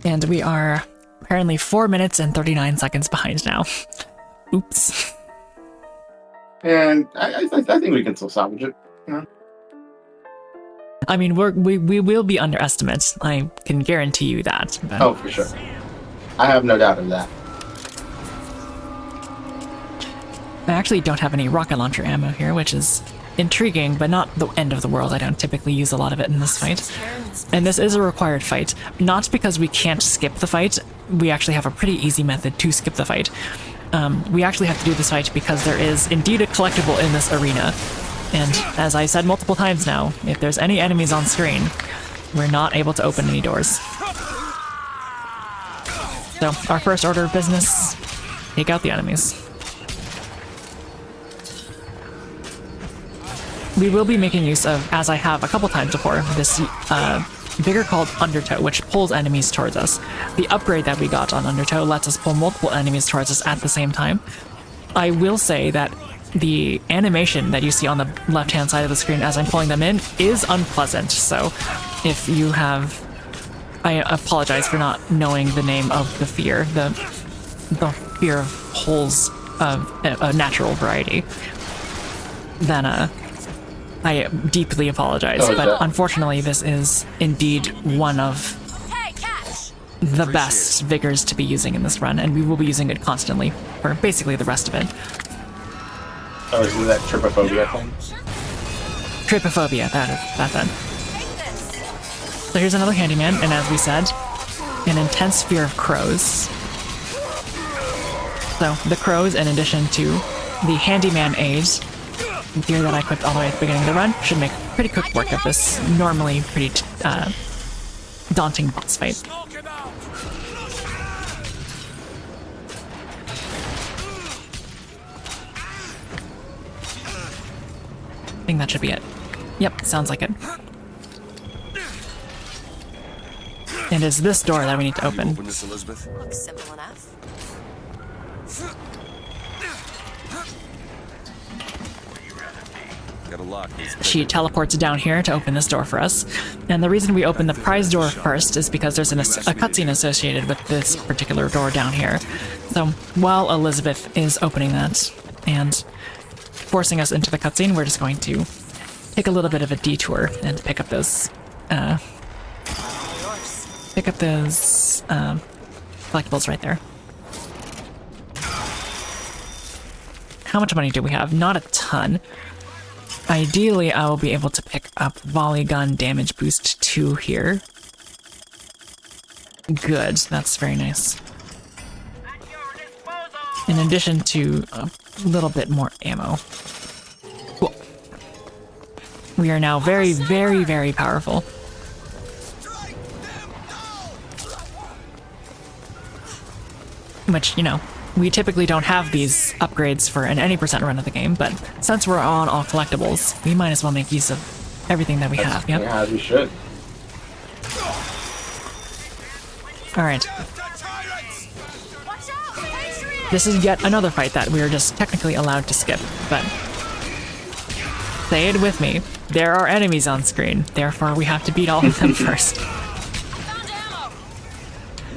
And we are apparently 4 minutes and 39 seconds behind now. Oops. And I think we can still salvage it. You know? I mean, we will be underestimates. I can guarantee you that. But... Oh, for sure. I have no doubt of that. I actually don't have any rocket launcher ammo here, which is intriguing, but not the end of the world. I don't typically use a lot of it in this fight. And this is a required fight. Not because we can't skip the fight, we actually have a pretty easy method to skip the fight. we actually have to do this fight because there is indeed a collectible in this arena. And as I said multiple times now, if there's any enemies on screen, we're not able to open any doors. So, our first order of business, take out the enemies. We will be making use of, as I have a couple times before, this vigor called Undertow, which pulls enemies towards us. The upgrade that we got on Undertow lets us pull multiple enemies towards us at the same time. I will say that the animation that you see on the left-hand side of the screen as I'm pulling them in is unpleasant, so if you have... I apologize for not knowing the name of the fear. The fear of holes of a natural variety. Then, I deeply apologize, but unfortunately this is indeed one of the best vigors to be using in this run, and we will be using it constantly for basically the rest of it. Oh, is that trypophobia thing? Trypophobia, that then. So here's another handyman, and as we said, an intense fear of crows. So the crows, in addition to the handyman aids, gear that I equipped all the way at the beginning of the run, should make pretty quick work of this normally pretty daunting boss fight. I think that should be it. Yep, sounds like it. And it's this door that we need to open. Open this, Elizabeth? Looks simple enough. Got a lock. She teleports down here to open this door for us. And the reason we open the prize door first is because there's a cutscene associated with this particular door down here. So while Elizabeth is opening that and forcing us into the cutscene, we're just going to take a little bit of a detour and pick up those collectibles right there. How much money do we have? Not a ton. Ideally, I will be able to pick up volley gun damage boost 2 here. Good, that's very nice. In addition to a little bit more ammo. Cool. We are now very, very, very powerful. Which, you know, we typically don't have these upgrades for an any percent run of the game, but since we're on all collectibles, we might as well make use of everything that we have, yep. Yeah, we should. Alright. This is yet another fight that we are just technically allowed to skip, but... say it with me. There are enemies on screen, therefore we have to beat all of them first.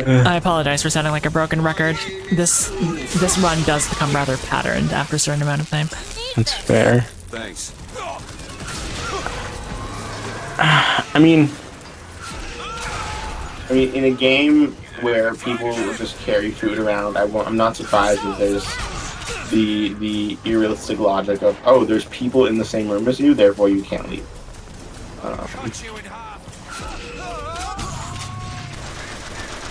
I apologize for sounding like a broken record. This run does become rather patterned after a certain amount of time. That's fair. Thanks. I mean, in a game where people just carry food around, I'm not surprised that there's the realistic logic of, oh, there's people in the same room as you, therefore you can't leave.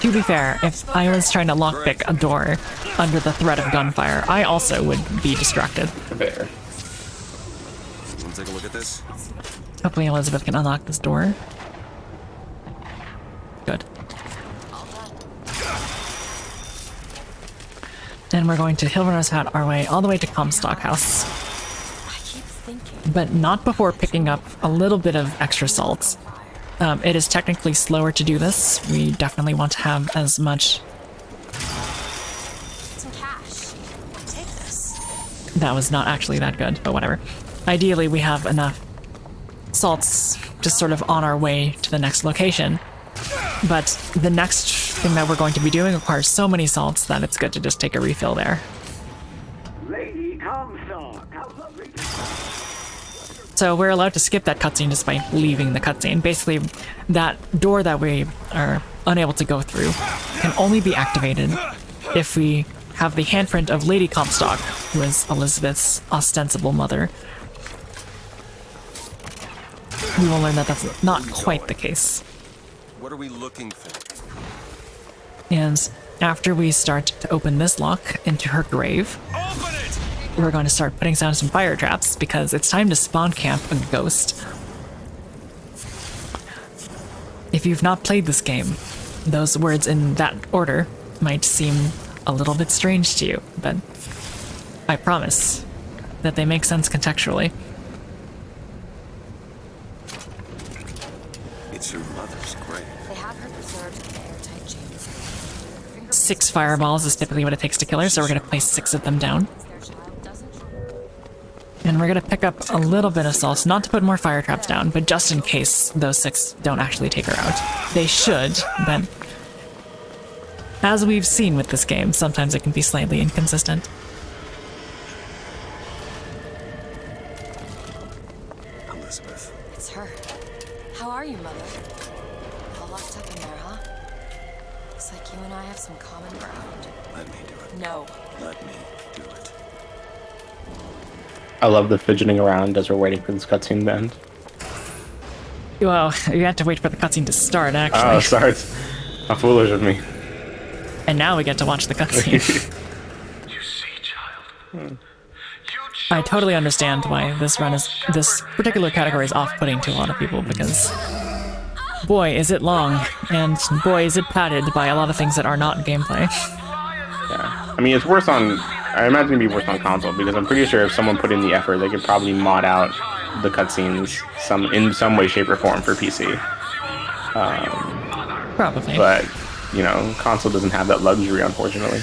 To be fair, if I was trying to lockpick a door under the threat of gunfire, I also would be distracted. Fair. Want to take a look at this? Hopefully Elizabeth can unlock this door. Good. And we're going to Hilverner's Hat our way all the way to Comstock House. But not before picking up a little bit of extra salts. It is technically slower to do this. We definitely want to have as much... Some cash. Take this. That was not actually that good, but whatever. Ideally, we have enough salts just sort of on our way to the next location. But the next thing that we're going to be doing requires so many salts that it's good to just take a refill there. Lady Comstock, how lovely. So we're allowed to skip that cutscene despite leaving the cutscene. Basically, that door that we are unable to go through can only be activated if we have the handprint of Lady Comstock, who is Elizabeth's ostensible mother. We will learn that that's not quite the case. What are we looking for? And after we start to open this lock into her grave, we're going to start putting down some fire traps because it's time to spawn camp a ghost. If you've not played this game, those words in that order might seem a little bit strange to you, but I promise that they make sense contextually. It's your mother's grave. They have her preserved in airtight chambers. 6 fireballs is typically what it takes to kill her, so we're going to place 6 of them down. And we're going to pick up a little bit of salt, not to put more fire traps down, but just in case those 6 don't actually take her out. They should, but as we've seen with this game, sometimes it can be slightly inconsistent. Elizabeth. It's her. How are you, Mother? All locked up in there, huh? Looks like you and I have some common ground. Let me do it. No. Let me do it. I love the fidgeting around as we're waiting for this cutscene to end. Well, you had to wait for the cutscene to start, actually. Oh, sorry. How foolish of me. And now we get to watch the cutscene. You see, child. I totally understand why this particular category is off-putting to a lot of people, because boy is it long, and boy is it padded by a lot of things that are not gameplay. Yeah. I mean, it's worse on... I imagine it'd be worse on console, because I'm pretty sure if someone put in the effort, they could probably mod out the cutscenes in some way, shape, or form for PC. Probably. But, you know, console doesn't have that luxury, unfortunately.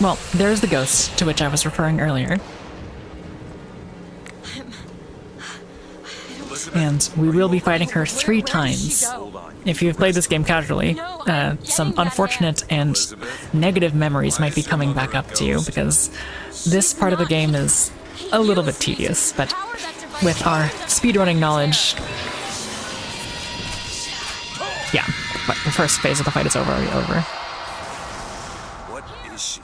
Well, there's the ghost to which I was referring earlier. And we will be fighting her 3 times. If you've played this game casually, some unfortunate and negative memories might be coming back up to you, because this part of the game is a little bit tedious, but with our speedrunning knowledge... Yeah, the first phase of the fight is already over. What is she?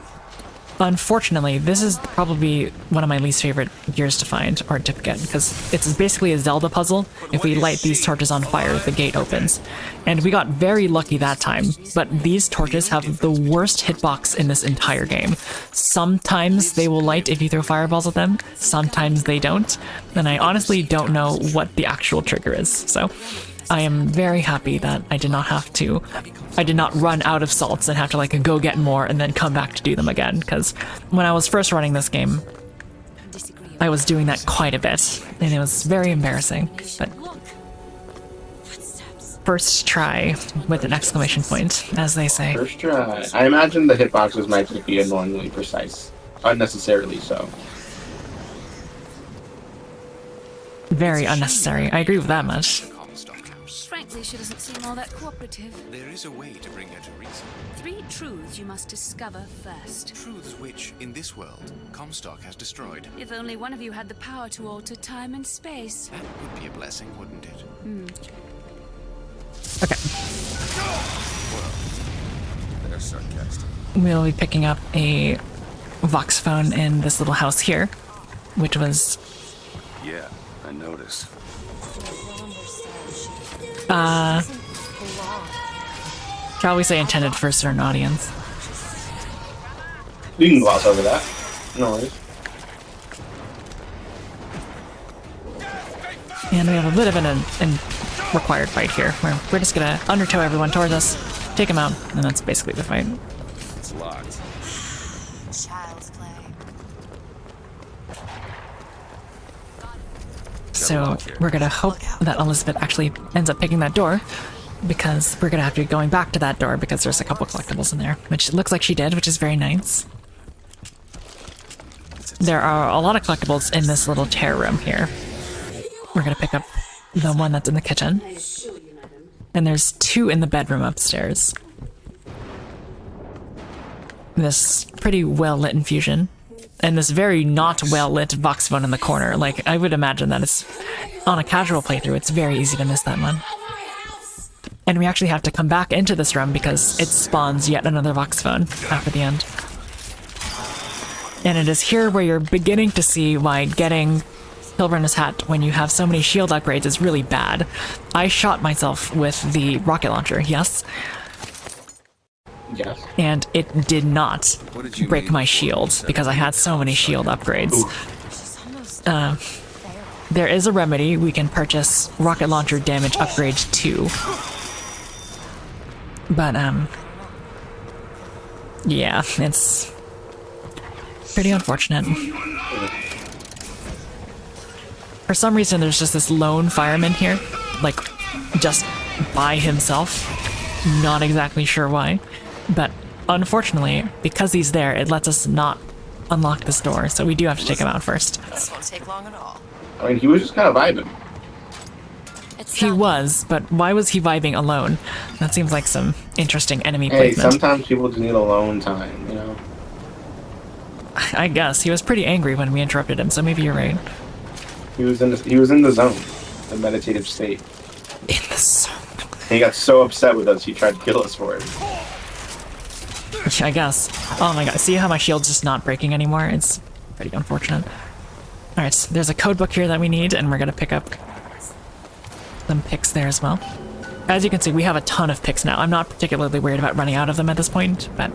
Unfortunately, this is probably one of my least favorite gears to find, or to get, because it's basically a Zelda puzzle. If we light these torches on fire, the gate opens. And we got very lucky that time, but these torches have the worst hitbox in this entire game. Sometimes they will light if you throw fireballs at them, sometimes they don't, and I honestly don't know what the actual trigger is, so... I am very happy that I did not run out of salts and have to like go get more and then come back to do them again, because when I was first running this game, I was doing that quite a bit, and it was very embarrassing, but first try with an exclamation point, as they say. First try. I imagine the hitboxes might just be annoyingly precise. Unnecessarily so. Very unnecessary. I agree with that much. Frankly, she doesn't seem all that cooperative. There is a way to bring her to reason. 3 truths you must discover first. Truths which, in this world, Comstock has destroyed. If only one of you had the power to alter time and space. That would be a blessing, wouldn't it? Okay. Well, they're sarcastic. We'll be picking up a Vox phone in this little house here, which was... Yeah, I noticed. shall we say intended for a certain audience. You can gloss over that. No worries. And we have a bit of an required fight here, where we're just gonna undertow everyone towards us, take them out, and that's basically the fight. It's locked. Child's play. So we're gonna hope that Elizabeth actually ends up picking that door, because we're gonna have to be going back to that door because there's a couple collectibles in there, which it looks like she did, which is very nice. There are a lot of collectibles in this little chair room here. We're gonna pick up the one that's in the kitchen. And there's 2 in the bedroom upstairs. This pretty well-lit infusion. And this very not well-lit Vox phone in the corner. Like, I would imagine that it's on a casual playthrough, it's very easy to miss that one. And we actually have to come back into this room because it spawns yet another Vox phone after the end. And it is here where you're beginning to see why getting Hilbrenner's hat when you have so many shield upgrades is really bad. I shot myself with the rocket launcher, yes. Yes. And it did not break my shield because I had so many shield upgrades. There is a remedy. We can purchase rocket launcher damage upgrade 2. But, yeah, it's pretty unfortunate. For some reason, there's just this lone fireman here, like, just by himself. Not exactly sure why. But unfortunately, because he's there, it lets us not unlock this door, so we do have to take him out first. This won't take long at all. I mean, he was just kind of vibing. He was, but why was he vibing alone? That seems like some interesting enemy Hey, placement. sometimes people just need alone time, you know? I guess. He was pretty angry when we interrupted him, so maybe you're right. He was in the zone, the meditative state. In the zone. He got so upset with us, he tried to kill us for it. I guess. Oh my god, see how my shield's just not breaking anymore? It's pretty unfortunate. Alright, so there's a code book here that we need, and we're gonna pick up some picks there as well. As you can see, we have a ton of picks now. I'm not particularly worried about running out of them at this point, but...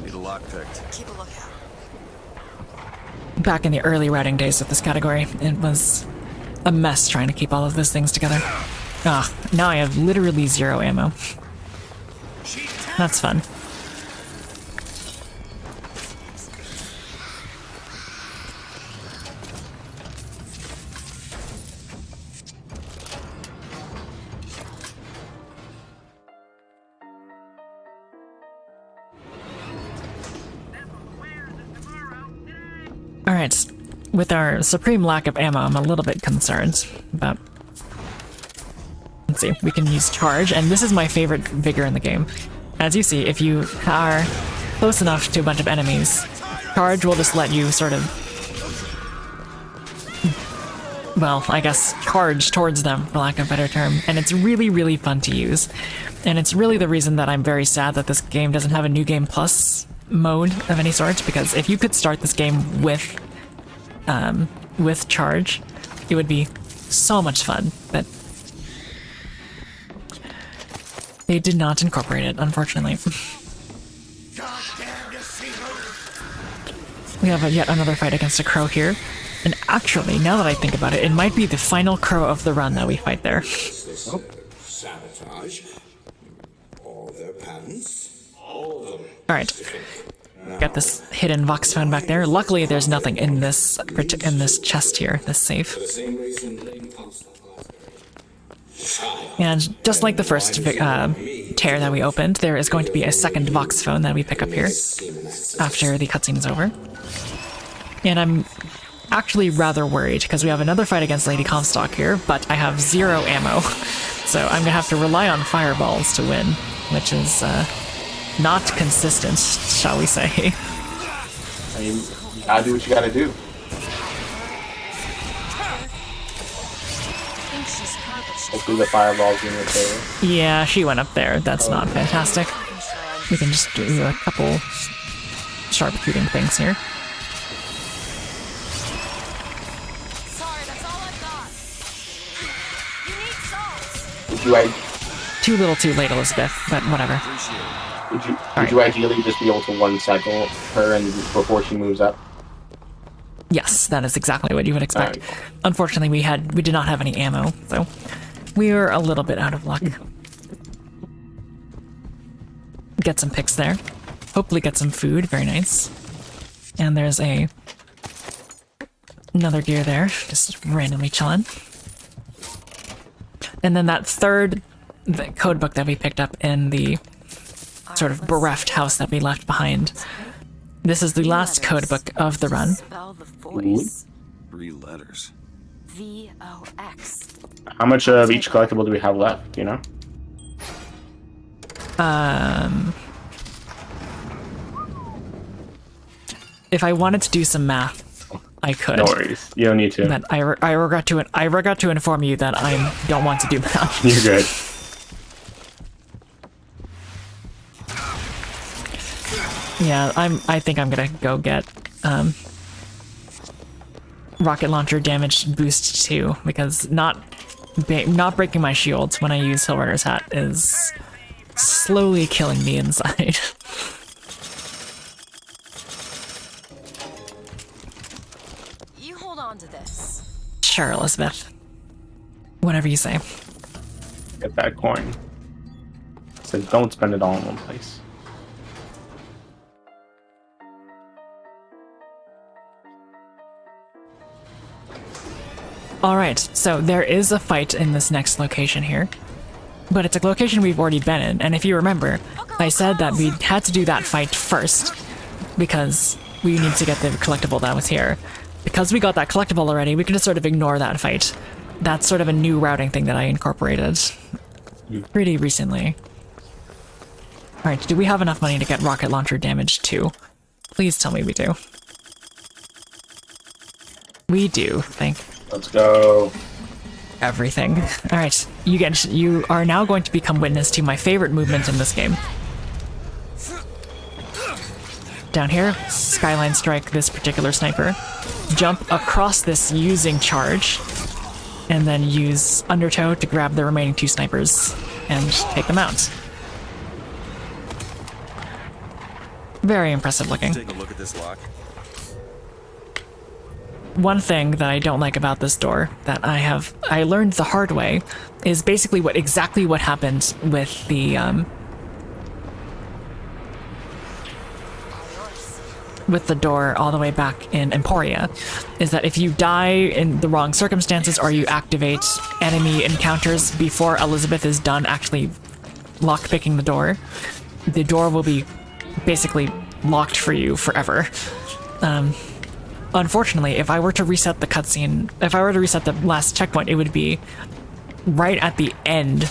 Need a lock picked. Keep a lookout. Back in the early routing days of this category, it was a mess trying to keep all of those things together. Ah, now I have literally 0 ammo. That's fun. Alright, with our supreme lack of ammo, I'm a little bit concerned, but... Let's see, we can use charge, and this is my favorite vigor in the game. As you see, if you are close enough to a bunch of enemies, charge will just let you sort of... Well, I guess charge towards them, for lack of a better term, and it's really, really fun to use. And it's really the reason that I'm very sad that this game doesn't have a New Game Plus mode of any sort, because if you could start this game with charge, it would be so much fun, but they did not incorporate it, unfortunately. We have yet another fight against a crow here, and actually, now that I think about it, it might be the final crow of the run that we fight there. Sabotage. All their patents. All of them. Alright. Got this hidden Vox phone back there. Luckily, there's nothing in this chest here, this safe. And just like the first tear that we opened, there is going to be a second Vox phone that we pick up here after the cutscene is over. And I'm actually rather worried because we have another fight against Lady Comstock here, but I have 0 ammo. So I'm gonna have to rely on fireballs to win, which is not consistent, shall we say. I mean, you gotta do what you gotta do. Hopefully the fireball's in your favor. Yeah, she went up there. That's not fantastic. We can just do a couple sharpshooting things here. Sorry, that's all I've got. You need salt. Would you, Too little too late, Elizabeth, but whatever. would you ideally just be able to one cycle her and before she moves up? Yes, that is exactly what you would expect. Right. Unfortunately, we did not have any ammo, so we were a little bit out of luck. Get some picks there. Hopefully get some food, very nice. And there's another gear there, just randomly chilling. And then that third code book that we picked up in the sort of bereft house that we left behind. This is the last code book of the run. Spell the voice. 3 letters. VOX. How much of each collectible do we have left, you know? If I wanted to do some math, I could. No worries. You don't need to. But I regret to inform you that I don't want to do math. You're good. Yeah, I think I'm gonna go get rocket launcher damage boost 2, because not breaking my shield when I use Hillrunner's hat is slowly killing me inside. You hold on to this. Sure, Elizabeth. Whatever you say. Get that coin. So don't spend it all in one place. Alright, so there is a fight in this next location here. But it's a location we've already been in, and if you remember, I said that we had to do that fight first, because we need to get the collectible that was here. Because we got that collectible already, we can just sort of ignore that fight. That's sort of a new routing thing that I incorporated pretty recently. Alright, do we have enough money to get rocket launcher damage too? Please tell me we do. We do, thank Let's go. everything. Alright, you are now going to become witness to my favorite movement in this game. Down here, skyline strike this particular sniper. Jump across this using charge, and then use undertow to grab the remaining 2 snipers and take them out. Very impressive looking. Take a look at this lock. One thing that I don't like about this door that I learned the hard way is basically exactly what happened with the door all the way back in Emporia, is that if you die in the wrong circumstances or you activate enemy encounters before Elizabeth is done actually lockpicking the door will be basically locked for you forever. Unfortunately, if I were to reset the cutscene, if I were to reset the last checkpoint, it would be right at the end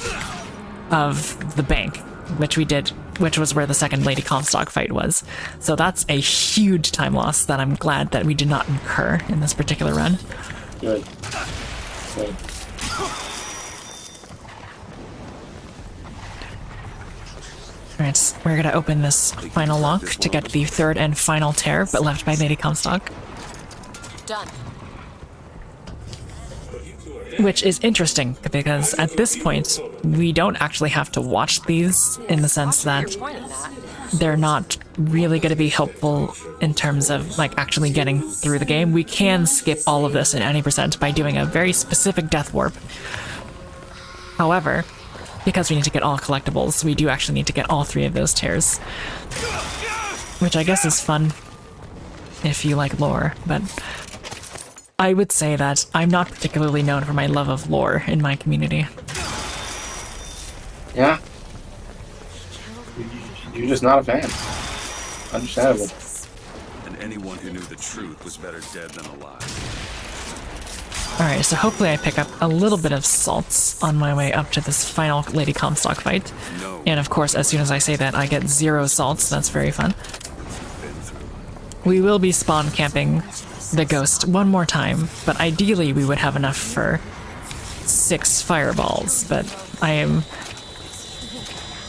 of the bank, which was where the second Lady Comstock fight was. So that's a huge time loss that I'm glad that we did not incur in this particular run. Good. Good. Alright, we're gonna open this final lock to get the third and final tear, but left by Lady Comstock. Done. Which is interesting, because at this point, we don't actually have to watch these, in the sense that they're not really going to be helpful in terms of like actually getting through the game. We can skip all of this in any percent by doing a very specific death warp. However, because we need to get all collectibles, we do actually need to get all 3 of those tears. Which I guess is fun if you like lore, but I would say that I'm not particularly known for my love of lore in my community. Yeah. You're just not a fan. Understandable. And anyone who knew the truth was better dead than alive. Alright, so hopefully I pick up a little bit of salts on my way up to this final Lady Comstock fight. And of course, as soon as I say that, I get 0 salts. That's very fun. We will be spawn camping the ghost one more time, but ideally we would have enough for 6 fireballs, but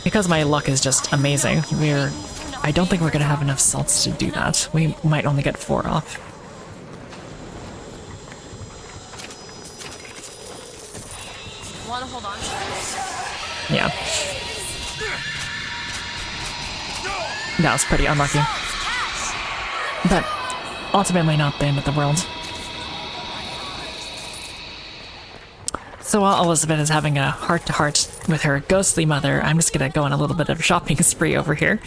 because my luck is just amazing, I don't think we're gonna have enough salts to do that. We might only get 4 off. Wanna hold on to it? Yeah. That was pretty unlucky. But ultimately not the end of the world. So while Elizabeth is having a heart-to-heart with her ghostly mother, I'm just gonna go on a little bit of a shopping spree over here.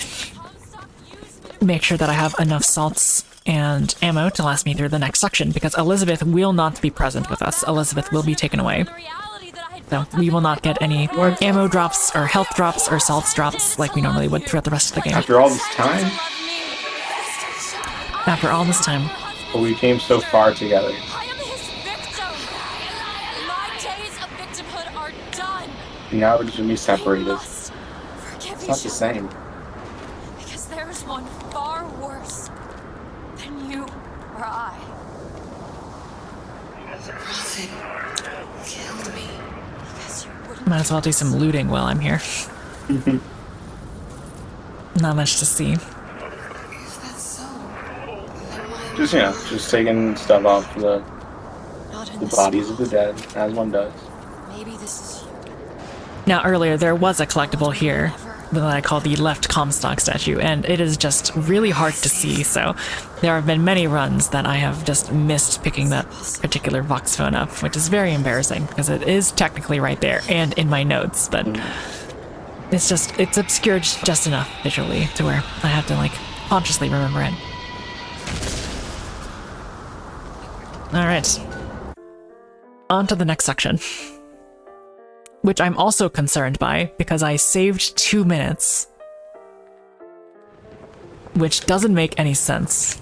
Make sure that I have enough salts and ammo to last me through the next section, because Elizabeth will not be present with us. Elizabeth will be taken away. So we will not get any ammo drops, or health drops, or salts drops like we normally would throughout the rest of the game. After all this time? After all this time. But we came so far together. And now we're just gonna be separated. It's not the same. Because there's one far worse than you or I. The prophet killed me. Might as well do some looting while I'm here. Not much to see. Just, just taking stuff off the bodies of the dead, as one does. Maybe this is you. Now earlier there was a collectible here that I call the left Comstock statue, and it is just really hard to see, so there have been many runs that I have just missed picking that particular Vox phone up, which is very embarrassing, because it is technically right there, and in my notes, but it's obscured just enough visually to where I have to, like, consciously remember it. Alright. On to the next section. Which I'm also concerned by, because I saved 2 minutes. Which doesn't make any sense.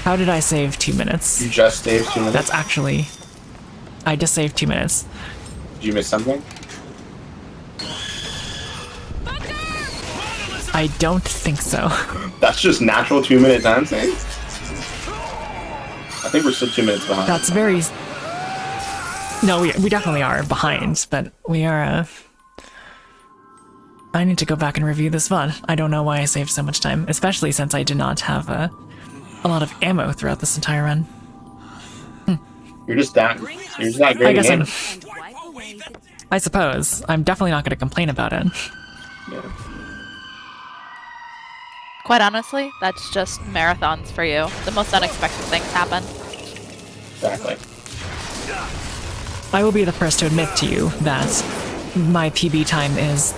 How did I save 2 minutes? You just saved 2 minutes? That's actually... I just saved 2 minutes. Did you miss something? I don't think so. That's just natural 2 minute time saves? I think we're still 2 minutes behind. That's very... No, we definitely are behind, but we are, I need to go back and review this VOD. I don't know why I saved so much time, especially since I did not have a lot of ammo throughout this entire run. You're just not great. I guess I suppose. I'm definitely not going to complain about it. Yeah. Quite honestly, that's just marathons for you. The most unexpected things happen. Exactly. I will be the first to admit to you that my PB time is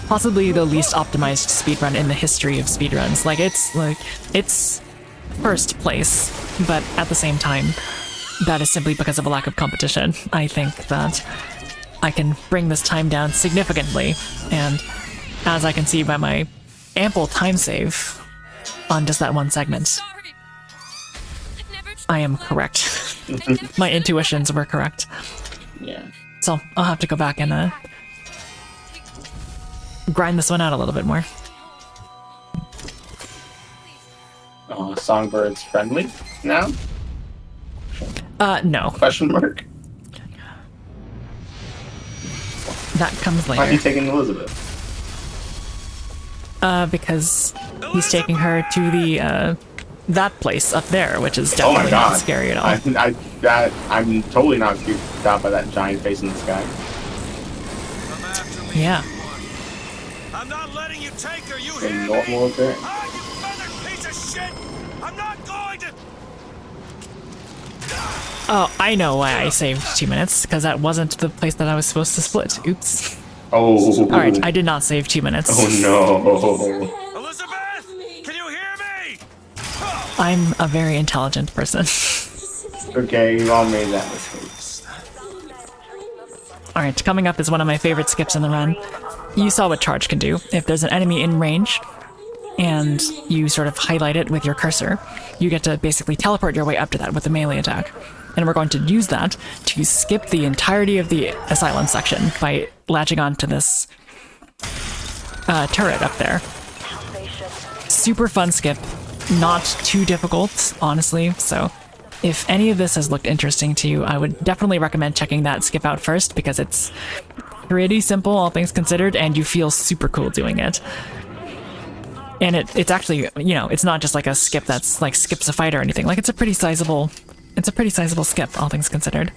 possibly the least optimized speedrun in the history of speedruns. It's first place, but at the same time, that is simply because of a lack of competition. I think that I can bring this time down significantly, and as I can see by my ample time save on just that one segment, I am correct. My intuitions were correct. Yeah. So I'll have to go back and grind this one out a little bit more. Songbird's friendly now? No. Question mark? That comes later. Why are you taking Elizabeth? Because he's taking her to the that place up there, which is definitely not scary at all. I'm totally not creeped out by that giant face in the sky. Yeah. I'm not letting you take her, you The hear normal me? affair. Ah, you feathered piece of shit! I'm not going to... Oh, I know why I saved 2 minutes, because that wasn't the place that I was supposed to split. Oops. Oh. Alright, I did not save 2 minutes. Oh no. Elizabeth! Can you hear me? I'm a very intelligent person. Okay, you all made that mistake. Alright, coming up is one of my favorite skips in the run. You saw what charge can do. If there's an enemy in range, and you sort of highlight it with your cursor, you get to basically teleport your way up to that with a melee attack. And we're going to use that to skip the entirety of the asylum section by latching on to this turret up there. Super fun skip, not too difficult, honestly, so if any of this has looked interesting to you, I would definitely recommend checking that skip out first, because it's pretty simple, all things considered, and you feel super cool doing it. And it's actually, you know, it's not just like a skip that's like skips a fight or anything. Like, it's a pretty sizable skip, all things considered.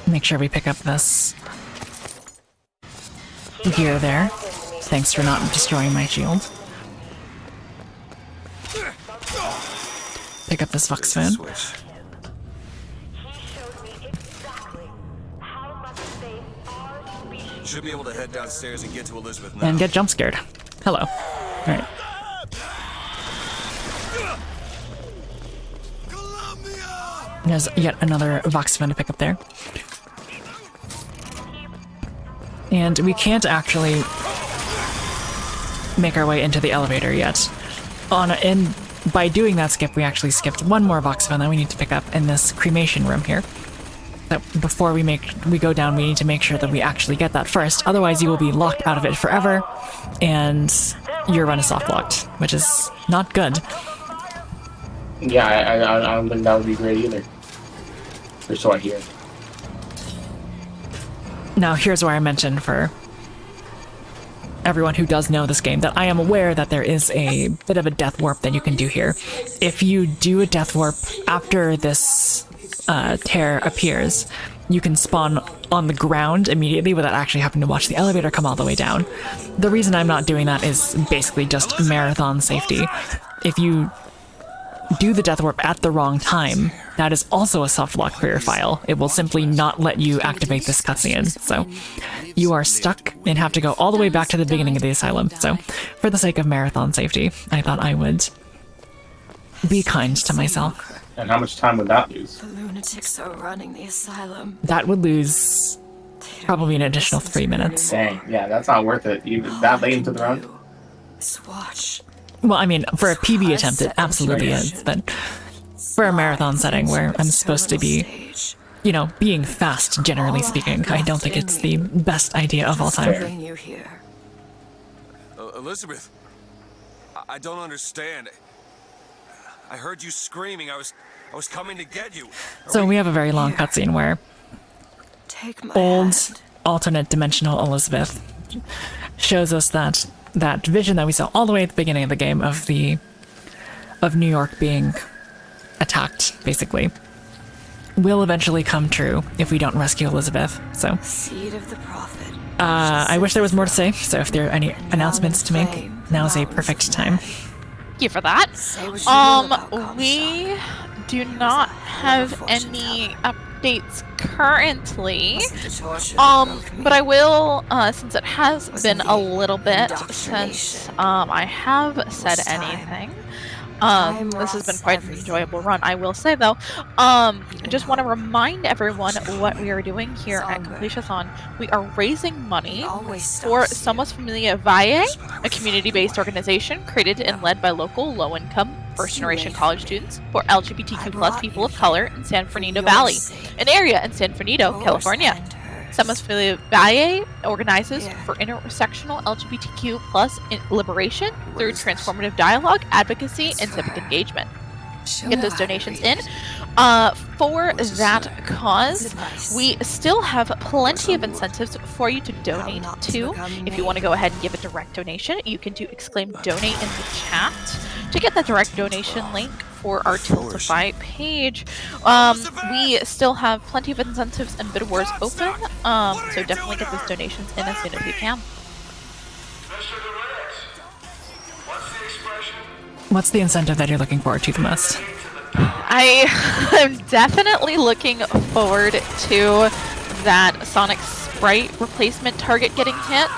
Make sure we pick up this gear there. Thanks for not destroying my shield. Pick up this Vox phone. Should be able to head downstairs and get to Elizabeth now. And get jump scared. Hello. Alright. There's yet another Vox phone to pick up there. And we can't actually make our way into the elevator yet. By doing that skip, we actually skipped one more Vox phone that we need to pick up in this cremation room here. But before we go down, we need to make sure that we actually get that first. Otherwise, you will be locked out of it forever, and your run is soft locked, which is not good. Yeah, I don't think that would be great either. Or so I hear. Now, here's where I mentioned for everyone who does know this game that I am aware that there is a bit of a death warp that you can do here. If you do a death warp after this tear appears, you can spawn on the ground immediately without actually having to watch the elevator come all the way down. The reason I'm not doing that is basically just marathon safety. If you do the death warp at the wrong time, that is also a soft lock for your file. It will simply not let you activate this cutscene. So you are stuck and have to go all the way back to the beginning of the asylum. So for the sake of marathon safety, I thought I would be kind to myself. And how much time would that lose? The lunatics are running the asylum. That would lose probably an additional 3 minutes. Dang, yeah, that's not worth it. Even that late into the run. Watch. Well, I mean, for a PB attempt, it absolutely is, but for a marathon setting where I'm supposed to be, you know, being fast, generally speaking, I don't think it's the best idea of all time. Elizabeth, I don't understand. I heard you screaming. I was coming to get you. So we have a very long cutscene where old alternate dimensional Elizabeth shows us that vision that we saw all the way at the beginning of the game of New York being attacked, basically, will eventually come true if we don't rescue Elizabeth. So Seed of the prophet. I wish there was more to say, so if there are any announcements to make, now is a perfect time. Thank you for that. We do not have any updates currently. But I will, since it has been a little bit since I have said anything. This has been quite an enjoyable run, I will say, though. I just want to remind everyone what we are doing here at Completithon. We are raising money for Somos Familia Valle, a community-based organization created and led by local low-income first-generation college students for LGBTQ+ people of color in San Fernando Valley, an area in San Fernando, California. Somos Familia Valle organizes for intersectional LGBTQ+ liberation through transformative dialogue, advocacy, and civic engagement. Get those donations in. For that cause, we still have plenty of incentives for you to donate to. If you want to go ahead and give a direct donation, you can do _donate in the chat to get the direct donation link for our Tiltify page. We still have plenty of incentives and bid wars open, so definitely get those donations in as soon as you can. What's the incentive that you're looking forward to the most? I am definitely looking forward to that Sonic Sprite replacement target getting hit.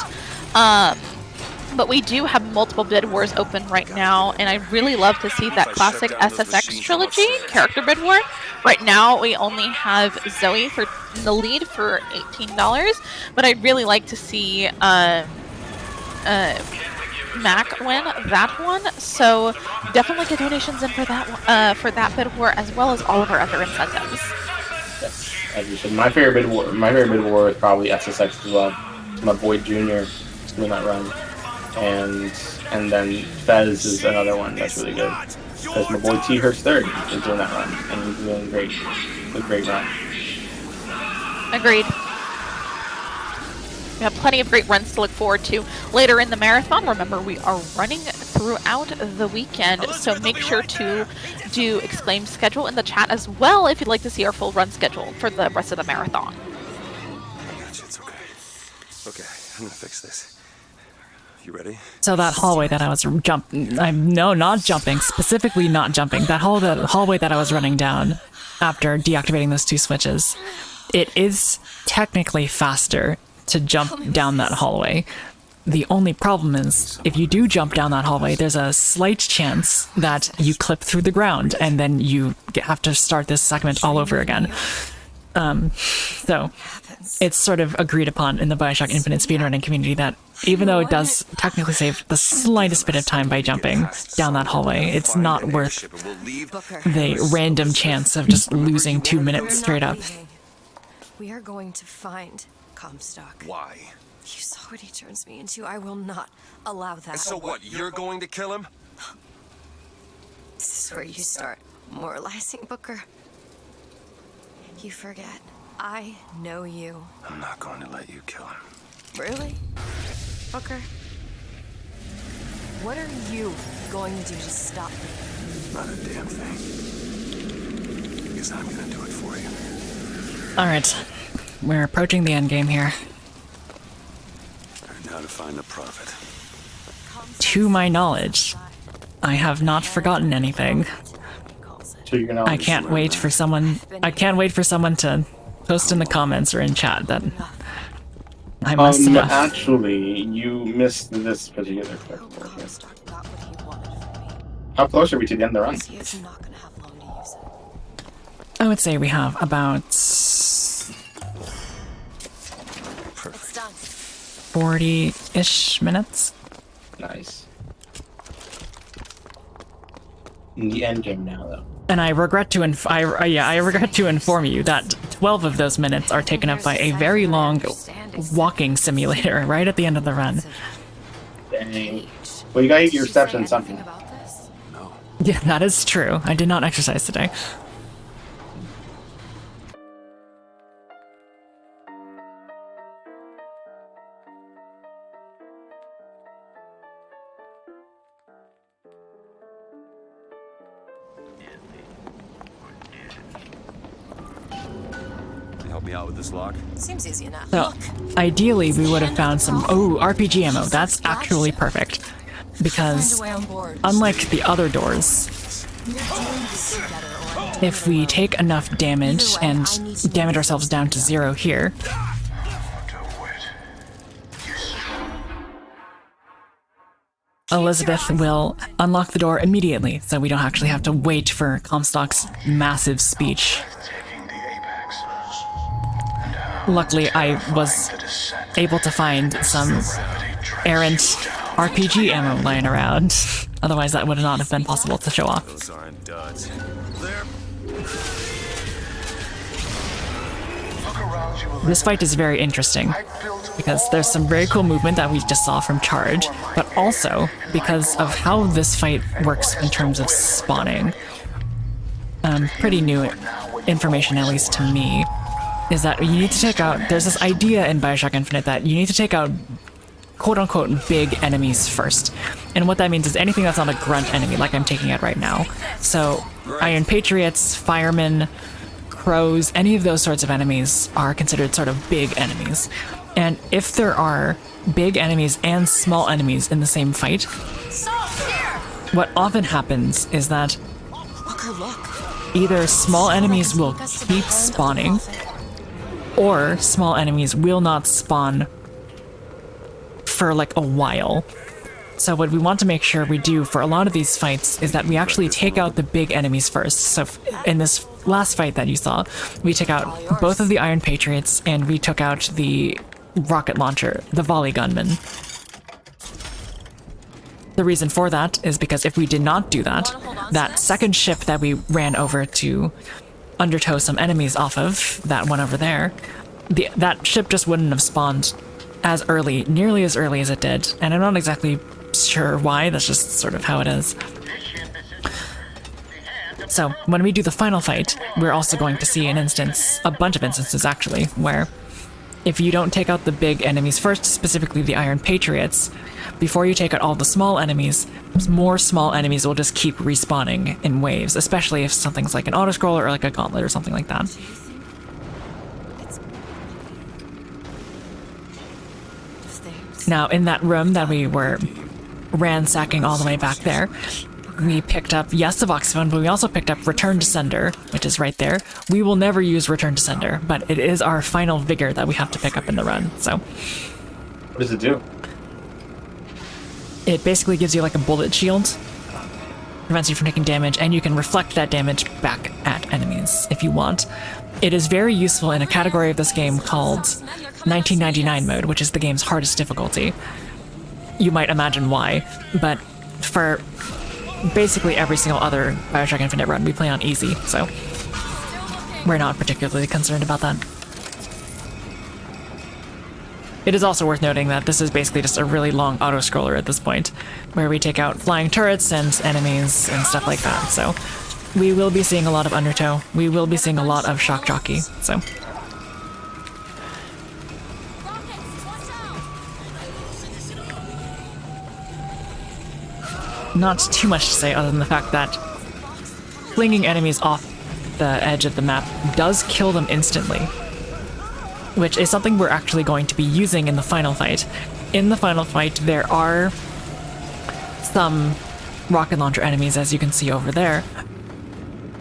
But we do have multiple bid wars open right now, and I'd really love to see that classic SSX trilogy character bid war. Right now, we only have Zoe in the lead for $18, but I'd really like to see Mac win that one. So definitely get donations in for that bid war, as well as all of our other incentives. Yes, as you said, my favorite bid war is probably SSX as well. My boy Junior is doing that run. And then Fez is another one that's really good. Because my boy T Hurts third is doing that run, and he's doing great. It's a great run. Agreed. We have plenty of great runs to look forward to later in the marathon. Remember, we are running throughout the weekend, so make sure to do exclaim schedule in the chat as well if you'd like to see our full run schedule for the rest of the marathon. I got you, it's okay. Okay, I'm gonna fix this. You ready? So that hallway that I was specifically not jumping. That hallway that I was running down after deactivating those two switches, it is technically faster to jump down that hallway. The only problem is, if you do jump down that hallway, there's a slight chance that you clip through the ground, and then you have to start this segment all over again. So it's sort of agreed upon in the BioShock Infinite speedrunning community that even though it does technically save the slightest bit of time by jumping down that hallway, it's not worth the random chance of just losing 2 minutes straight up. We are going to find Comstock. Why? You saw what he turns me into. I will not allow that. And so what, you're going to kill him? This is where you start moralizing, Booker. You forget. I know you. I'm not going to let you kill him. Really? Booker? What are you going to do to stop me? Not a damn thing. Because I'm gonna do it for you. Alright. We're approaching the end game here. And how to find the prophet. To my knowledge, I have not forgotten anything. So you're gonna I can't wait for someone to post in the comments or in chat that I must have. Actually, you missed this particular clip. How close are we to the end of the run? I would say we have about 40-ish minutes. Nice. In the end game now, though. And I regret to inform you that 12 of those minutes are taken up by a very long walking simulator right at the end of the run. Dang. Well, you gotta get your steps in something. Yeah, that is true. I did not exercise today. Help me out with this lock. Seems easy enough. So, ideally, we would have found some... Oh, RPG ammo. That's actually perfect. Because, unlike the other doors, if we take enough damage and damage ourselves down to 0 here, Elizabeth will unlock the door immediately, so we don't actually have to wait for Comstock's massive speech. Luckily, I was able to find some errant RPG ammo lying around. Otherwise, that would not have been possible to show off. Those aren't duds. This fight is very interesting, because there's some very cool movement that we just saw from Charge, but also because of how this fight works in terms of spawning. Pretty new information, at least to me, is that you need to take out... There's this idea in BioShock Infinite that you need to take out quote-unquote big enemies first. And what that means is anything that's not a grunt enemy, like I'm taking out right now. So, Iron Patriots, Firemen, Crows, any of those sorts of enemies are considered sort of big enemies. And if there are big enemies and small enemies in the same fight, what often happens is that either small enemies will keep spawning, or small enemies will not spawn for like a while. So what we want to make sure we do for a lot of these fights is that we actually take out the big enemies first. So in this last fight that you saw, we took out both of the Iron Patriots and we took out the rocket launcher, the volley gunman. The reason for that is because if we did not do that, that second ship that we ran over to undertow some enemies off of, that one over there, that ship just wouldn't have spawned as early, nearly as early as it did, and I'm not exactly sure why, that's just sort of how it is. So, when we do the final fight, we're also going to see an instance, a bunch of instances actually, where if you don't take out the big enemies first, specifically the Iron Patriots, before you take out all the small enemies, more small enemies will just keep respawning in waves, especially if something's like an autoscroller or like a gauntlet or something like that. Now, in that room that we were ransacking all the way back there, we picked up, yes, the Vox phone, but we also picked up Return to Sender, which is right there. We will never use Return to Sender, but it is our final vigor that we have to pick up in the run, so. What does it do? It basically gives you like a bullet shield, prevents you from taking damage, and you can reflect that damage back at enemies if you want. It is very useful in a category of this game called 1999 mode, which is the game's hardest difficulty. You might imagine why, but for basically every single other BioShock Infinite run, we play on easy, so we're not particularly concerned about that. It is also worth noting that this is basically just a really long auto-scroller at this point, where we take out flying turrets and enemies and stuff like that, so we will be seeing a lot of Undertow, we will be seeing a lot of Shock Jockey, so. not too much to say other than the fact that flinging enemies off the edge of the map does kill them instantly, which is something we're actually going to be using in the final fight. In the final fight, there are some rocket launcher enemies, as you can see over there,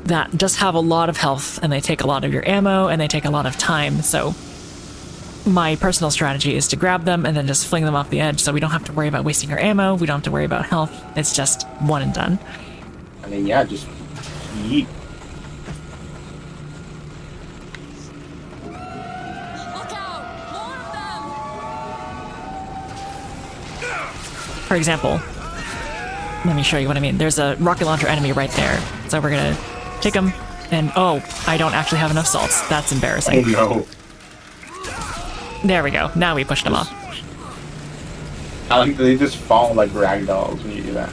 that just have a lot of health, and they take a lot of your ammo, and they take a lot of time, so my personal strategy is to grab them and then just fling them off the edge, so we don't have to worry about wasting our ammo, we don't have to worry about health, it's just one and done. I mean, yeah, just yeet. For example, let me show you what I mean. There's a rocket launcher enemy right there. So we're gonna take him, and oh, I don't actually have enough salts. That's embarrassing. Oh no. There we go. Now we pushed him off. I like they just fall like ragdolls when you do that.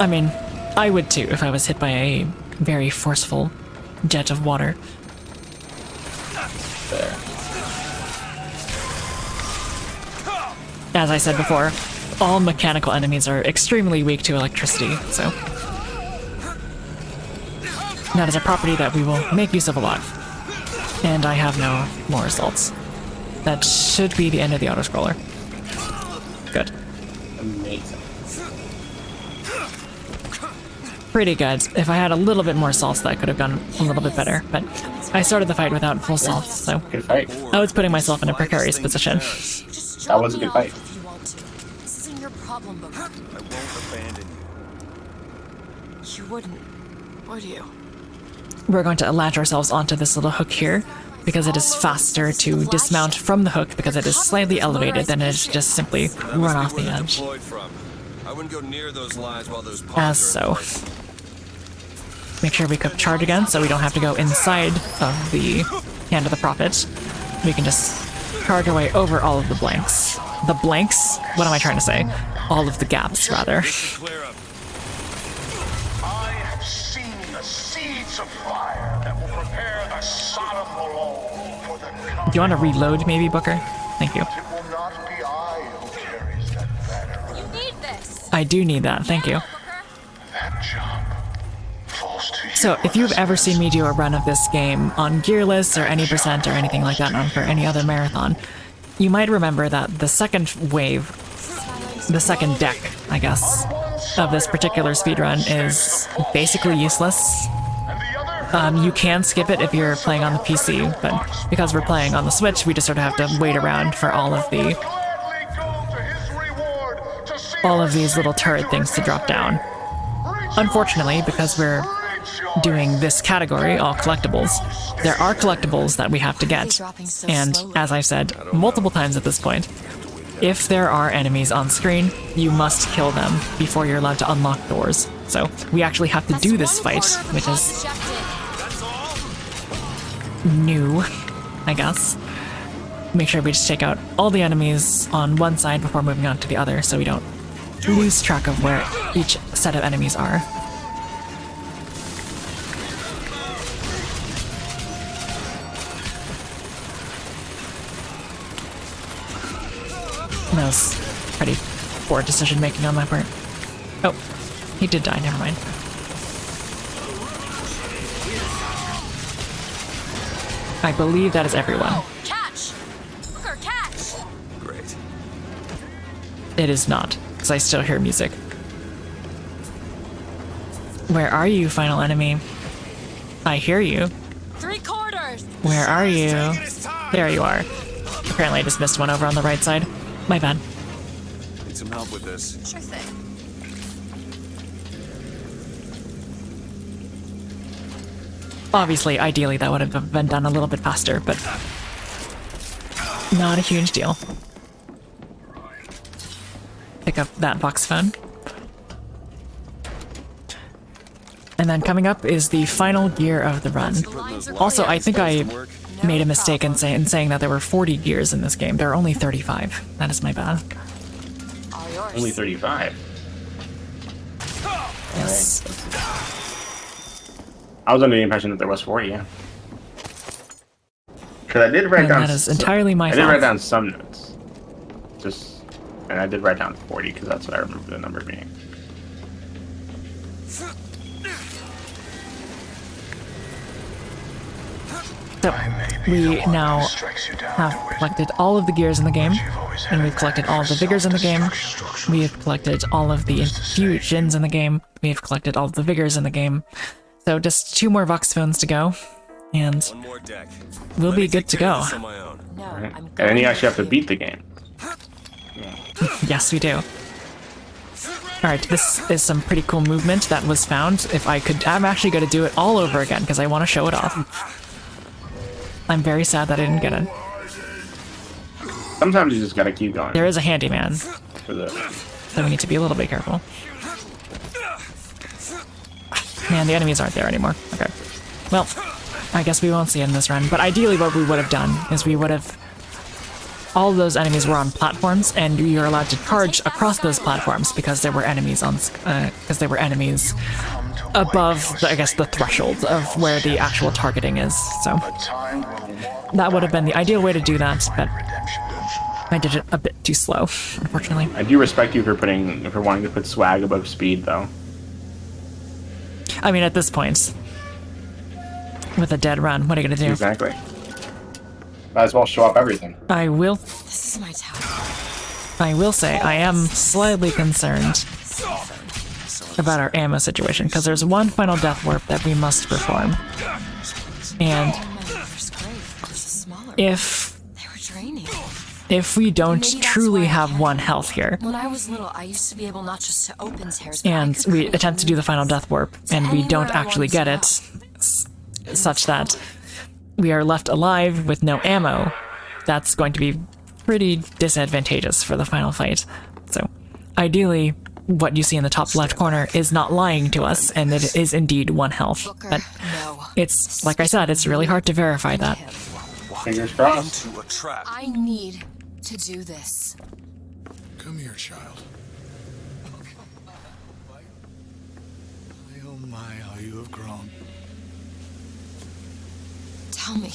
I mean, I would too if I was hit by a very forceful jet of water. There. As I said before, all mechanical enemies are extremely weak to electricity, so that is a property that we will make use of a lot. And I have no more assaults. That should be the end of the auto-scroller. Good. Amazing. Pretty good. If I had a little bit more salts, that could have gone a little bit better, but I started the fight without full salts, so Good fight. I was putting myself in a precarious position. That was a good fight. If you want to. This isn't your problem, Booker. I won't abandon you. You wouldn't, would you? We're going to latch ourselves onto this little hook here, because it is faster to dismount from the hook because it is slightly elevated than it is just simply run off the edge. I wouldn't go near those lines while those As so. Make sure we cook charge again so we don't have to go inside of the Hand of the Prophet. We can just charge our way over all of the blanks. The blanks? What am I trying to say? All of the gaps, rather. I have seen the seeds of fire that will prepare the Sodom below for the coming. Do you want to reload, maybe, Booker? Thank you. It will not be I who carries that banner. You need this. I do need that, thank you. That job falls to you. So, if you've ever seen me do a run of this game on Gearless or any percent or anything like that on for any other marathon, you might remember that the second wave, the second deck, I guess, of this particular speedrun is basically useless. You can skip it if you're playing on the PC, but because we're playing on the Switch, we just sort of have to wait around for all of these little turret things to drop down. Unfortunately, because we're doing this category, all collectibles, there are collectibles that we have to get, and as I've said multiple times at this point, if there are enemies on screen, you must kill them before you're allowed to unlock doors. So we actually have to do this fight, which is new, I guess. Make sure we just take out all the enemies on one side before moving on to the other so we don't lose track of where each set of enemies are. That was pretty poor decision making on my part. Oh, he did die, never mind. I believe that is everyone. Catch! Booker, catch! Great. It is not, because I still hear music. Where are you, final enemy? I hear you. 3/4! Where are you? There you are. Apparently I just missed one over on the right side. My bad. Need some help with this. Sure thing. Obviously, ideally, that would have been done a little bit faster, but not a huge deal. Pick up that box phone. And then coming up is the final gear of the run. Also, I think I made a mistake in saying that there were 40 gears in this game. There are only 35. That is my bad. Only 35. Yes. I was under the impression that there was 40, yeah. Because I did write And down. that is entirely my I fault. did write down some notes. Just And I did write down 40 because that's what I remember the number being. So, we now have collected all of the gears in the game, and we've collected all of the vigors in the game. We have collected all of the infusions in the game. We have collected all of the vigors in the game. So just 2 more Vox phones to go, and we'll be good to go. Right. And then you actually have to beat the game. Yes, we do. Alright, this is some pretty cool movement that was found. If I could, I'm actually going to do it all over again because I want to show it off. I'm very sad that I didn't get it. Sometimes you just gotta keep going. There is a handyman, For the... so we need to be a little bit careful. Man, the enemies aren't there anymore. Okay. Well, I guess we won't see it in this run, but ideally what we would have done is we would have... All of those enemies were on platforms, and we were allowed to charge across those platforms because there were enemies on... above, I guess, the threshold of where the actual targeting is, so... That would have been the ideal way to do that, but I did it a bit too slow, unfortunately. I do respect you for wanting to put swag above speed, though. I mean, at this point, with a dead run, what are you gonna do? Exactly. Might as well show up everything. I will... This is my tower. I will say, I am slightly concerned about our ammo situation, because there's one final death warp that we must perform. And if we don't truly have 1 health here, When I was little, I used to be able not just to open tears, and we attempt to do the final death warp, and we don't actually get it, such that we are left alive with no ammo, that's going to be pretty disadvantageous for the final fight. So, ideally, what you see in the top left corner is not lying to us, and it is indeed 1 health. But it's, like I said, it's really hard to verify that. Fingers crossed. I need to do this. Come here, child. Oh my, how you have grown. Tell me,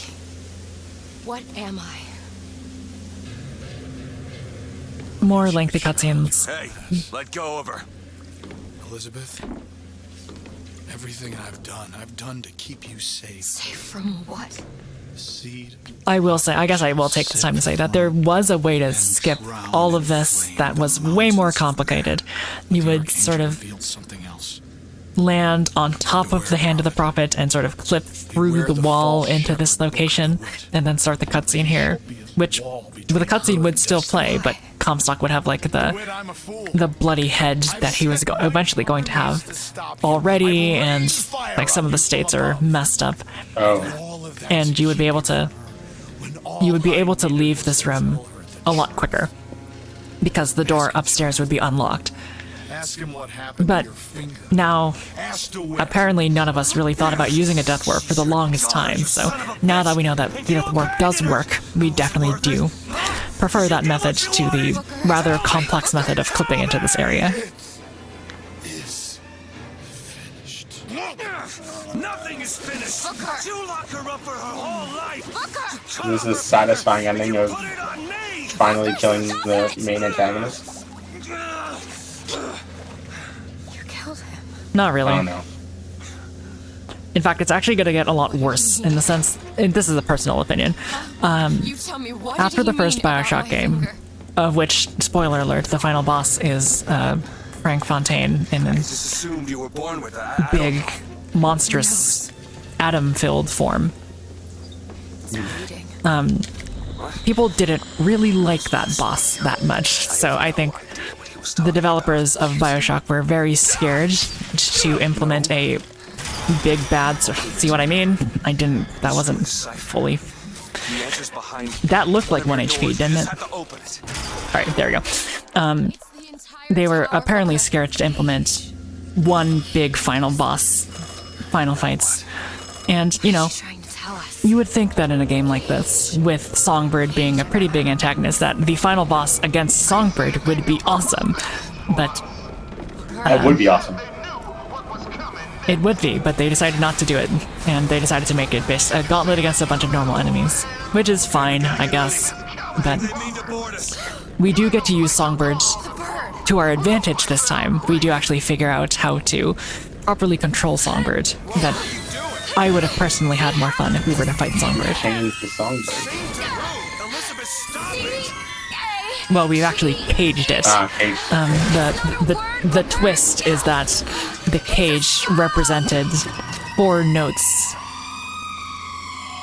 what am I? More lengthy cutscenes. Hey, let go of her. Elizabeth, everything I've done to keep you safe. Safe from what? Seed. I will say, I guess I will take the time to say that there was a way to skip all of this that was way more complicated. You would sort of land on top of the Hand of the Prophet and sort of clip through the wall into this location, and then start the cutscene here, which the cutscene would still play, but Comstock would have like the bloody head that he was eventually going to have already, and like some of the states are messed up. And you would be able to leave this room a lot quicker because the door upstairs would be unlocked. But now, apparently none of us really thought about using a death warp for the longest time, so now that we know that the death warp does work, we definitely do prefer that method to the rather complex method of clipping into this area. Nothing is finished. You lock her up for her whole life. This is a satisfying ending of finally killing the main antagonist. You killed him. Not really. Oh no. In fact, it's actually going to get a lot worse in the sense, and this is a personal opinion. After the first BioShock game, of which, spoiler alert, the final boss is Frank Fontaine in a big, monstrous, atom-filled form. People didn't really like that boss that much, so I think the developers of BioShock were very scared to implement a big bad... See what I mean? That wasn't fully... That looked like 1 HP, didn't it? Alright, there we go. They were apparently scared to implement one big final boss, final fights. And, you know, you would think that in a game like this, with Songbird being a pretty big antagonist, that the final boss against Songbird would be awesome. But... It would be awesome. It would be, but they decided not to do it, and they decided to make it based a gauntlet against a bunch of normal enemies, which is fine, I guess. But we do get to use Songbirds to our advantage this time. We do actually figure out how to properly control Songbird. That I would have personally had more fun if we were to fight Songbird. Change the Songbird. Well, we've actually caged it. The twist is that the cage represented 4 notes.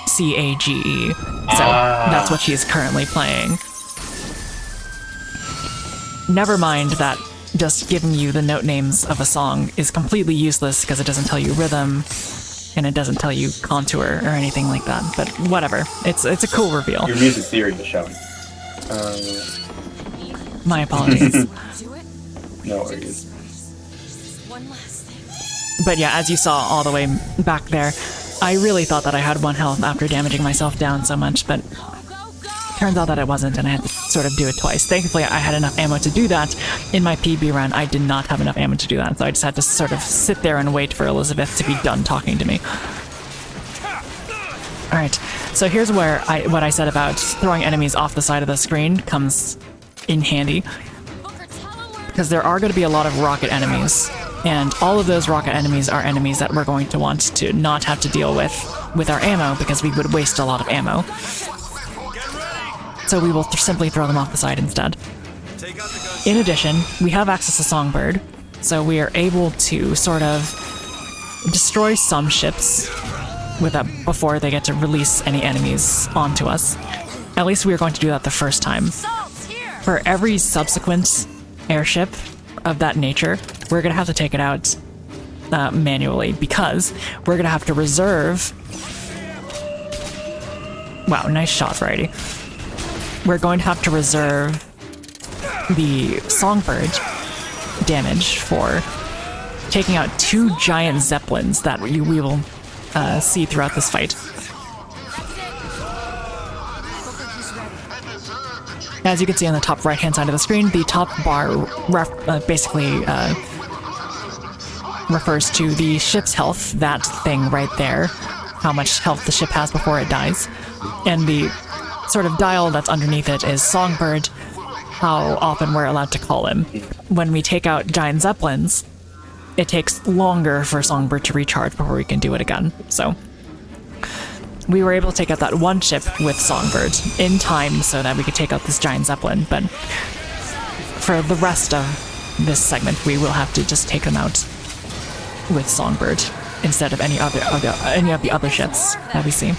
C-A-G-E. So that's what she's currently playing. Never mind that just giving you the note names of a song is completely useless because it doesn't tell you rhythm and it doesn't tell you contour or anything like that. But whatever. It's a cool reveal. Your music theory is showing. My apologies. No worries. But yeah, as you saw all the way back there, I really thought that I had 1 health after damaging myself down so much, but turns out that it wasn't, and I had to sort of do it twice. Thankfully, I had enough ammo to do that. In my PB run, I did not have enough ammo to do that, so I just had to sort of sit there and wait for Elizabeth to be done talking to me. Alright, so here's where what I said about throwing enemies off the side of the screen comes in handy. Because there are going to be a lot of rocket enemies, and all of those rocket enemies are enemies that we're going to want to not have to deal with our ammo, because we would waste a lot of ammo. So we will simply throw them off the side instead. In addition, we have access to Songbird, so we are able to sort of destroy some ships before they get to release any enemies onto us. At least we are going to do that the first time. For every subsequent airship of that nature, we're going to have to take it out manually, because we're going to have to reserve... Wow, nice shot, Variety. We're going to have to reserve the Songbird damage for taking out 2 giant Zeppelins that we will see throughout this fight. As you can see on the top right-hand side of the screen, the top bar basically refers to the ship's health, that thing right there, how much health the ship has before it dies. And the sort of dial that's underneath it is Songbird, how often we're allowed to call him. When we take out giant Zeppelins, it takes longer for Songbird to recharge before we can do it again. So we were able to take out that 1 ship with Songbird in time so that we could take out this giant Zeppelin, but for the rest of this segment, we will have to just take them out with Songbird instead of any of the other ships that we see.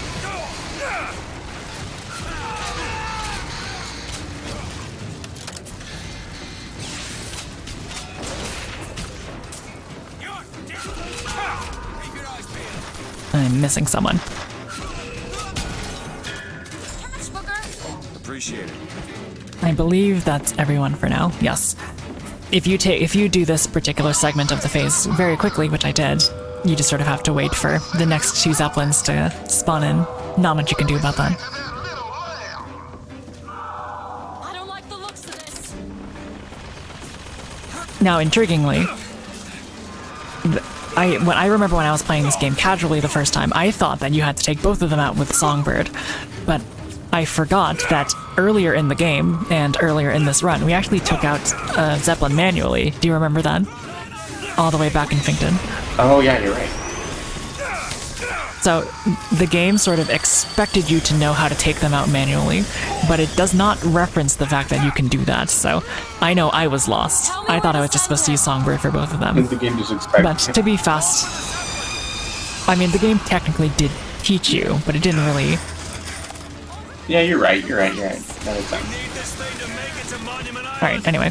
I'm missing someone. Appreciate it. I believe that's everyone for now. Yes. If you do this particular segment of the phase very quickly, which I did, you just sort of have to wait for the next 2 Zeppelins to spawn in. Not much you can do about that. I don't like the looks of this. Now, intriguingly, I remember when I was playing this game casually the first time, I thought that you had to take both of them out with Songbird, but I forgot that earlier in the game, and earlier in this run, we actually took out Zeppelin manually. Do you remember that? All the way back in Finkton. Oh yeah, you're right. So, the game sort of expected you to know how to take them out manually, but it does not reference the fact that you can do that, so I know I was lost. I thought I was just supposed to use Songbird for both of them. The game just expects. But to be fast, I mean, the game technically did teach you, but it didn't really... Yeah, you're right. That makes sense. Alright, anyway.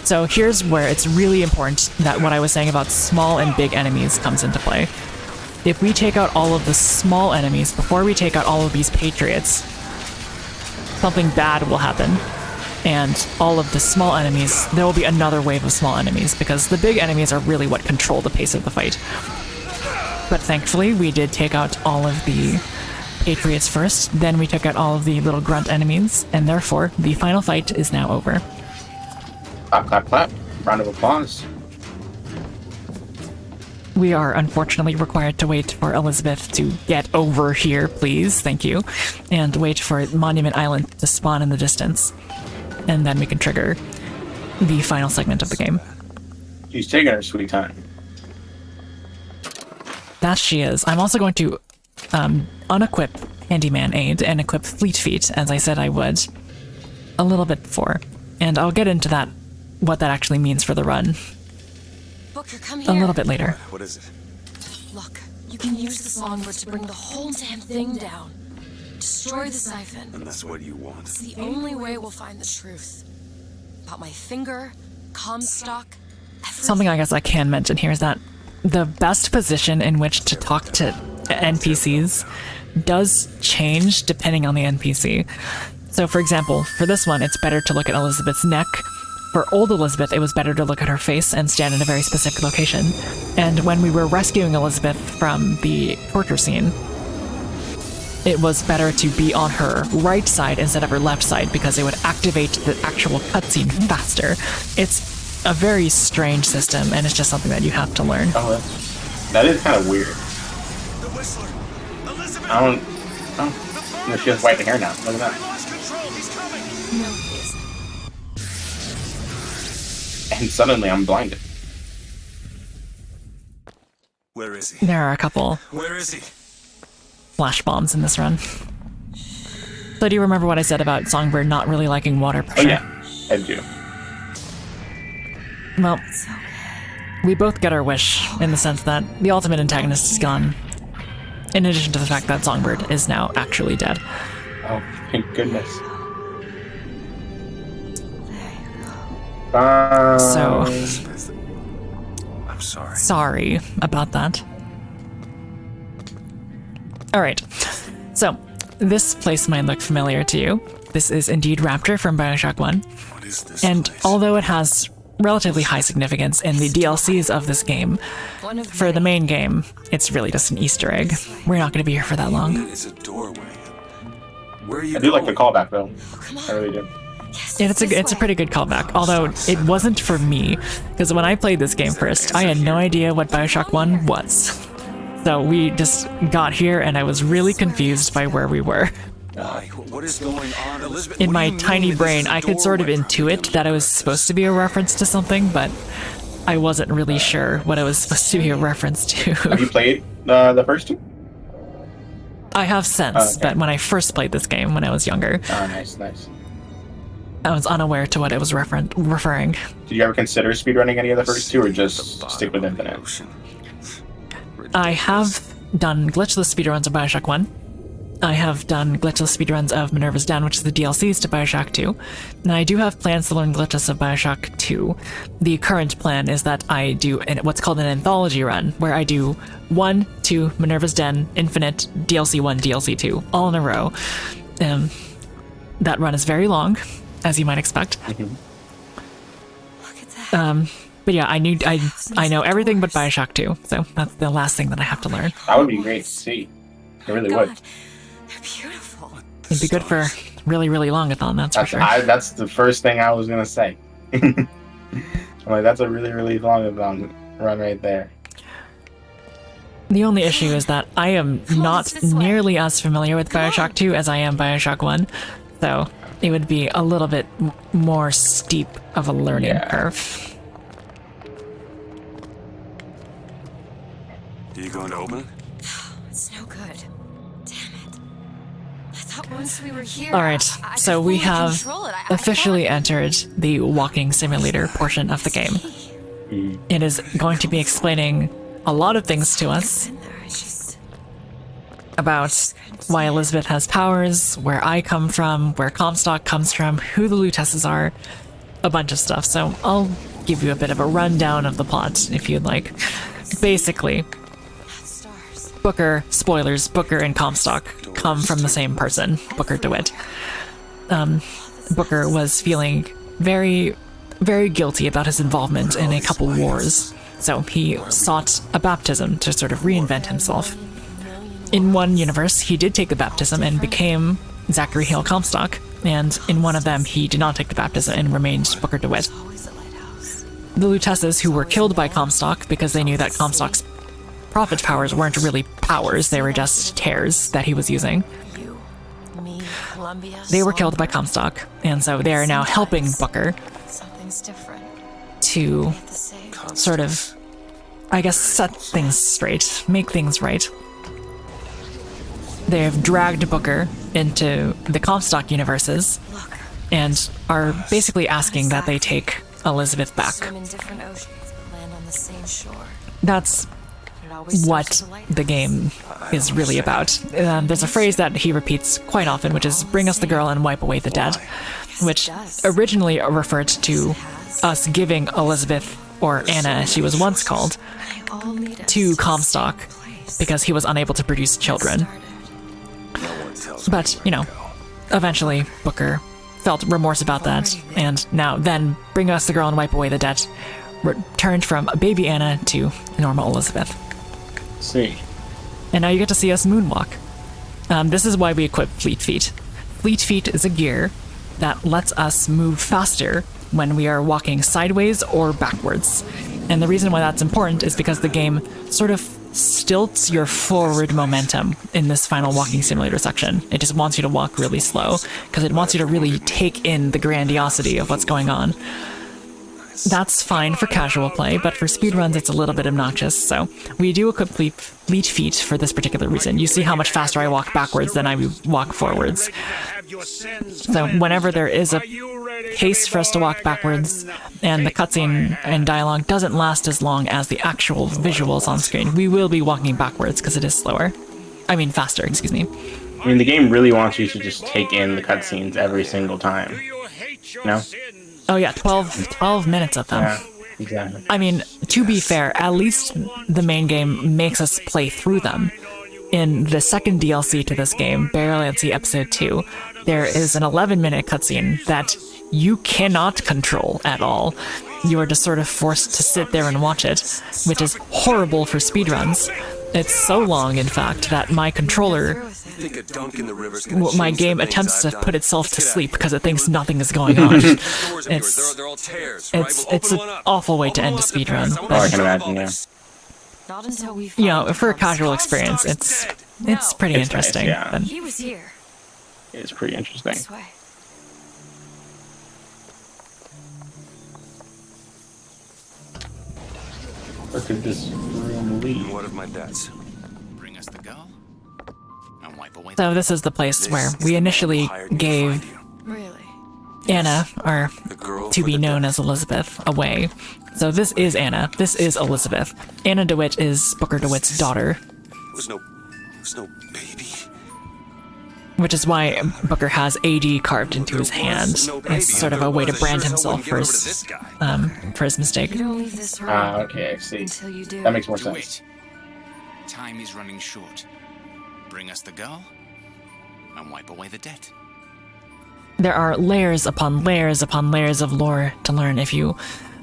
So here's where it's really important that what I was saying about small and big enemies comes into play. If we take out all of the small enemies before we take out all of these Patriots, something bad will happen. And all of the small enemies, there will be another wave of small enemies, because the big enemies are really what control the pace of the fight. But thankfully, we did take out all of the Patriots first, then we took out all of the little grunt enemies, and therefore, the final fight is now over. Clap, clap, clap. Round of applause. We are unfortunately required to wait for Elizabeth to get over here, please, thank you, and wait for Monument Island to spawn in the distance. and then we can trigger the final segment of the game. She's taking her sweet time. That she is. I'm also going to unequip Handyman Aid and equip Fleet Feet, as I said I would a little bit before. And I'll get into that, what that actually means for the run, Booker, come a here. little bit later. What is it? Look, you can use the songbird to bring the whole damn thing down. Destroy the siphon. And that's what you want. It's the only way we'll find the truth. About my finger, Comstock, everything. Something I guess I can mention here is that the best position in which to talk to NPCs does change depending on the NPC. So for example, for this one, it's better to look at Elizabeth's neck. For old Elizabeth, it was better to look at her face and stand in a very specific location. And when we were rescuing Elizabeth from the torture scene, it was better to be on her right side instead of her left side because it would activate the actual cutscene faster. It's a very strange system, and it's just something that you have to learn. Oh, that is kind of weird. The Whistler! Elizabeth! I don't know. She has white hair now. Look at that. Lost control. He's coming. No, he isn't. And suddenly I'm blinded. Where is he? There are a couple Where is he? flash bombs in this run. So do you remember what I said about Songbird not really liking water pressure? Oh yeah, I do. Well, we both get our wish in the sense that the ultimate antagonist is gone. In addition to the fact that Songbird is now actually dead. Oh, thank goodness. So, I'm sorry. Sorry about that. Alright, so this place might look familiar to you. This is indeed Rapture from BioShock 1. What is this And place? although it has relatively high significance in the DLCs of this game, for the main game, it's really just an Easter egg. We're not going to be here for that long. It's a doorway. Where are you I do like going? the callback though. I really do. And it's a pretty good callback, although it wasn't for me, because when I played this game first, I had no idea what BioShock 1 was. So we just got here and I was really confused by where we were. Why? What is going on, Elizabeth? In What do my you mean tiny this brain, is a I could sort of doorway? intuit that it was supposed to be a reference to something, but I wasn't really sure what it was supposed to be a reference to. Have you played the first two? I have since, Oh, okay. but when I first played this game when I was younger, Oh, nice, nice. I was unaware to what it was referring. Did you ever consider speedrunning any of the first two, or just stick with Infinite? I have done glitchless speedruns of BioShock 1. I have done glitchless speedruns of Minerva's Den, which is the DLCs to BioShock 2. And I do have plans to learn glitchless of BioShock 2. The current plan is that I do what's called an anthology run, where I do 1, 2, Minerva's Den, Infinite, DLC 1, DLC 2, all in a row. That run is very long, as you might expect. But yeah, I know everything but BioShock 2, so that's the last thing that I have to learn. That would be great to see. It really would. They're beautiful. It'd be good for really, really long-a-thon, that's for sure. That's the first thing I was gonna say. I'm like, that's a really, really long run right there. The only issue is that I am not nearly as familiar with BioShock 2 as I am BioShock 1, so it would be a little bit more steep of a learning curve. Are you going to open it? It's no good. Damn it. I thought once we were here. Alright, I so could we fully have control it. officially entered the walking simulator portion of the game. It is going to be explaining a lot of things to us about why Elizabeth has powers, where I come from, where Comstock comes from, who the Lutesses are, a bunch of stuff. So I'll give you a bit of a rundown of the plot if you'd like. Basically, Booker, spoilers, Booker and Comstock come from the same person, Booker DeWitt. Booker was feeling very, very guilty about his involvement in a couple wars, so he sought a baptism to sort of reinvent himself. In one universe, he did take the baptism and became Zachary Hale Comstock, and in one of them, he did not take the baptism and remained Booker DeWitt. The Lutesses, who were killed by Comstock because they knew that Comstock's prophet powers weren't really powers, they were just tears that he was using. they were killed by Comstock, and so they are now helping Booker Something's different. to The same. sort of, I guess, set things straight, make things right. They have dragged Booker into the Comstock universes and are basically asking that they take Elizabeth back. Swim in different oceans, but land on the same shore. That's It always what starts to light. the game is really about. There's a phrase that he repeats quite often, which is "bring us the girl and wipe away the dead," which originally referred to us giving Elizabeth, or Anna as she was once called, to Comstock because he was unable to produce children. But, you know, eventually Booker felt remorse about that, and now then bring us the girl and wipe away the debt turned from baby Anna to normal Elizabeth. See. And now you get to see us moonwalk. This is why we equip Fleet Feet. Fleet Feet is a gear that lets us move faster when we are walking sideways or backwards. And the reason why that's important is because the game sort of stilts your forward momentum in this final walking simulator section. It just wants you to walk really slow because it wants you to really take in the grandiosity of what's going on. That's fine for casual play, but for speedruns it's a little bit obnoxious, so we do equip Fleet Feet for this particular reason. You see how much faster I walk backwards than I walk forwards. So whenever there is a case for us to walk backwards, and the cutscene and dialogue doesn't last as long as the actual visuals on screen, we will be walking backwards because it is slower. I mean faster, excuse me. I mean, the game really wants you to just take in the cutscenes every single time. No? Oh yeah, 12 minutes of them. Yeah, exactly. I mean, to be fair, at least the main game makes us play through them. In the second DLC to this game, Burialancy Episode 2, there is an 11-minute cutscene that you cannot control at all. You are just sort of forced to sit there and watch it, which is horrible for speedruns. It's so long, in fact, that my controller, my game attempts to put itself to sleep because it thinks nothing is going on. It's an awful way to end a speedrun. Oh, I can imagine, yeah. Not until we You know, for a casual experience, it's pretty It's interesting. nice, yeah. But He was here. It's pretty interesting. This way. Where could this room lead? What of my debts? Bring us the girl and wipe away So this is the place where we initially gave Really? Anna, or to be known as Elizabeth, away. So this is Anna. This is Elizabeth. Anna DeWitt is Booker DeWitt's daughter, There's no baby. which is why Booker has AD carved into his hand. It's sort of a way to brand himself for his mistake. You don't leave this room Okay, I see. until you do. That makes more Do sense. it. Time is running short. Bring us the girl and wipe away the debt. There are layers upon layers upon layers of lore to learn if you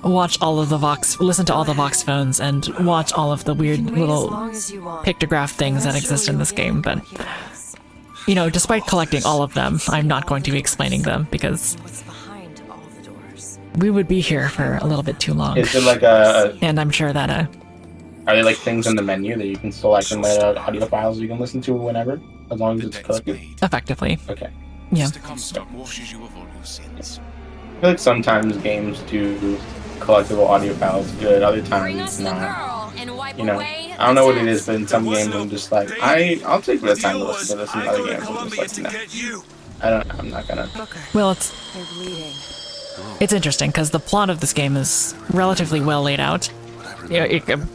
watch all of the listen to all the Vox phones and watch all of the weird little pictograph things that exist in this game. But, you know, despite collecting all of them, I'm not going to be explaining them because we would be here for a little bit too long. Is it like a... And I'm sure that Are they like things in the menu that you can select and let out audio files you can listen to whenever? As long as it's collected? effectively. Okay. Yeah. Mr. Comstock washes you of all your sins. I feel like sometimes games do collectible audio files good, other times not. You know, I don't know what it is, but in some games I'm just like, I'll take the time to listen to this, and other games I'm just like, no. I'm not gonna. Well, it's interesting because the plot of this game is relatively well laid out,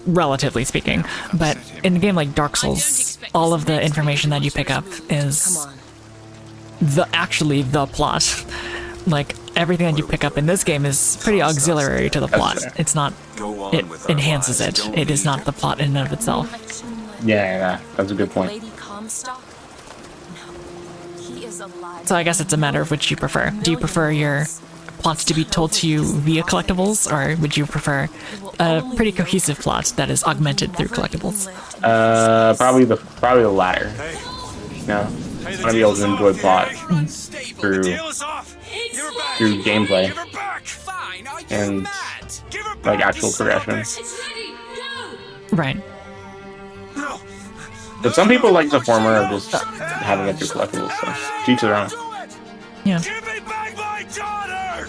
relatively speaking. But in a game like Dark Souls, all of the information that you pick up is actually the plot. Like everything that you pick up in this game is pretty auxiliary to the plot. It's not. It enhances it. It is not the plot in and of itself. Yeah, that's a good point. So I guess it's a matter of which you prefer. Do you prefer your plots to be told to you via collectibles, or would you prefer a pretty cohesive plot that is augmented through collectibles? Probably the latter. No, I want to be able to enjoy plot through gameplay and like actual progression. Right. But some people like the former of just having it through collectibles. So to each their own. Yeah. Give me back my daughter!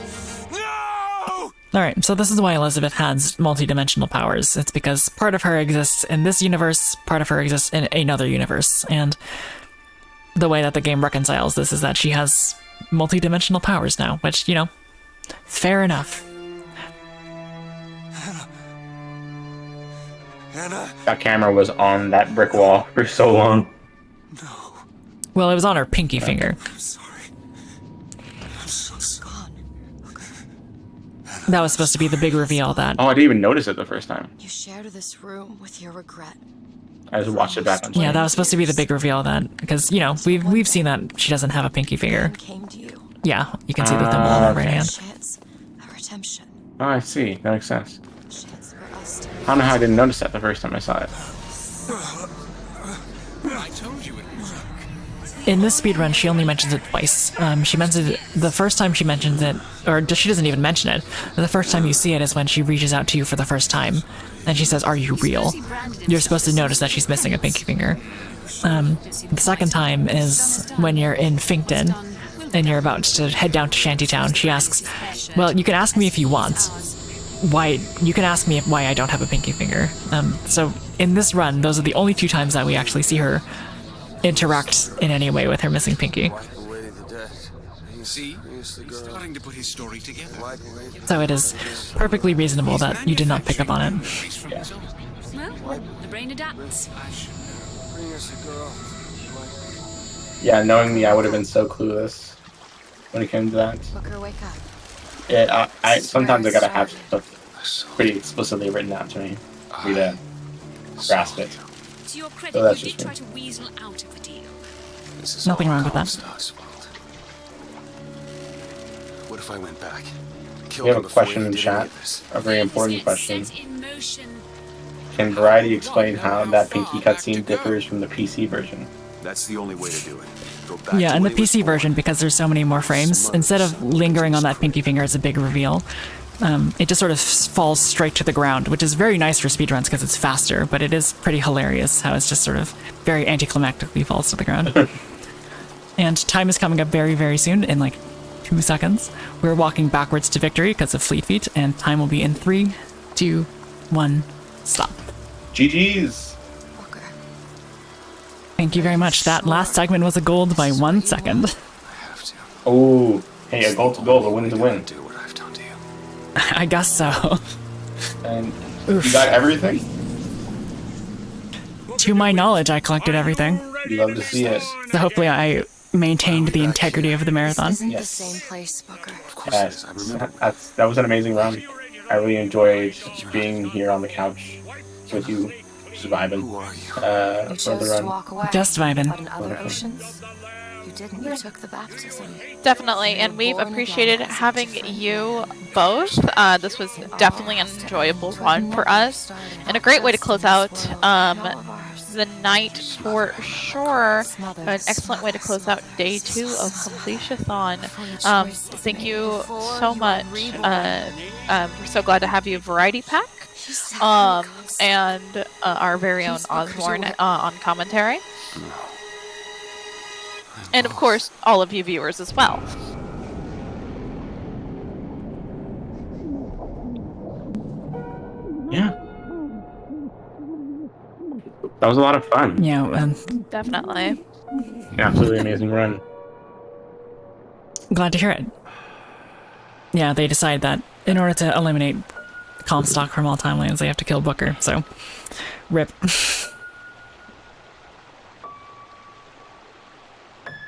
No! Alright, so this is why Elizabeth has multi-dimensional powers. It's because part of her exists in this universe, part of her exists in another universe, and the way that the game reconciles this is that she has multi-dimensional powers now, which, you know, fair enough. Anna? That camera was on that brick wall for so long. Well, it was on her pinky finger. I'm sorry. I'm so sorry. That was supposed to be the big reveal that... Oh, I didn't even notice it the first time. You shared this room with your regret. I just watched it back on. Yeah, that was supposed to be the big reveal that... Because, you know, we've seen that she doesn't have a pinky finger. Came to you. Yeah, you can see the thimble on her right hand. Chance of redemption. Oh, I see. That makes sense. Chance for us to... I don't know how I didn't notice that the first time I saw it. I told you it would work. In this speedrun, she only mentions it twice. She mentions it the first time she mentions it, or she doesn't even mention it. The first time you see it is when she reaches out to you for the first time, and she says, "Are you real?" You're supposed to notice that she's missing a pinky finger. The second time is when you're in Finkton, and you're about to head down to Shantytown. She asks, "Well, you can ask me if you want. Why? You can ask me why I don't have a pinky finger." So in this run, those are the only two times that we actually see her interact in any way with her missing pinky. See? He's starting to put his story together. So it is perfectly reasonable that you did not pick up on it. Well, the brain adapts. Yeah, knowing me, I would have been so clueless when it came to that. Booker, wake up. Yeah, sometimes I gotta have stuff pretty explicitly written out to me for me to grasp it. To your credit, So that's you did just try to weasel out of the deal. Nothing wrong with that. What if I went back? We have a question in chat, a very important question. Can Variety explain how that pinky cutscene differs from the PC version? That's the only way to do it. Go back Yeah, to in the what it was PC for. version, because there's so many more frames, instead of lingering on that pinky finger as a big reveal, it just sort of falls straight to the ground, which is very nice for speedruns because it's faster, but it is pretty hilarious how it's just sort of very anticlimactically falls to the ground. And time is coming up very, very soon, in like 2 seconds. We're walking backwards to victory because of Fleet Feet, and time will be in 3, 2, 1, stop. GG's! Thank you very much. That last segment was a gold by 1 second. Oh, hey, a goal to goal, a win to win. I guess so. And Oof. you got everything? To my knowledge, I collected everything. Love to see it. So hopefully I maintained the integrity of the marathon. The same place, Booker. Yes, that was an amazing run. I really enjoyed being here on the couch with you, just vibing. You For the chose to run. walk away. Just vibing. But in other oceans, you didn't. You took the baptism. Definitely, and we've appreciated having you both. This was definitely an enjoyable run for us, and a great way to close out the night for sure. An excellent way to close out day 2 of Completithon. Thank you so much. We're so glad to have you, Variety Pack, and our very own Ozmourn on commentary. And of course, all of you viewers as well. Yeah. That was a lot of fun. Yeah, Definitely. Absolutely amazing run. glad to hear it. Yeah, they decide that in order to eliminate Comstock from all timelines, they have to kill Booker, so rip.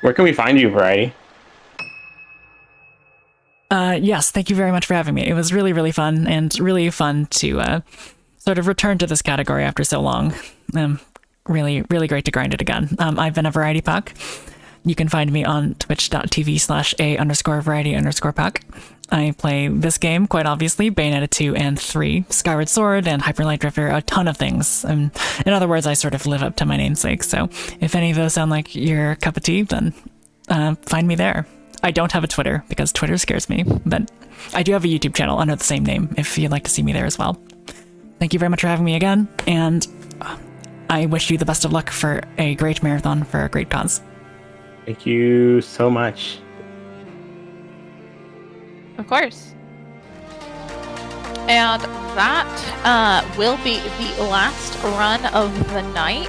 Where can we find you, Variety? Yes, thank you very much for having me. It was really, really fun, and really fun to sort of return to this category after so long. Really, really great to grind it again. I've been a Variety Pack. You can find me on twitch.tv/a_variety_pack. I play this game, quite obviously, Bayonetta 2 and 3, Skyward Sword, and Hyper Light Drifter, a ton of things. In other words, I sort of live up to my namesake, so if any of those sound like your cup of tea, then find me there. I don't have a Twitter, because Twitter scares me, but I do have a YouTube channel under the same name, if you'd like to see me there as well. Thank you very much for having me again, and I wish you the best of luck for a great marathon for a great cause. Thank you so much. Of course. And that will be the last run of the night.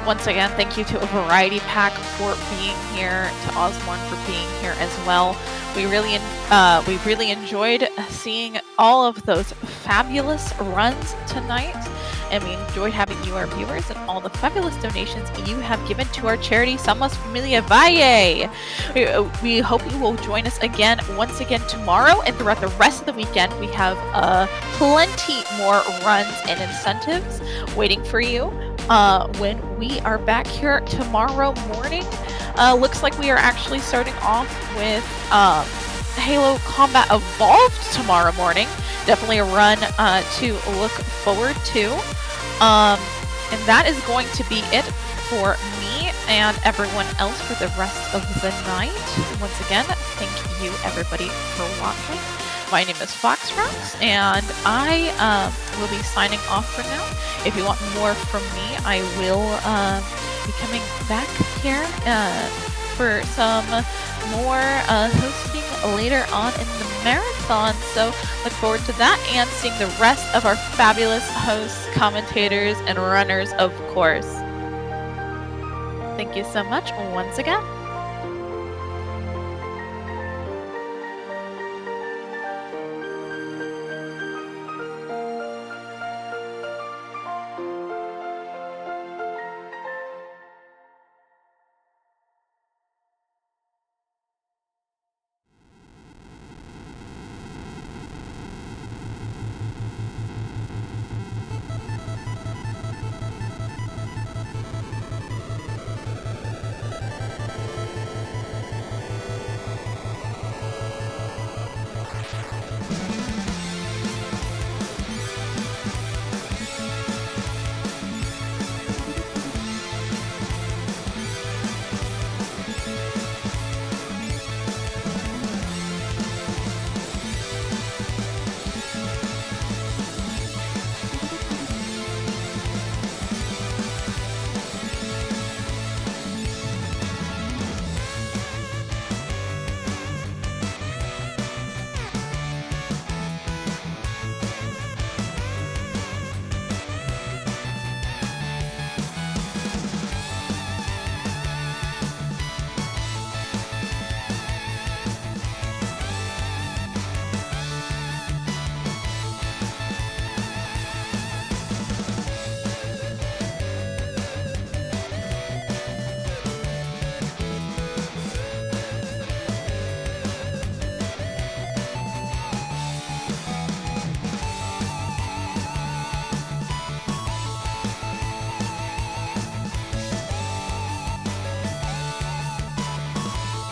Once again, thank you to a Variety Pack for being here, to Ozmourn for being here as well. We really enjoyed seeing all of those fabulous runs tonight, and we enjoyed having you, our viewers, and all the fabulous donations you have given to our charity, Somos Familia Valle. We hope you will join us again, once again tomorrow, and throughout the rest of the weekend. We have plenty more runs and incentives waiting for you when we are back here tomorrow morning. Looks like we are actually starting off with Halo Combat Evolved tomorrow morning. Definitely a run to look forward to. And that is going to be it for me and everyone else for the rest of the night. Once again, thank you everybody for watching. My name is FawkesRocks, and I will be signing off for now. If you want more from me, I will be coming back here for some more hosting later on in the marathon. So look forward to that and seeing the rest of our fabulous hosts, commentators, and runners, of course. Thank you so much once again.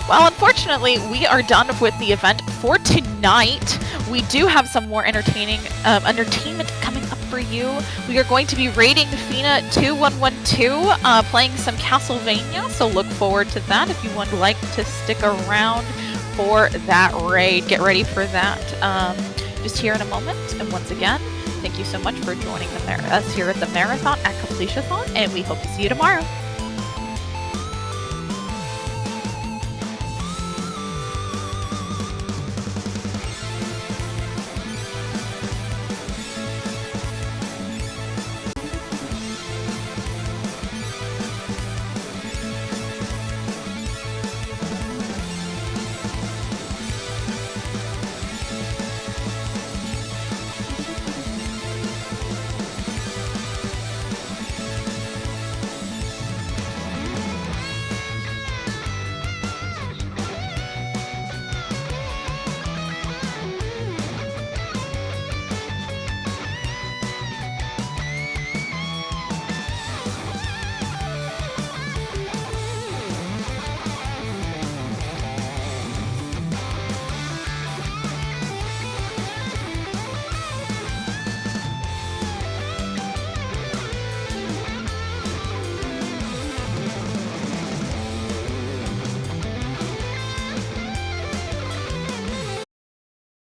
Well, unfortunately, we are done with the event for tonight. We do have some more entertainment coming up for you. We are going to be raiding Fina 2112, playing some Castlevania, so look forward to that if you would like to stick around for that raid. Get ready for that just here in a moment. And once again, thank you so much for joining us here at the Marathon at Completithon, and we hope to see you tomorrow.